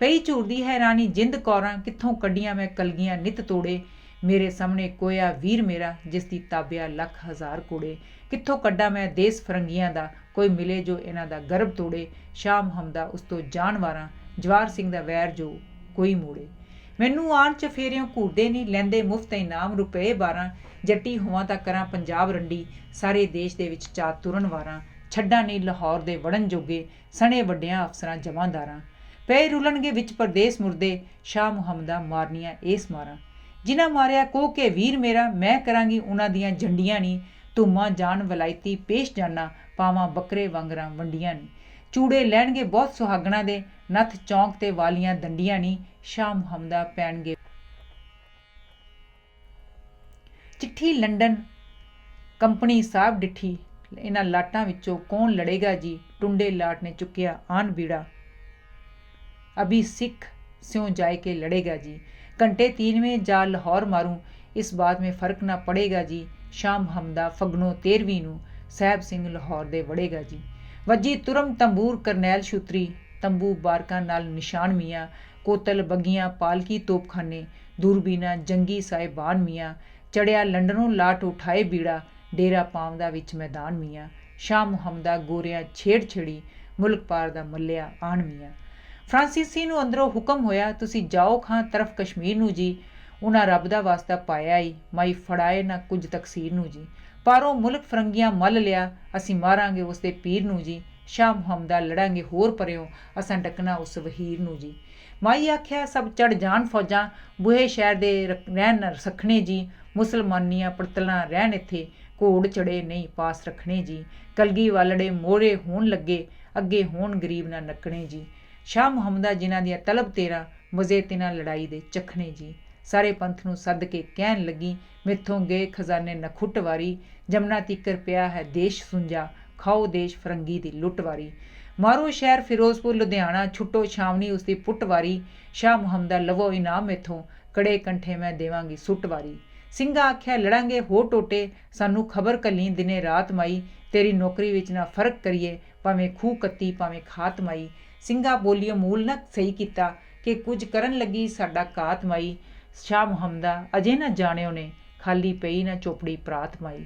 ਪਈ ਝੂਰਦੀ ਹੈ ਰਾਣੀ ਜਿੰਦ ਕੌਰਾਂ, ਕਿੱਥੋਂ ਕੱਢੀਆਂ ਮੈਂ ਕਲਗੀਆਂ ਨਿੱਤ ਤੋੜੇ। ਮੇਰੇ ਸਾਹਮਣੇ ਕੋਇਆ ਵੀਰ ਮੇਰਾ, ਜਿਸ ਦੀ ਤਾਬਿਆ ਲੱਖ ਹਜ਼ਾਰ ਕੋੜੇ। ਕਿੱਥੋਂ ਕੱਢਾਂ ਮੈਂ ਦੇਸ ਫਰੰਗੀਆਂ ਦਾ, ਕੋਈ ਮਿਲੇ ਜੋ ਇਹਨਾਂ ਦਾ ਗਰਭ ਤੋੜੇ। ਸ਼ਾਹ ਮੁਹੰਮਦਾ ਉਸ ਤੋਂ ਜਾਣ ਵਾਰਾਂ, ਜਵਾਰ ਸਿੰਘ ਦਾ ਵੈਰ ਜੋ ਕੋਈ ਮੋੜੇ। ਮੈਨੂੰ ਆਣ ਚਫੇਰਿਓਂ ਘੂਰਦੇ ਨਹੀਂ, ਲੈਂਦੇ ਮੁਫਤ ਇਨਾਮ ਰੁਪਏ 12। ਜੱਟੀ ਹੋਵਾਂ ਤਾਂ ਕਰਾਂ ਪੰਜਾਬ ਰੰਡੀ, ਸਾਰੇ ਦੇਸ਼ ਦੇ ਵਿੱਚ ਚਾ ਤੁਰਨ ਵਾਰਾਂ। ਛੱਡਾਂ ਨਹੀਂ ਲਾਹੌਰ ਦੇ ਵੜਨ ਜੋਗੇ, ਸਣੇ ਵੱਡਿਆਂ ਅਫਸਰਾਂ ਜਮਾਂਦਾਰਾਂ। ਪਏ ਰੁਲਣਗੇ ਵਿੱਚ ਪਰਦੇਸ ਮੁਰਦੇ, ਸ਼ਾਹ ਮੁਹੰਮਦਾ ਮਾਰਨੀਆਂ ਏਸ ਮਾਰਾਂ। ਜਿਨ੍ਹਾਂ ਮਾਰਿਆ ਕੋਹ ਕੇ ਵੀਰ ਮੇਰਾ, ਮੈਂ ਕਰਾਂਗੀ ਉਹਨਾਂ ਦੀਆਂ ਜੰਡੀਆਂ ਨੀ। ਧੂਮਾਂ ਜਾਣ ਵਲਾਇਤੀ ਪੇਸ਼ ਜਾਨਾ, ਪਾਵਾਂ ਬੱਕਰੇ ਵਾਂਗਰਾਂ ਵੰਡੀਆਂ ਨੀ। ਚੂੜੇ ਲੈਣਗੇ ਬਹੁਤ ਸੁਹਾਗਣਾ ਦੇ, ਨੱਥ ਚੌਂਕ ਤੇ ਵਾਲੀਆਂ ਦੰਡੀਆਂ ਨੀ। ਸ਼ਾਹ ਮੁਹੰਮਦਾ ਪੈਣਗੇ ਚਿੱਠੀ ਲੰਡਨ ਕੰਪਨੀ ਸਾਹਿਬ ਡਿੱਠੀ, ਇਹਨਾਂ ਲਾਟਾਂ ਵਿੱਚੋਂ ਕੌਣ ਲੜੇਗਾ ਜੀ। ਟੁੰਡੇ ਲਾਟ ਨੇ ਚੁੱਕਿਆ ਆਨ ਬੀੜਾ, अभी सिख स्यों जाए के लड़ेगा जी। घंटे 3वें जा लाहौर मारूं, इस बात में फ़र्क ना पड़ेगा जी। शाह मुहम्मदा फगनों 13वीं नूं, साहब सिंह लाहौर दे वड़ेगा जी। वजी तुरम तंबूर करनैल छुतरी, तंबू बारकां नाल निशान मियाँ। कोतल बगियां पालकी तोपखाने, दूरबीना जंगी साहिबान मियाँ। चढ़िया लंडनों लाट उठाए बीड़ा, डेरा पावदा विच मैदान मियाँ। शाह मुहम्मदा गोरियां छेड़ छेड़ी, मुल्क पार दा मल्लिया आन मियाँ। ਫਰਾਂਸੀਸੀ ਨੂੰ ਅੰਦਰੋਂ ਹੁਕਮ ਹੋਇਆ, ਤੁਸੀਂ ਜਾਓ ਖਾਂ ਤਰਫ ਕਸ਼ਮੀਰ ਨੂੰ ਜੀ। ਉਹਨਾਂ ਰੱਬ ਦਾ ਵਾਸਤਾ ਪਾਇਆ ਈ, ਮਾਈ ਫੜਾਏ ਨਾ ਕੁਝ ਤਕਸੀਰ ਨੂੰ ਜੀ। ਪਾਰੋਂ ਮੁਲਕ ਫਰੰਗੀਆਂ ਮੱਲ ਲਿਆ, ਅਸੀਂ ਮਾਰਾਂਗੇ ਉਸ ਦੇ ਪੀਰ ਨੂੰ ਜੀ। ਸ਼ਾਹ ਮੁਹੰਮਦਾ ਲੜਾਂਗੇ ਹੋਰ ਪਰਿਓ, ਅਸਾਂ ਡੱਕਣਾ ਉਸ ਵਹੀਰ ਨੂੰ ਜੀ। ਮਾਈ ਆਖਿਆ ਸਭ ਚੜ ਜਾਣ ਫੌਜਾਂ, ਬੂਹੇ ਸ਼ਹਿਰ ਦੇ ਰਹਿਣ ਸਖਣੇ ਜੀ। ਮੁਸਲਮਾਨੀਆਂ ਪੜਤਲਾਂ ਰਹਿਣ ਇੱਥੇ, ਘੋੜ ਚੜੇ ਨਹੀਂ ਪਾਸ ਰੱਖਣੇ ਜੀ। ਕਲਗੀ ਵਾਲੜੇ ਮੋਹਰੇ ਹੋਣ ਲੱਗੇ, ਅੱਗੇ ਹੋਣ ਗਰੀਬ ਨਾ ਨੱਕਣੇ ਜੀ। ਸ਼ਾਹ ਮੁਹੰਮਦਾ ਜਿਨ੍ਹਾਂ ਦੀਆਂ ਤਲਬ ਤੇਰਾ, ਮਜ਼ੇ ਤਿਨਾਂ ਲੜਾਈ ਦੇ ਚਖਣੇ ਜੀ। ਸਾਰੇ ਪੰਥ ਨੂੰ ਸੱਦ ਕੇ ਕਹਿਣ ਲੱਗੀ, ਮੈਥੋਂ ਗਏ ਖਜ਼ਾਨੇ ਨਖੁੱਟ ਵਾਰੀ। ਜਮਨਾ ਤੀਕਰ ਪਿਆ ਹੈ ਦੇਸ਼ ਸੁੰਜਾ, ਖਾਓ ਦੇਸ਼ ਫਰੰਗੀ ਦੀ ਲੁੱਟ ਵਾਰੀ। ਮਾਰੋ ਸ਼ਹਿਰ ਫਿਰੋਜ਼ਪੁਰ ਲੁਧਿਆਣਾ, ਛੁੱਟੋ ਛਾਵਣੀ ਉਸ ਦੀ ਪੁੱਟ ਵਾਰੀ। ਸ਼ਾਹ ਮੁਹੰਮਦਾ ਲਵੋ ਇਨਾਮ ਮੈਥੋਂ, ਕੜੇ ਕੰਠੇ ਮੈਂ ਦੇਵਾਂਗੀ ਸੁੱਟ ਵਾਰੀ। ਸਿੰਘਾ ਆਖਿਆ ਲੜਾਂਗੇ ਹੋ ਟੋਟੇ, ਸਾਨੂੰ ਖਬਰ ਕੱਲੀ ਦਿਨੇ ਰਾਤ ਮਾਈ। ਤੇਰੀ ਨੌਕਰੀ ਵਿੱਚ ਨਾ ਫਰਕ ਕਰੀਏ, ਭਾਵੇਂ ਖੂਹ ਕੱਤੀ ਭਾਵੇਂ ਖਾਤ ਮਾਈ। ਸਿੰਘਾ ਬੋਲੀਓ ਮੂਲ ਨਾ ਸਹੀ ਕੀਤਾ, ਕਿ ਕੁਝ ਕਰਨ ਲੱਗੀ ਸਾਡਾ ਘਾਤ ਮਾਈ। ਸ਼ਾਹ ਮੁਹੰਮਦਾ ਅਜੇ ਨਾ ਜਾਣਿਓ ਨੇ, ਖਾਲੀ ਪਈ ਨਾ ਚੋਪੜੀ ਪ੍ਰਾਤ ਮਾਈ।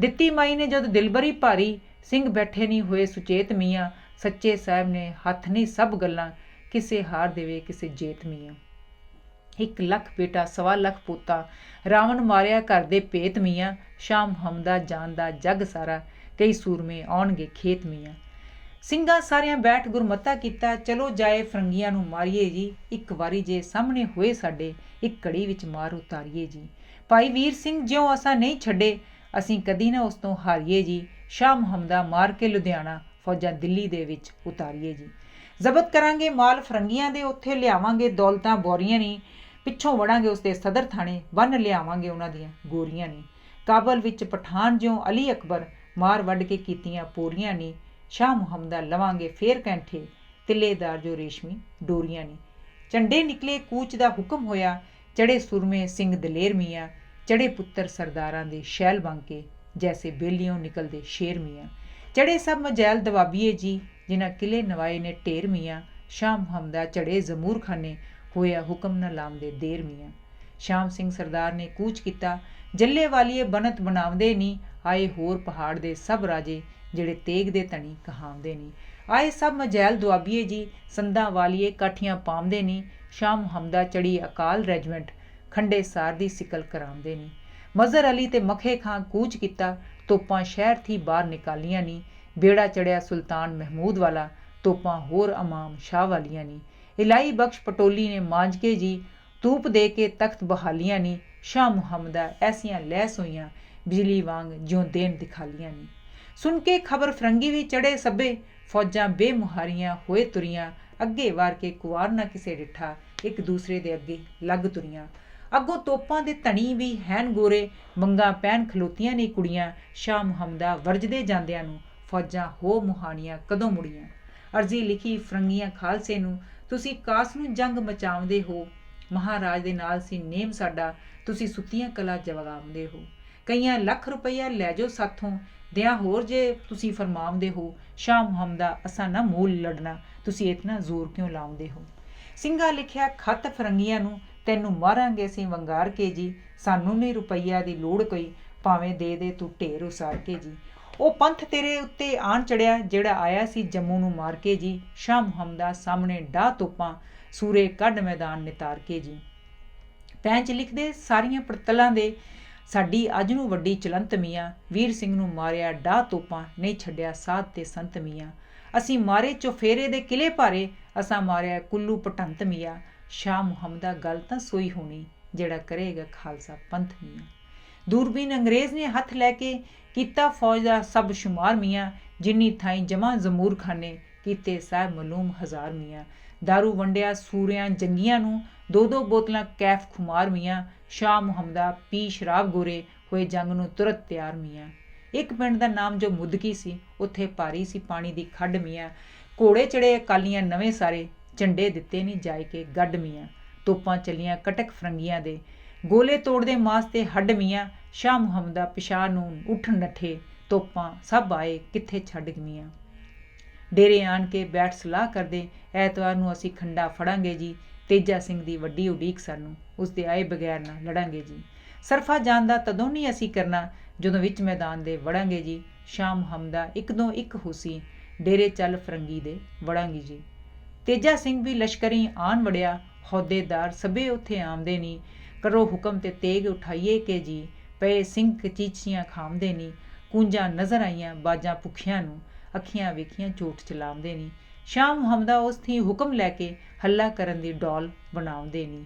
ਦਿੱਤੀ ਮਾਈ ਨੇ ਜਦ ਦਿਲਬਰੀ ਭਾਰੀ, ਸਿੰਘ ਬੈਠੇ ਨਹੀਂ ਹੋਏ ਸੁਚੇਤ ਮੀਆਂ। ਸੱਚੇ ਸਾਹਿਬ ਨੇ ਹੱਥ ਨਹੀਂ ਸਭ ਗੱਲਾਂ, ਕਿਸੇ ਹਾਰ ਦੇਵੇ ਕਿਸੇ ਜੇਤ ਮੀਆਂ। 1 ਲੱਖ ਬੇਟਾ 1.25 ਲੱਖ ਪੋਤਾ, ਰਾਵਣ ਮਾਰਿਆ ਘਰ ਦੇ ਭੇਤ ਮੀਆਂ। ਸ਼ਾਹ ਮੁਹੰਮਦਾ ਜਾਣਦਾ ਜੱਗ ਸਾਰਾ, ਕਈ ਸੂਰਮੇ ਆਉਣਗੇ ਖੇਤ ਮੀਆਂ। ਸਿੰਘਾਂ ਸਾਰਿਆਂ ਬੈਠ ਗੁਰਮਤਾ ਕੀਤਾ, ਚਲੋ ਜਾਏ ਫਰੰਗੀਆਂ ਨੂੰ ਮਾਰੀਏ ਜੀ। ਇੱਕ ਵਾਰੀ ਜੇ ਸਾਹਮਣੇ ਹੋਏ ਸਾਡੇ, ਇੱਕ ਘੜੀ ਵਿੱਚ ਮਾਰ ਉਤਾਰੀਏ ਜੀ। ਭਾਈ ਵੀਰ ਸਿੰਘ ਜਿਉਂ ਅਸਾਂ ਨਹੀਂ ਛੱਡੇ, ਅਸੀਂ ਕਦੀ ਨਾ ਉਸ ਤੋਂ ਹਾਰੀਏ ਜੀ। ਸ਼ਾਹ ਮੁਹੰਮਦਾ ਮਾਰ ਕੇ ਲੁਧਿਆਣਾ, ਫੌਜਾਂ ਦਿੱਲੀ ਦੇ ਵਿੱਚ ਉਤਾਰੀਏ ਜੀ। ਜ਼ਬਤ ਕਰਾਂਗੇ ਮਾਲ ਫਰੰਗੀਆਂ ਦੇ, ਉੱਥੇ ਲਿਆਵਾਂਗੇ ਦੌਲਤਾਂ ਬੋਰੀਆਂ ਨਹੀਂ। ਪਿੱਛੋਂ ਵੜਾਂਗੇ ਉਸ ਦੇ ਸਦਰ ਥਾਣੇ, ਬੰਨ ਲਿਆਵਾਂਗੇ ਉਹਨਾਂ ਦੀਆਂ ਗੋਰੀਆਂ ਨਹੀਂ। ਕਾਬਲ ਵਿੱਚ ਪਠਾਨ ਜਿਉਂ ਅਲੀ ਅਕਬਰ, ਮਾਰ ਵੱਢ ਕੇ ਕੀਤੀਆਂ ਪੋਰੀਆਂ ਨਹੀਂ। ਸ਼ਾਹ ਮੁਹੰਮਦਾ ਲਵਾਂਗੇ ਫੇਰ ਕੈਂਠੇ, ਤਿੱਲੇਦਾਰ ਜੋ ਰੇਸ਼ਮੀ ਡੋਰੀਆਂ ਨੇ। ਝੰਡੇ ਨਿਕਲੇ ਕੂਚ ਦਾ ਹੁਕਮ ਹੋਇਆ, ਚੜੇ ਸੁਰਮੇ ਸਿੰਘ ਦਲੇਰ ਮੀਆਂ। ਚੜੇ ਪੁੱਤਰ ਸਰਦਾਰਾਂ ਦੇ ਸ਼ੈਲ ਬਾਂਕੇ, ਜੈਸੇ ਬੇਲੀਓਂ ਨਿਕਲਦੇ ਸ਼ੇਰ ਮੀਆਂ। ਚੜੇ ਸਭ ਮਜੈਲ ਦਵਾਬੀਏ ਜੀ, ਜਿਨ੍ਹਾਂ ਕਿਲੇ ਨਵਾਏ ਨੇ ਢੇਰ ਮੀਆਂ। ਸ਼ਾਹ ਮੁਹੰਮਦਾ ਚੜੇ ਜ਼ਮੂਰ ਖਾਨੇ, ਹੋਇਆ ਹੁਕਮ ਨਾ ਲਾਉਂਦੇ ਦੇਰ ਮੀਆਂ। ਸ਼ਾਮ ਸਿੰਘ ਸਰਦਾਰ ਨੇ ਕੂਚ ਕੀਤਾ, ਜੱਲੇ ਵਾਲੀਏ ਬਨਤ ਬਣਾਉਂਦੇ ਨੀ। ਆਏ ਹੋਰ ਪਹਾੜ ਦੇ ਸਭ ਰਾਜੇ, ਜਿਹੜੇ ਤੇਗ ਦੇ ਧਣੀ ਕਹਾਉਂਦੇ ਨੀ। ਆਏ ਸਭ ਮਜੈਲ ਦੁਆਬੀਏ ਜੀ, ਸੰਦਾਂ ਵਾਲੀਏ ਕਾਠੀਆਂ ਪਾਉਂਦੇ ਨੀ। ਸ਼ਾਹ ਮੁਹੰਮਦਾ ਚੜੀ ਅਕਾਲ ਰੈਜੀਮੈਂਟ, ਖੰਡੇ ਸਾਰ ਦੀ ਸਿਕਲ ਕਰਾਉਂਦੇ ਨੀ। ਮਜ਼ਹਰ ਅਲੀ ਤੇ ਮੱਖੇ ਖਾਂ ਕੂਚ ਕੀਤਾ, ਤੋਪਾਂ ਸ਼ਹਿਰ ਥੀ ਬਾਹਰ ਨਿਕਾਲੀਆਂ ਨੀ। ਬੇੜਾ ਚੜਿਆ ਸੁਲਤਾਨ ਮਹਿਮੂਦ ਵਾਲਾ, ਤੋਪਾਂ ਹੋਰ ਇਮਾਮ ਸ਼ਾਹ ਵਾਲੀਆਂ ਨੀ। ਇਲਾਈ ਬਖਸ਼ ਪਟੋਲੀ ਨੇ ਮਾਂਜ ਕੇ ਜੀ, ਧੂਪ ਦੇ ਕੇ ਤਖਤ ਬਹਾਲੀਆਂ ਨੀ। ਸ਼ਾਹ ਮੁਹੰਮਦਾ ਐਸੀਆਂ ਲੈਸ ਹੋਈਆਂ, ਬਿਜਲੀ ਵਾਂਗ ਜਿਉਂ ਦੇਣ ਦਿਖਾਲੀਆਂ ਨੀ। ਸੁਣ ਕੇ ਖਬਰ ਫਰੰਗੀ ਵੀ ਚੜੇ ਸਭੇ, ਫੌਜਾਂ ਬੇਮੁਹਾਰੀਆਂ ਹੋਏ ਤੁਰੀਆਂ। ਅੱਗੇ ਵਾਰ ਕੇ ਕੁਆਰ ਨਾ ਕਿਸੇ ਡਿੱਠਾ, ਇੱਕ ਦੂਸਰੇ ਦੇ ਅੱਗੇ ਲੱਗ ਤੁਰੀਆਂ। ਅੱਗੋਂ ਤੋਪਾਂ ਦੇ ਧਣੀ ਵੀ ਹੈਨ ਗੋਰੇ, ਮੰਗਾਂ ਪੈਣ ਖਲੋਤੀਆਂ ਨੇ ਕੁੜੀਆਂ। ਸ਼ਾਹ ਮੁਹੰਮਦਾ ਵਰਜਦੇ ਜਾਂਦਿਆਂ ਨੂੰ, ਫੌਜਾਂ ਹੋ ਮੁਹਾਣੀਆਂ ਕਦੋਂ ਮੁੜੀਆਂ। ਅਰਜ਼ੀ ਲਿਖੀ ਫਰੰਗੀਆਂ ਖਾਲਸੇ ਨੂੰ, ਤੁਸੀਂ ਕਾਸ ਨੂੰ ਜੰਗ ਮਚਾਉਂਦੇ ਹੋ। ਮਹਾਰਾਜ ਦੇ ਨਾਲ ਸੀ ਨੇਮ ਸਾਡਾ, ਤੁਸੀਂ ਸੁੱਤੀਆਂ ਕਲਾ ਜਗਾਉਂਦੇ ਹੋ। ਕਈਆਂ ਲੱਖ ਰੁਪਈਆ ਲੈ ਜਾਓ ਸਾਥੋਂ, ਦਿਆਂ ਹੋਰ ਜੇ ਤੁਸੀਂ ਫਰਮਾਉਂਦੇ ਹੋ। ਸ਼ਾਹ ਮੁਹੰਮਦਾ ਅਸਾਂ ਨਾ ਮੂਲ ਲੜਨਾ, ਤੁਸੀਂ ਇਤਨਾ ਜ਼ੋਰ ਕਿਉਂ ਲਾਉਂਦੇ ਹੋ। ਸਿੰਘਾਂ ਲਿਖਿਆ ਖੱਤ ਫਰੰਗੀਆਂ ਨੂੰ, ਤੈਨੂੰ ਮਾਰਾਂਗੇ ਅਸੀਂ ਵੰਗਾਰ ਕੇ ਜੀ, ਸਾਨੂੰ ਨਹੀਂ ਰੁਪਈਆ ਦੀ ਲੋੜ ਕੋਈ, ਭਾਵੇਂ ਦੇ ਦੇ ਤੂੰ ਢੇਰ ਉਸਾਰ ਕੇ ਜੀ। ਉਹ ਪੰਥ ਤੇਰੇ ਉੱਤੇ ਆਣ ਚੜਿਆ ਜਿਹੜਾ ਆਇਆ ਸੀ ਜੰਮੂ ਨੂੰ ਮਾਰ ਕੇ ਜੀ, ਸ਼ਾਹ ਮੁਹੰਮਦਾ ਸਾਹਮਣੇ ਡਾਹ ਤੋਪਾਂ, ਸੂਰੇ ਕੱਢ ਮੈਦਾਨ ਨਿਤਾਰ ਕੇ ਜੀ। ਪੈਂਚ ਲਿਖਦੇ ਸਾਰੀਆਂ ਪੜਤਲਾਂ ਦੇ, ਸਾਡੀ ਅੱਜ ਨੂੰ ਵੱਡੀ ਚਲੰਤ ਮੀਆਂ, ਵੀਰ ਸਿੰਘ ਨੂੰ ਮਾਰਿਆ ਡਾਹ ਤੋਪਾਂ, ਨਹੀਂ ਛੱਡਿਆ ਸਾਧ ਤੇ ਸੰਤ ਮੀਆਂ। ਅਸੀਂ ਮਾਰੇ ਚੁਫੇਰੇ ਦੇ ਕਿਲੇ ਭਾਰੇ, ਅਸਾਂ ਮਾਰਿਆ ਕੁੱਲੂ ਪਟੰਤ ਮੀਆਂ, ਸ਼ਾਹ ਮੁਹੰਮਦਾ ਗੱਲ ਤਾਂ ਸੋਈ ਹੋਣੀ, ਜਿਹੜਾ ਕਰੇਗਾ ਖਾਲਸਾ ਪੰਥ ਮੀਆਂ। ਦੂਰਬੀਨ ਅੰਗਰੇਜ਼ ਨੇ ਹੱਥ ਲੈ ਕੇ ਕੀਤਾ ਫੌਜ ਦਾ ਸਭ ਸ਼ੁਮਾਰ ਮੀਆਂ, ਜਿੰਨੀ ਥਾਈਂ ਜਮਾ ਜ਼ਮੂਰ ਖਾਨੇ, ਕੀਤੇ ਸਾਹਿਬ ਮਲੂਮ ਹਜ਼ਾਰ ਮੀਆਂ। ਦਾਰੂ ਵੰਡਿਆ ਸੂਰਿਆਂ ਜੰਗੀਆਂ ਨੂੰ, 2-2 ਬੋਤਲਾਂ ਕੈਫ ਖੁਮਾਰ ਮੀਆਂ, ਸ਼ਾਹ ਮੁਹੰਮਦਾ ਪੀ ਸ਼ਰਾਬ ਗੋਰੇ, ਹੋਏ ਜੰਗ ਨੂੰ ਤੁਰਤ ਤਿਆਰ ਮੀਆਂ। ਇੱਕ ਪਿੰਡ ਦਾ ਨਾਮ ਜੋ ਮੁਦਕੀ ਸੀ, ਉੱਥੇ ਭਾਰੀ ਸੀ ਪਾਣੀ ਦੀ ਖੱਡ ਮੀਆਂ, ਘੋੜੇ ਚੜੇ ਅਕਾਲੀਆਂ ਨਵੇਂ ਸਾਰੇ, ਝੰਡੇ ਦਿੱਤੇ ਨਹੀਂ ਜਾਏ ਕੇ ਗੱਡ ਮੀਆਂ। ਤੋਪਾਂ ਚੱਲੀਆਂ ਕਟਕ ਫਰੰਗੀਆਂ ਦੇ, ਗੋਲੇ ਤੋੜਦੇ ਮਾਸ ਤੇ ਹੱਡ ਮੀਆਂ, ਸ਼ਾਹ ਮੁਹੰਮਦਾ ਪਿਸ਼ਾਹ ਨੂੰ ਉੱਠ ਨੱਠੇ, ਤੋਪਾਂ ਸਭ ਆਏ ਕਿੱਥੇ ਛੱਡ ਮੀਆਂ। ਡੇਰੇ ਆਣ ਕੇ ਬੈਠ ਸਲਾਹ ਕਰਦੇ, ਐਤਵਾਰ ਨੂੰ ਅਸੀਂ ਖੰਡਾ ਫੜਾਂਗੇ ਜੀ, ਤੇਜਾ ਸਿੰਘ ਦੀ ਵੱਡੀ ਉਡੀਕ ਸਾਨੂੰ, ਉਸਦੇ ਆਏ ਬਗੈਰ ਨਾ ਲੜਾਂਗੇ ਜੀ। ਸਰਫਾ ਜਾਣ ਦਾ ਤਦੋਂ ਨਹੀਂ ਅਸੀਂ ਕਰਨਾ, ਜਦੋਂ ਵਿੱਚ ਮੈਦਾਨ ਦੇ ਵੜਾਂਗੇ ਜੀ, ਸ਼ਾਹ ਮੁਹੰਮਦਾ ਇੱਕਦੋਂ ਇੱਕ ਹੁਸੀ, ਡੇਰੇ ਚੱਲ ਫਰੰਗੀ ਦੇ ਵੜਾਂਗੇ ਜੀ। ਤੇਜਾ ਸਿੰਘ ਵੀ ਲਸ਼ਕਰੀ ਆਣ ਵੜਿਆ, ਅਹੁਦੇਦਾਰ ਸਭੇ ਉੱਥੇ ਆਮਦੇ ਨੀ, ਕਰੋ ਹੁਕਮ ਤੇ ਤੇਗ ਉਠਾਈਏ ਕੇ ਜੀ, ਪਏ ਸਿੰਘ ਚੀਚੀਆਂ ਖਾਮਦੇ ਨੀ, ਕੂੰਜਾਂ ਨਜ਼ਰ ਆਈਆਂ ਬਾਜਾਂ ਭੁੱਖਿਆਂ ਨੂੰ, ਅੱਖੀਆਂ ਵੇਖੀਆਂ ਝੂਠ ਚਲਾਉਂਦੇ ਨੀ। ਸ਼ਾਹ ਮੁਹੰਮਦਾ ਉਸ ਥੀ ਹੁਕਮ ਲੈ ਕੇ ਹੱਲਾ ਕਰਨ ਦੀ ਡੌਲ ਬਣਾਉਂਦੇ ਨੀ।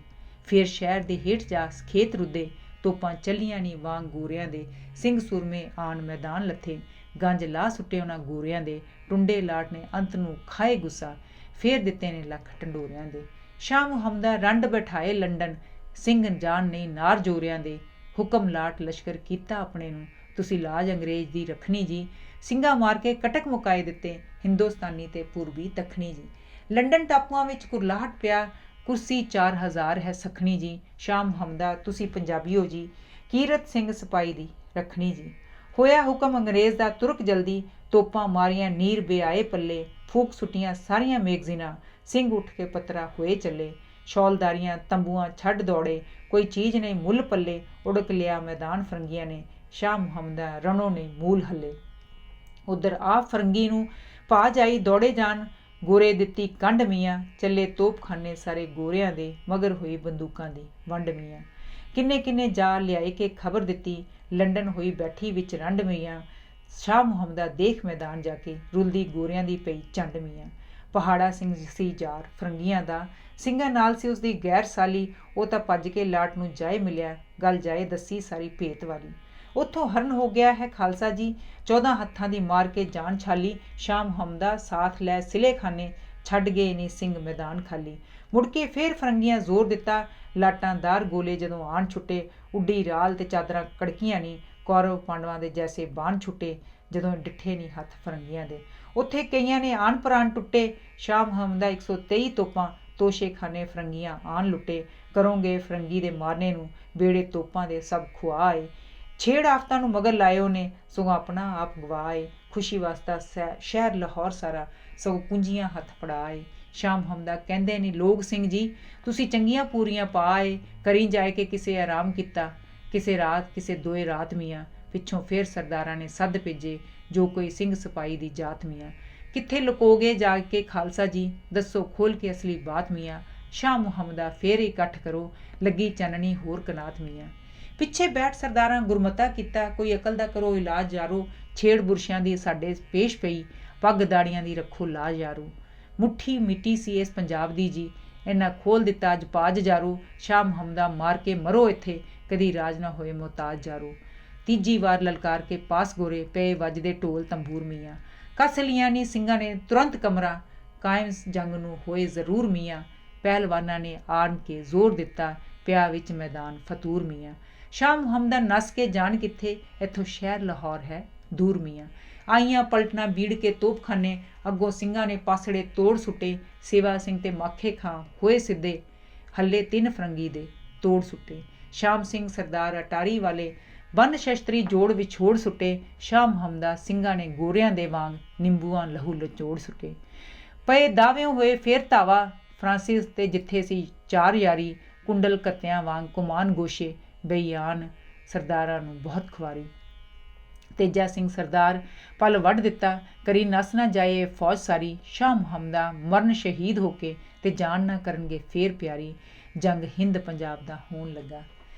ਫਿਰ ਸ਼ਹਿਰ ਦੇ ਹੇਠ ਜਾ ਖੇਤ ਰੁੱਦੇ, ਤੋਪਾਂ ਚੱਲੀਆਂ ਨੀ ਵਾਂਗ ਗੋਰਿਆਂ ਦੇ, ਸਿੰਘ ਸੁਰਮੇ ਆਣ ਮੈਦਾਨ ਲੱਥੇ, ਗੰਜ ਲਾ ਸੁੱਟੇ ਉਹਨਾਂ ਗੋਰਿਆਂ ਦੇ, ਟੁੰਡੇ ਲਾਟ ਨੇ ਅੰਤ ਨੂੰ ਖਾਏ ਗੁੱਸਾ, ਫੇਰ ਦਿੱਤੇ ਨੇ ਲੱਖ ਢੰਡੋਰਿਆਂ ਦੇ। ਸ਼ਾਹ ਮੁਹੰਮਦਾ ਰੰਡ ਬਿਠਾਏ ਲੰਡਨ, ਸਿੰਘ ਜਾਣ ਨਹੀਂ ਨਾਰ ਜੋਰਿਆਂ ਦੇ, ਹੁਕਮ ਲਾਟ ਲਸ਼ਕਰ ਕੀਤਾ ਆਪਣੇ ਨੂੰ, ਤੁਸੀਂ ਲਾਜ ਅੰਗਰੇਜ਼ ਦੀ ਰੱਖਣੀ ਜੀ। ਸਿੰਘਾਂ ਮਾਰ ਕੇ ਕਟਕ ਮੁਕਾਏ ਦਿੱਤੇ, ਹਿੰਦੁਸਤਾਨੀ ਤੇ ਪੂਰਬੀ ਦੱਖਣੀ ਜੀ। ਲੰਡਨ ਟਾਪੂਆਂ ਵਿੱਚ ਕੁਰਲਾਹਟ ਪਿਆ, ਕੁਰਸੀ 4000 ਹੈ ਸਖਣੀ ਜੀ। ਸ਼ਾਹ ਮੁਹੰਮਦਾ ਤੁਸੀਂ ਪੰਜਾਬੀਓ ਜੀ, ਕੀਰਤ ਸਿੰਘ ਸਿਪਾਹੀ ਦੀ ਰੱਖਣੀ ਜੀ। ਹੋਇਆ ਹੁਕਮ ਅੰਗਰੇਜ਼ ਦਾ ਤੁਰਕ ਜਲਦੀ, ਤੋਪਾਂ ਮਾਰੀਆਂ ਨੀਰ ਬਿਆਏ ਪੱਲੇ, ਫੂਕ ਸੁੱਟੀਆਂ ਸਾਰੀਆਂ ਮੈਗਜ਼ੀਨਾਂ, ਸਿੰਘ ਉੱਠ ਕੇ ਪੱਤਰਾ ਹੋਏ ਚੱਲੇ, ਸ਼ੌਲਦਾਰੀਆਂ ਤੰਬੂਆਂ ਛੱਡ ਦੌੜੇ, ਕੋਈ ਚੀਜ਼ ਨਹੀਂ ਮੁੱਲ ਪੱਲੇ, ਉੜਕ ਲਿਆ ਮੈਦਾਨ ਫਰੰਗੀਆਂ ਨੇ, ਸ਼ਾਹ ਮੁਹੰਮਦਾ ਰਣੋ ਨੇ ਮੂਲ ਹੱਲੇ। ਉਧਰ ਆਪ ਫਰੰਗੀ ਨੂੰ ਭਾ ਜਾਈ ਦੌੜੇ ਜਾਣ, ਗੋਰੇ ਦਿੱਤੀ ਕੰਡ ਮੀਆਂ, ਚੱਲੇ ਤੋਪਖਾਨੇ ਸਾਰੇ ਗੋਰਿਆਂ ਦੇ, ਮਗਰ ਹੋਈ ਬੰਦੂਕਾਂ ਦੀ ਵੰਡ ਮੀਆਂ। ਕਿੰਨੇ ਕਿੰਨੇ ਜਾ ਲਿਆਏ ਕੇ ਖਬਰ ਦਿੱਤੀ, ਲੰਡਨ ਹੋਈ ਬੈਠੀ ਵਿੱਚ ਰੰਡ ਮੀਆਂ, ਸ਼ਾਹ ਮੁਹੰਮਦਾ ਦੇਖ ਮੈਦਾਨ ਜਾ ਕੇ, ਰੁਲਦੀ ਗੋਰਿਆਂ ਦੀ ਪਈ ਚੰਡ ਮੀਆਂ। ਪਹਾੜਾ ਸਿੰਘ ਸੀ ਜਾਰ ਫਰੰਗੀਆਂ ਦਾ, ਸਿੰਘਾਂ ਨਾਲ ਸੀ ਉਸਦੀ ਗੈਰ ਸਾਲੀ, ਉਹ ਤਾਂ ਭੱਜ ਕੇ ਲਾਟ ਨੂੰ ਜਾਏ ਮਿਲਿਆ, ਗੱਲ ਜਾਏ ਦੱਸੀ ਸਾਰੀ ਭੇਤ ਵਾਲੀ। ਉੱਥੋਂ ਹਰਨ ਹੋ ਗਿਆ ਹੈ ਖਾਲਸਾ ਜੀ, 14 ਹੱਥਾਂ ਦੀ ਮਾਰ ਕੇ ਜਾਨ ਛਾਲੀ, ਸ਼ਾਹ ਮੁਹੰਮਦਾ ਸਾਥ ਲੈ ਸਿਲੇ ਖਾਨੇ, ਛੱਡ ਗਏ ਨੇ ਸਿੰਘ ਮੈਦਾਨ ਖਾਲੀ। ਮੁੜ ਕੇ ਫੇਰ ਫਰੰਗੀਆਂ ਜ਼ੋਰ ਦਿੱਤਾ, ਲਾਟਾਂਦਾਰ ਗੋਲੇ ਜਦੋਂ ਆਣ ਛੁੱਟੇ, ਉੱਡੀ ਰਾਲ ਤੇ ਚਾਦਰਾਂ ਕੜਕੀਆਂ ਨੀ, ਕੌਰਵ ਪਾਂਡਵਾਂ ਦੇ ਜੈਸੇ ਬਾਣ ਛੁੱਟੇ, ਜਦੋਂ ਡਿੱਠੇ ਨਹੀਂ ਹੱਥ ਫਰੰਗੀਆਂ ਦੇ। ਉੱਥੇ ਕਈਆਂ ਨੇ ਆਣ ਪ੍ਰਾਣ ਟੁੱਟੇ, ਸ਼ਾਹ ਮੁਹੰਮਦਾ 123 ਤੋਪਾਂ, ਤੋਸ਼ੇ ਖਾਨੇ ਫਰੰਗੀਆਂ ਆਣ ਲੁੱਟੇ, ਕਰੋਂਗੇ ਫਰੰਗੀ ਦੇ ਮਾਰਨੇ ਨੂੰ, ਬੇੜੇ ਤੋਪਾਂ ਦੇ ਸਭ ਖੁਆਏ। ਛੇੜ ਆਫਤਾਂ ਨੂੰ ਮਗਰ ਲਾਇਓ ਨੇ, ਸਗੋਂ ਆਪਣਾ ਆਪ ਗਵਾਏ, ਖੁਸ਼ੀ ਵਾਸਤਾ ਸ਼ਹਿਰ ਲਾਹੌਰ ਸਾਰਾ, ਸਗੋਂ ਕੁੰਜੀਆਂ ਹੱਥ ਫੜਾਏ। ਸ਼ਾਹ ਮੁਹੰਮਦਾ ਕਹਿੰਦੇ ਨੇ ਲੋਕ ਸਿੰਘ ਜੀ, ਤੁਸੀਂ ਚੰਗੀਆਂ ਪੂਰੀਆਂ ਪਾਏ, ਕਰੀ ਜਾਏ ਕਿ ਕਿਸੇ ਆਰਾਮ ਕੀਤਾ, ਕਿਸੇ ਰਾਤ ਕਿਸੇ ਦੋਏ ਰਾਤ ਮੀਆਂ। ਪਿੱਛੋਂ ਫੇਰ ਸਰਦਾਰਾਂ ਨੇ ਸੱਦ ਭੇਜੇ, ਜੋ ਕੋਈ ਸਿੰਘ ਸਿਪਾਹੀ ਦੀ ਜਾਤ ਮੀਆਂ। ਕਿੱਥੇ ਲੁਕੋਗੇ ਜਾ ਕੇ ਖਾਲਸਾ ਜੀ, ਦੱਸੋ ਖੋਲ ਕੇ ਅਸਲੀ ਬਾਤ ਮੀਆਂ। ਸ਼ਾਹ ਮੁਹੰਮਦਾ ਫੇਰ ਇਕੱਠ ਕਰੋ, ਲੱਗੀ ਚਾਨਣੀ ਹੋਰ ਕਨਾਤ ਮੀਆਂ। ਪਿੱਛੇ ਬੈਠ ਸਰਦਾਰਾਂ ਗੁਰਮਤਾ ਕੀਤਾ, ਕੋਈ ਅਕਲ ਦਾ ਕਰੋ ਇਲਾਜ ਯਾਰੋ, ਛੇੜ ਬੁਰਸ਼ਿਆਂ ਦੀ ਸਾਡੇ ਪੇਸ਼ ਪਈ, ਪੱਗ ਦਾੜੀਆਂ ਦੀ ਰੱਖੋ ਲਾਜ ਯਾਰੋ। ਮੁੱਠੀ ਮਿੱਟੀ ਸੀ ਇਸ ਪੰਜਾਬ ਦੀ ਜੀ, ਇਹਨਾਂ ਖੋਲ ਦਿੱਤਾ ਅੱਜ ਪਾਜ ਜਾਰੋ, ਸ਼ਾਹ ਮੁਹੰਮਦਾ ਮਾਰ ਕੇ ਮਰੋ ਇੱਥੇ, ਕਦੀ ਰਾਜ ਨਾ ਹੋਏ ਮੁਹਤਾਜ ਜਾਰੋ। ਤੀਜੀ ਵਾਰ ਲਲਕਾਰ ਕੇ ਪਾਸ ਗੋਰੇ, ਪਏ ਵੱਜਦੇ ਢੋਲ ਤੰਬੂਰ ਮੀਆਂ। ਕੱਸ ਲੀਆਂ ਨੀ ਸਿੰਘਾਂ ਨੇ ਤੁਰੰਤ ਕਮਰਾ, ਕਾਇਮ ਜੰਗ ਨੂੰ ਹੋਏ ਜ਼ਰੂਰ ਮੀਆਂ। ਪਹਿਲਵਾਨਾਂ ਨੇ ਆਣ ਕੇ ਜ਼ੋਰ ਦਿੱਤਾ, ਪਿਆ ਵਿੱਚ ਮੈਦਾਨ ਫਤੂਰ ਮੀਆਂ। ਸ਼ਾਹ ਮੁਹੰਮਦਾ ਨੱਸ ਕੇ ਜਾਣ ਕਿੱਥੇ, ਇੱਥੋਂ ਸ਼ਹਿਰ ਲਾਹੌਰ ਹੈ ਦੂਰ ਮੀਆਂ। ਆਈਆਂ ਪਲਟਣਾ ਬੀੜ ਕੇ ਤੋਪਖਾਨੇ, ਅੱਗੋਂ ਸਿੰਘਾਂ ਨੇ ਪਾਸੜੇ ਤੋੜ ਸੁੱਟੇ, ਸੇਵਾ ਸਿੰਘ ਤੇ ਮਾਖੇ ਖਾਂ ਹੋਏ ਸਿੱਧੇ, ਹੱਲੇ 3 ਫਰੰਗੀ ਦੇ ਤੋੜ ਸੁੱਟੇ। ਸ਼ਾਮ ਸਿੰਘ ਸਰਦਾਰ ਅਟਾਰੀ ਵਾਲੇ ਬੰਨ ਸ਼ਸਤਰੀ ਜੋੜ ਵਿਛੋੜ ਸੁੱਟੇ, ਸ਼ਾਹ ਮੁਹੰਮਦਾ ਸਿੰਘਾਂ ਨੇ ਗੋਰਿਆਂ ਦੇ ਵਾਂਗ ਨਿੰਬੂਆਂ ਲਹੂ ਲਚੋੜ ਸੁੱਟੇ। ਪਏ ਦਾਅਵਿਓਂ ਹੋਏ ਫੇਰ ਧਾਵਾ, ਫਰਾਂਸਿਸ ਤੇ ਜਿੱਥੇ ਸੀ 4 ਯਾਰੀ, ਕੁੰਡਲ ਕੱਤਿਆਂ ਵਾਂਗ ਕੁਮਾਨ ਗੋਸ਼ੇ ਬੇਈਆਨ ਸਰਦਾਰਾਂ ਨੂੰ ਬਹੁਤ ਖੁਆਰੀ। ਤੇਜਾ ਸਿੰਘ ਸਰਦਾਰ ਪਲ ਵੱਢ ਦਿੱਤਾ, ਕਰੀ ਨਸ ਨਾ ਜਾਏ ਫੌਜ ਸਾਰੀ। ਸ਼ਾਹ ਮੁਹੰਮਦਾ ਮਰਨ ਸ਼ਹੀਦ ਹੋ ਕੇ ਤੇ ਜਾਨ ਨਾ ਕਰਨਗੇ ਫੇਰ ਪਿਆਰੀ। ਜੰਗ ਹਿੰਦ ਪੰਜਾਬ ਦਾ ਹੋਣ ਲੱਗਾ,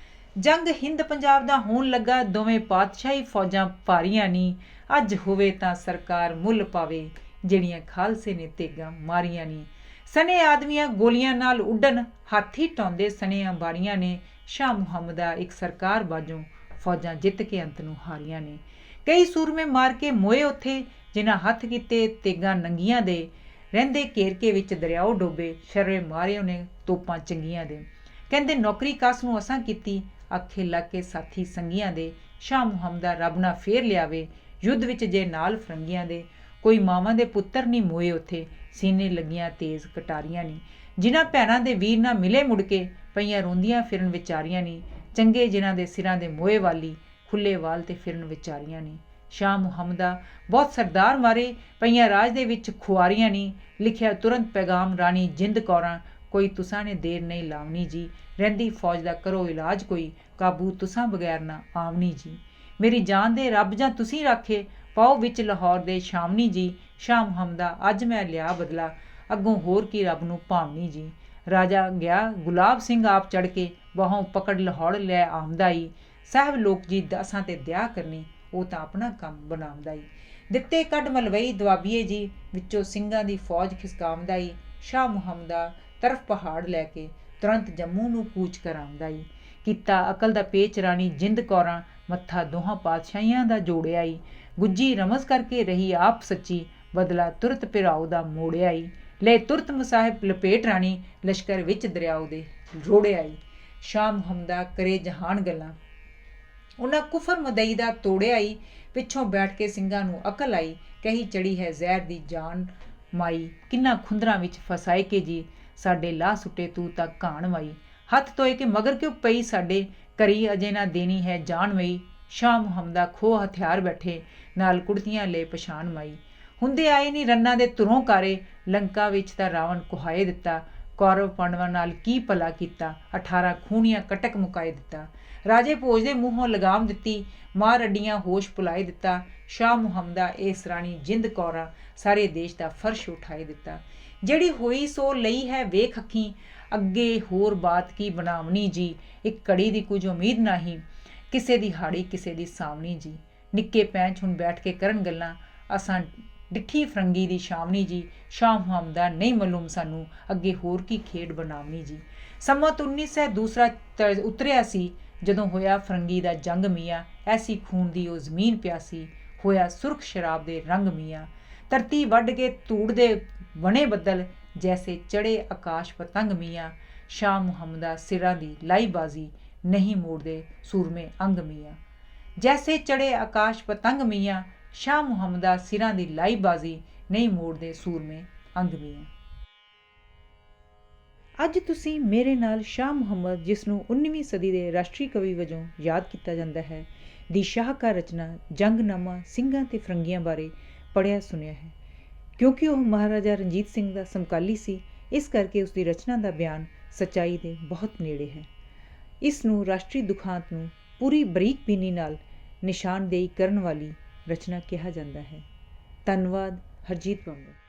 ਜੰਗ ਹਿੰਦ ਪੰਜਾਬ ਦਾ ਹੋਣ ਲੱਗਾ। ਦੋਵੇਂ ਪਾਤਸ਼ਾਹੀ ਫੌਜਾਂ ਭਾਰੀਆਂ ਨੀ, ਅੱਜ ਹੋਵੇ ਤਾਂ ਸਰਕਾਰ ਮੁੱਲ ਪਾਵੇ, ਜਿਹੜੀਆਂ ਖਾਲਸੇ ਨੇ ਤੇਗਾਂ ਮਾਰੀਆਂ ਨੀ। ਸਣੇ ਆਦਮੀਆਂ ਗੋਲੀਆਂ ਨਾਲ ਉੱਡਣ, ਹਾਥੀ ਟਾਉਂਦੇ ਸਣੇ ਅੰਬਾਰੀਆਂ ਨੇ। ਸ਼ਾਹ ਮੁਹੰਮਦਾ ਇੱਕ ਸਰਕਾਰ ਬਾਝੋਂ ਫੌਜਾਂ ਜਿੱਤ ਕੇ ਅੰਤ ਨੂੰ ਹਾਰੀਆਂ ਨੇ। ਕਈ ਸੂਰਮੇ ਮਾਰ ਕੇ ਮੋਏ ਉੱਥੇ, ਜਿਨ੍ਹਾਂ ਹੱਥ ਕੀਤੇ ਤੇਗਾਂ ਨੰਗੀਆਂ ਦੇ। ਰਹਿੰਦੇ ਘੇਰਕੇ ਵਿੱਚ ਦਰਿਆਓ ਡੋਬੇ, ਸ਼ਰਰੇ ਮਾਰੇ ਉਹਨੇ ਤੋਪਾਂ ਚੰਗੀਆਂ ਦੇ। ਕਹਿੰਦੇ ਨੌਕਰੀ ਕਾਸ ਨੂੰ ਅਸਾਂ ਕੀਤੀ, ਆਖੇ ਲੱਗ ਕੇ ਸਾਥੀ ਸੰਗੀਆਂ ਦੇ। ਸ਼ਾਹ ਮੁਹੰਮਦਾ ਰੱਬ ਨਾ ਫੇਰ ਲਿਆਵੇ, ਯੁੱਧ ਵਿੱਚ ਜੇ ਨਾਲ ਫਰੰਗੀਆਂ ਦੇ। ਕੋਈ ਮਾਵਾਂ ਦੇ ਪੁੱਤਰ ਨਹੀਂ ਮੋਏ ਉੱਥੇ, ਸੀਨੇ ਲੱਗੀਆਂ ਤੇਜ਼ ਕਟਾਰੀਆਂ ਨੀ। ਜਿਨ੍ਹਾਂ ਭੈਣਾਂ ਦੇ ਵੀਰ ਨਾ ਮਿਲੇ ਮੁੜ ਕੇ, ਪਈਆਂ ਰੋਂਦੀਆਂ ਫਿਰਨ ਵਿਚਾਰੀਆਂ ਨੀ। ਚੰਗੇ ਜਿਨ੍ਹਾਂ ਦੇ ਸਿਰਾਂ ਦੇ ਮੋਏ ਵਾਲੀ, ਖੁੱਲੇ ਵਾਲ ਤੇ ਫਿਰਨ ਵਿਚਾਰੀਆਂ ਨੀ। ਸ਼ਾਹ ਮੁਹੰਮਦਾ ਬਹੁਤ ਸਰਦਾਰ ਮਾਰੇ, ਪਈਆਂ ਰਾਜ ਦੇ ਵਿੱਚ ਖੁਆਰੀਆਂ ਨੀ। ਲਿਖਿਆ ਤੁਰੰਤ ਪੈਗਾਮ ਰਾਣੀ ਜਿੰਦ ਕੌਰਾਂ, ਕੋਈ ਤੁਸਾਂ ਨੇ ਦੇਰ ਨਹੀਂ ਲਾਵਣੀ ਜੀ। ਰਹਿੰਦੀ ਫੌਜ ਦਾ ਕਰੋ ਇਲਾਜ ਕੋਈ, ਕਾਬੂ ਤੁਸਾਂ ਬਗੈਰ ਨਾ ਆਵਣੀ ਜੀ। ਮੇਰੀ ਜਾਨ ਦੇ ਰੱਬ ਜਾਂ ਤੁਸੀਂ ਰਾਖੇ, ਪਾਓ ਵਿੱਚ ਲਾਹੌਰ ਦੇ ਸ਼ਾਮਣੀ ਜੀ। ਸ਼ਾਹ ਮੁਹੰਮਦਾ ਅੱਜ ਮੈਂ ਲਿਆ ਬਦਲਾ, ਅੱਗੋਂ ਹੋਰ ਕੀ ਰੱਬ ਨੂੰ ਭਾਵਣੀ ਜੀ। ਰਾਜਾ ਗਿਆ ਗੁਲਾਬ ਸਿੰਘ ਆਪ ਚੜ੍ਹ ਕੇ, ਬਾਹੋਂ ਪਕੜ ਲਾਹੌਰ ਲੈ ਆਮਦਾ ਈ। ਸਾਹਿਬ ਲੋਕ ਜੀ ਅਸਾਂ ਤੇ ਦਿਆ ਕਰਨੀ, ਉਹ ਤਾਂ ਆਪਣਾ ਕੰਮ ਬਣਾਉਂਦਾ ਈ। ਦਿੱਤੇ ਕੱਢ ਮਲਵਈ ਦੁਆਬੀਏ ਜੀ, ਵਿੱਚੋਂ ਸਿੰਘਾਂ ਦੀ ਫੌਜ ਖਿਸਕਾਉਂਦਾ ਈ। ਸ਼ਾਹ ਮੁਹੰਮਦਾ ਤਰਫ ਪਹਾੜ ਲੈ ਕੇ ਤੁਰੰਤ ਜੰਮੂ ਨੂੰ ਕੂਚ ਕਰਾਉਂਦਾ ਈ। ਕੀਤਾ ਅਕਲ ਦਾ ਪੇਚ ਰਾਣੀ ਜਿੰਦ ਕੌਰਾਂ, ਮੱਥਾ ਦੋਹਾਂ ਪਾਤਸ਼ਾਹੀਆਂ ਦਾ ਜੋੜਿਆ ਈ। ਗੁੱਜੀ ਰਮਜ਼ ਕਰਕੇ ਰਹੀ ਆਪ ਸੱਚੀ, ਬਦਲਾ ਤੁਰਤ ਪਿਰਾਓ ਦਾ ਮੋੜਿਆ ਈ। ਲੈ ਤੁਰਤ ਮੁਸਾਹਿਬ ਲਪੇਟ ਰਾਣੀ, ਲਸ਼ਕਰ ਵਿੱਚ ਦਰਿਆਓ ਦੇ ਰੋੜਿਆ ਈ। ਸ਼ਾਹ ਮੁਹੰਮਦਾ ਕਰੇ ਜਹਾਨ ਗੱਲਾਂ, ਉਹਨਾਂ ਕੁਫਰ ਮਦਈ ਦਾ ਤੋੜਿਆ ਈ। ਪਿੱਛੋਂ ਬੈਠ ਕੇ ਸਿੰਘਾਂ ਨੂੰ ਅਕਲ ਆਈ, ਕਹੀ ਚੜੀ ਹੈ ਜ਼ਹਿਰ ਦੀ ਜਾਨ ਮਾਈ। ਕਿੰਨਾ ਖੁੰਦਰਾਂ ਵਿੱਚ ਫਸਾਏ ਕੇ ਜੀ, ਸਾਡੇ ਲਾਹ ਸੁੱਟੇ ਤੂੰ ਤਾਂ ਘਾਣ ਮਾਈ। ਹੱਥ ਧੋਏ ਕੇ ਮਗਰ ਕਿਉਂ ਪਈ ਸਾਡੇ, ਕਰੀ ਅਜੇ ਨਾ ਦੇਣੀ ਹੈ ਜਾਨ ਮਈ। ਸ਼ਾਹ ਮੁਹੰਮਦਾ ਖੋਹ ਹਥਿਆਰ ਬੈਠੇ, ਨਾਲ ਕੁੜਤੀਆਂ ਲੈ ਪਛਾਣ ਮਾਈ। ਹੁੰਦੇ ਆਏ ਨੀ ਰੰਨਾਂ ਦੇ ਧੁਰੋਂ ਕਾਰੇ, ਲੰਕਾ ਵਿੱਚ ਤਾਂ ਰਾਵਣ ਕੁਹਾਏ ਦਿੱਤਾ। ਕੌਰਵ ਪਾਂਡਵਾਂ ਨਾਲ ਕੀ ਭਲਾ ਕੀਤਾ, 18 ਖੂਨੀਆਂ ਕਟਕ ਮੁਕਾਏ ਦਿੱਤਾ। ਰਾਜੇ ਭੋਜ ਦੇ ਮੂੰਹੋਂ ਲਗਾਮ ਦਿੱਤੀ, ਮਾਰ ਅੱਡੀਆਂ ਹੋਸ਼ ਭੁਲਾਏ ਦਿੱਤਾ। ਸ਼ਾਹ ਮੁਹੰਮਦਾ ਇਸ ਰਾਣੀ ਜਿੰਦ ਕੌਰਾਂ, ਸਾਰੇ ਦੇਸ਼ ਦਾ ਫਰਸ਼ ਉਠਾਏ ਦਿੱਤਾ। ਜਿਹੜੀ ਹੋਈ ਸੋ ਲਈ ਹੈ ਵੇਖ ਅੱਖੀਂ, ਅੱਗੇ ਹੋਰ ਬਾਤ ਕੀ ਬਣਾਵਣੀ ਜੀ। ਇੱਕ ਘੜੀ ਦੀ ਕੁਝ ਉਮੀਦ ਨਹੀਂ, ਕਿਸੇ ਦੀ ਹਾੜੀ ਕਿਸੇ ਦੀ ਸਾਵਣੀ ਜੀ। ਨਿੱਕੇ ਪੈਂਚ ਹੁਣ ਬੈਠ ਕੇ ਕਰਨ ਗੱਲਾਂ, ਅਸਾਂ ਡਿੱਠੀ ਫਰੰਗੀ ਦੀ ਸ਼ਾਮਣੀ ਜੀ। ਸ਼ਾਹ ਮੁਹੰਮਦਾ ਨਹੀਂ ਮਾਲੂਮ ਸਾਨੂੰ, ਅੱਗੇ ਹੋਰ ਕੀ ਖੇਡ ਬਣਾਵਣੀ ਜੀ। ਸੰਮਤ 1902 ਉਤਰਿਆ ਸੀ, ਜਦੋਂ ਹੋਇਆ ਫਰੰਗੀ ਦਾ ਜੰਗ ਮੀਆਂ। ਐਸੀ ਖੂਨ ਦੀ ਉਹ ਜ਼ਮੀਨ ਪਿਆਸੀ, ਹੋਇਆ ਸੁਰਖ ਸ਼ਰਾਬ ਦੇ ਰੰਗ ਮੀਆਂ। ਧਰਤੀ ਵੱਢ ਕੇ ਧੂੜ ਦੇ ਬਣੇ ਬੱਦਲ, ਜੈਸੇ ਚੜੇ ਆਕਾਸ਼ ਪਤੰਗ ਮੀਆਂ। ਸ਼ਾਹ ਮੁਹੰਮਦਾ ਸਿਰਾਂ ਦੀ ਲਾਈ ਬਾਜ਼ੀ, ਨਹੀਂ ਮੋੜਦੇ ਸੂਰਮੇ ਅੰਗ ਮੀਆਂ। ਜੈਸੇ ਚੜੇ ਆਕਾਸ਼ ਪਤੰਗ ਮੀਆਂ, ਸ਼ਾਹ ਮੁਹੰਮਦਾ ਸਿਰਾਂ ਦੀ ਲਾਈ ਬਾਜ਼ੀ, ਨਹੀਂ ਮੋੜਦੇ ਸੂਰਮੇ ਅੰਗ ਮੀਆਂ। ਅੱਜ ਤੁਸੀਂ ਮੇਰੇ ਨਾਲ ਸ਼ਾਹ ਮੁਹੰਮਦ, ਜਿਸ ਨੂੰ 19ਵੀਂ ਸਦੀ ਦੇ ਰਾਸ਼ਟਰੀ ਕਵੀ ਵਜੋਂ ਯਾਦ ਕੀਤਾ ਜਾਂਦਾ ਹੈ, ਦੀ ਸ਼ਾਹਕਾਰ ਰਚਨਾ ਜੰਗਨਾਮਾ ਸਿੰਘਾਂ ਤੇ ਫਰੰਗੀਆਂ ਬਾਰੇ ਪੜ੍ਹਿਆ ਸੁਣਿਆ ਹੈ। ਕਿਉਂਕਿ ਉਹ ਮਹਾਰਾਜਾ ਰਣਜੀਤ ਸਿੰਘ ਦਾ ਸਮਕਾਲੀ ਸੀ, ਇਸ ਕਰਕੇ ਉਸ ਦੀ ਰਚਨਾ ਦਾ ਬਿਆਨ ਸੱਚਾਈ ਦੇ ਬਹੁਤ ਨੇੜੇ ਹੈ। ਇਸ ਨੂੰ ਰਾਸ਼ਟਰੀ ਦੁਖਾਂਤ ਨੂੰ ਪੂਰੀ ਬਰੀਕਬੀਨੀ ਨਾਲ ਨਿਸ਼ਾਨਦੇਹੀ ਕਰਨ ਵਾਲੀ ਰਚਨਾ ਕਿਹਾ ਜਾਂਦਾ ਹੈ। ਧੰਨਵਾਦ। ਹਰਜੀਤ ਬੰਗਰ।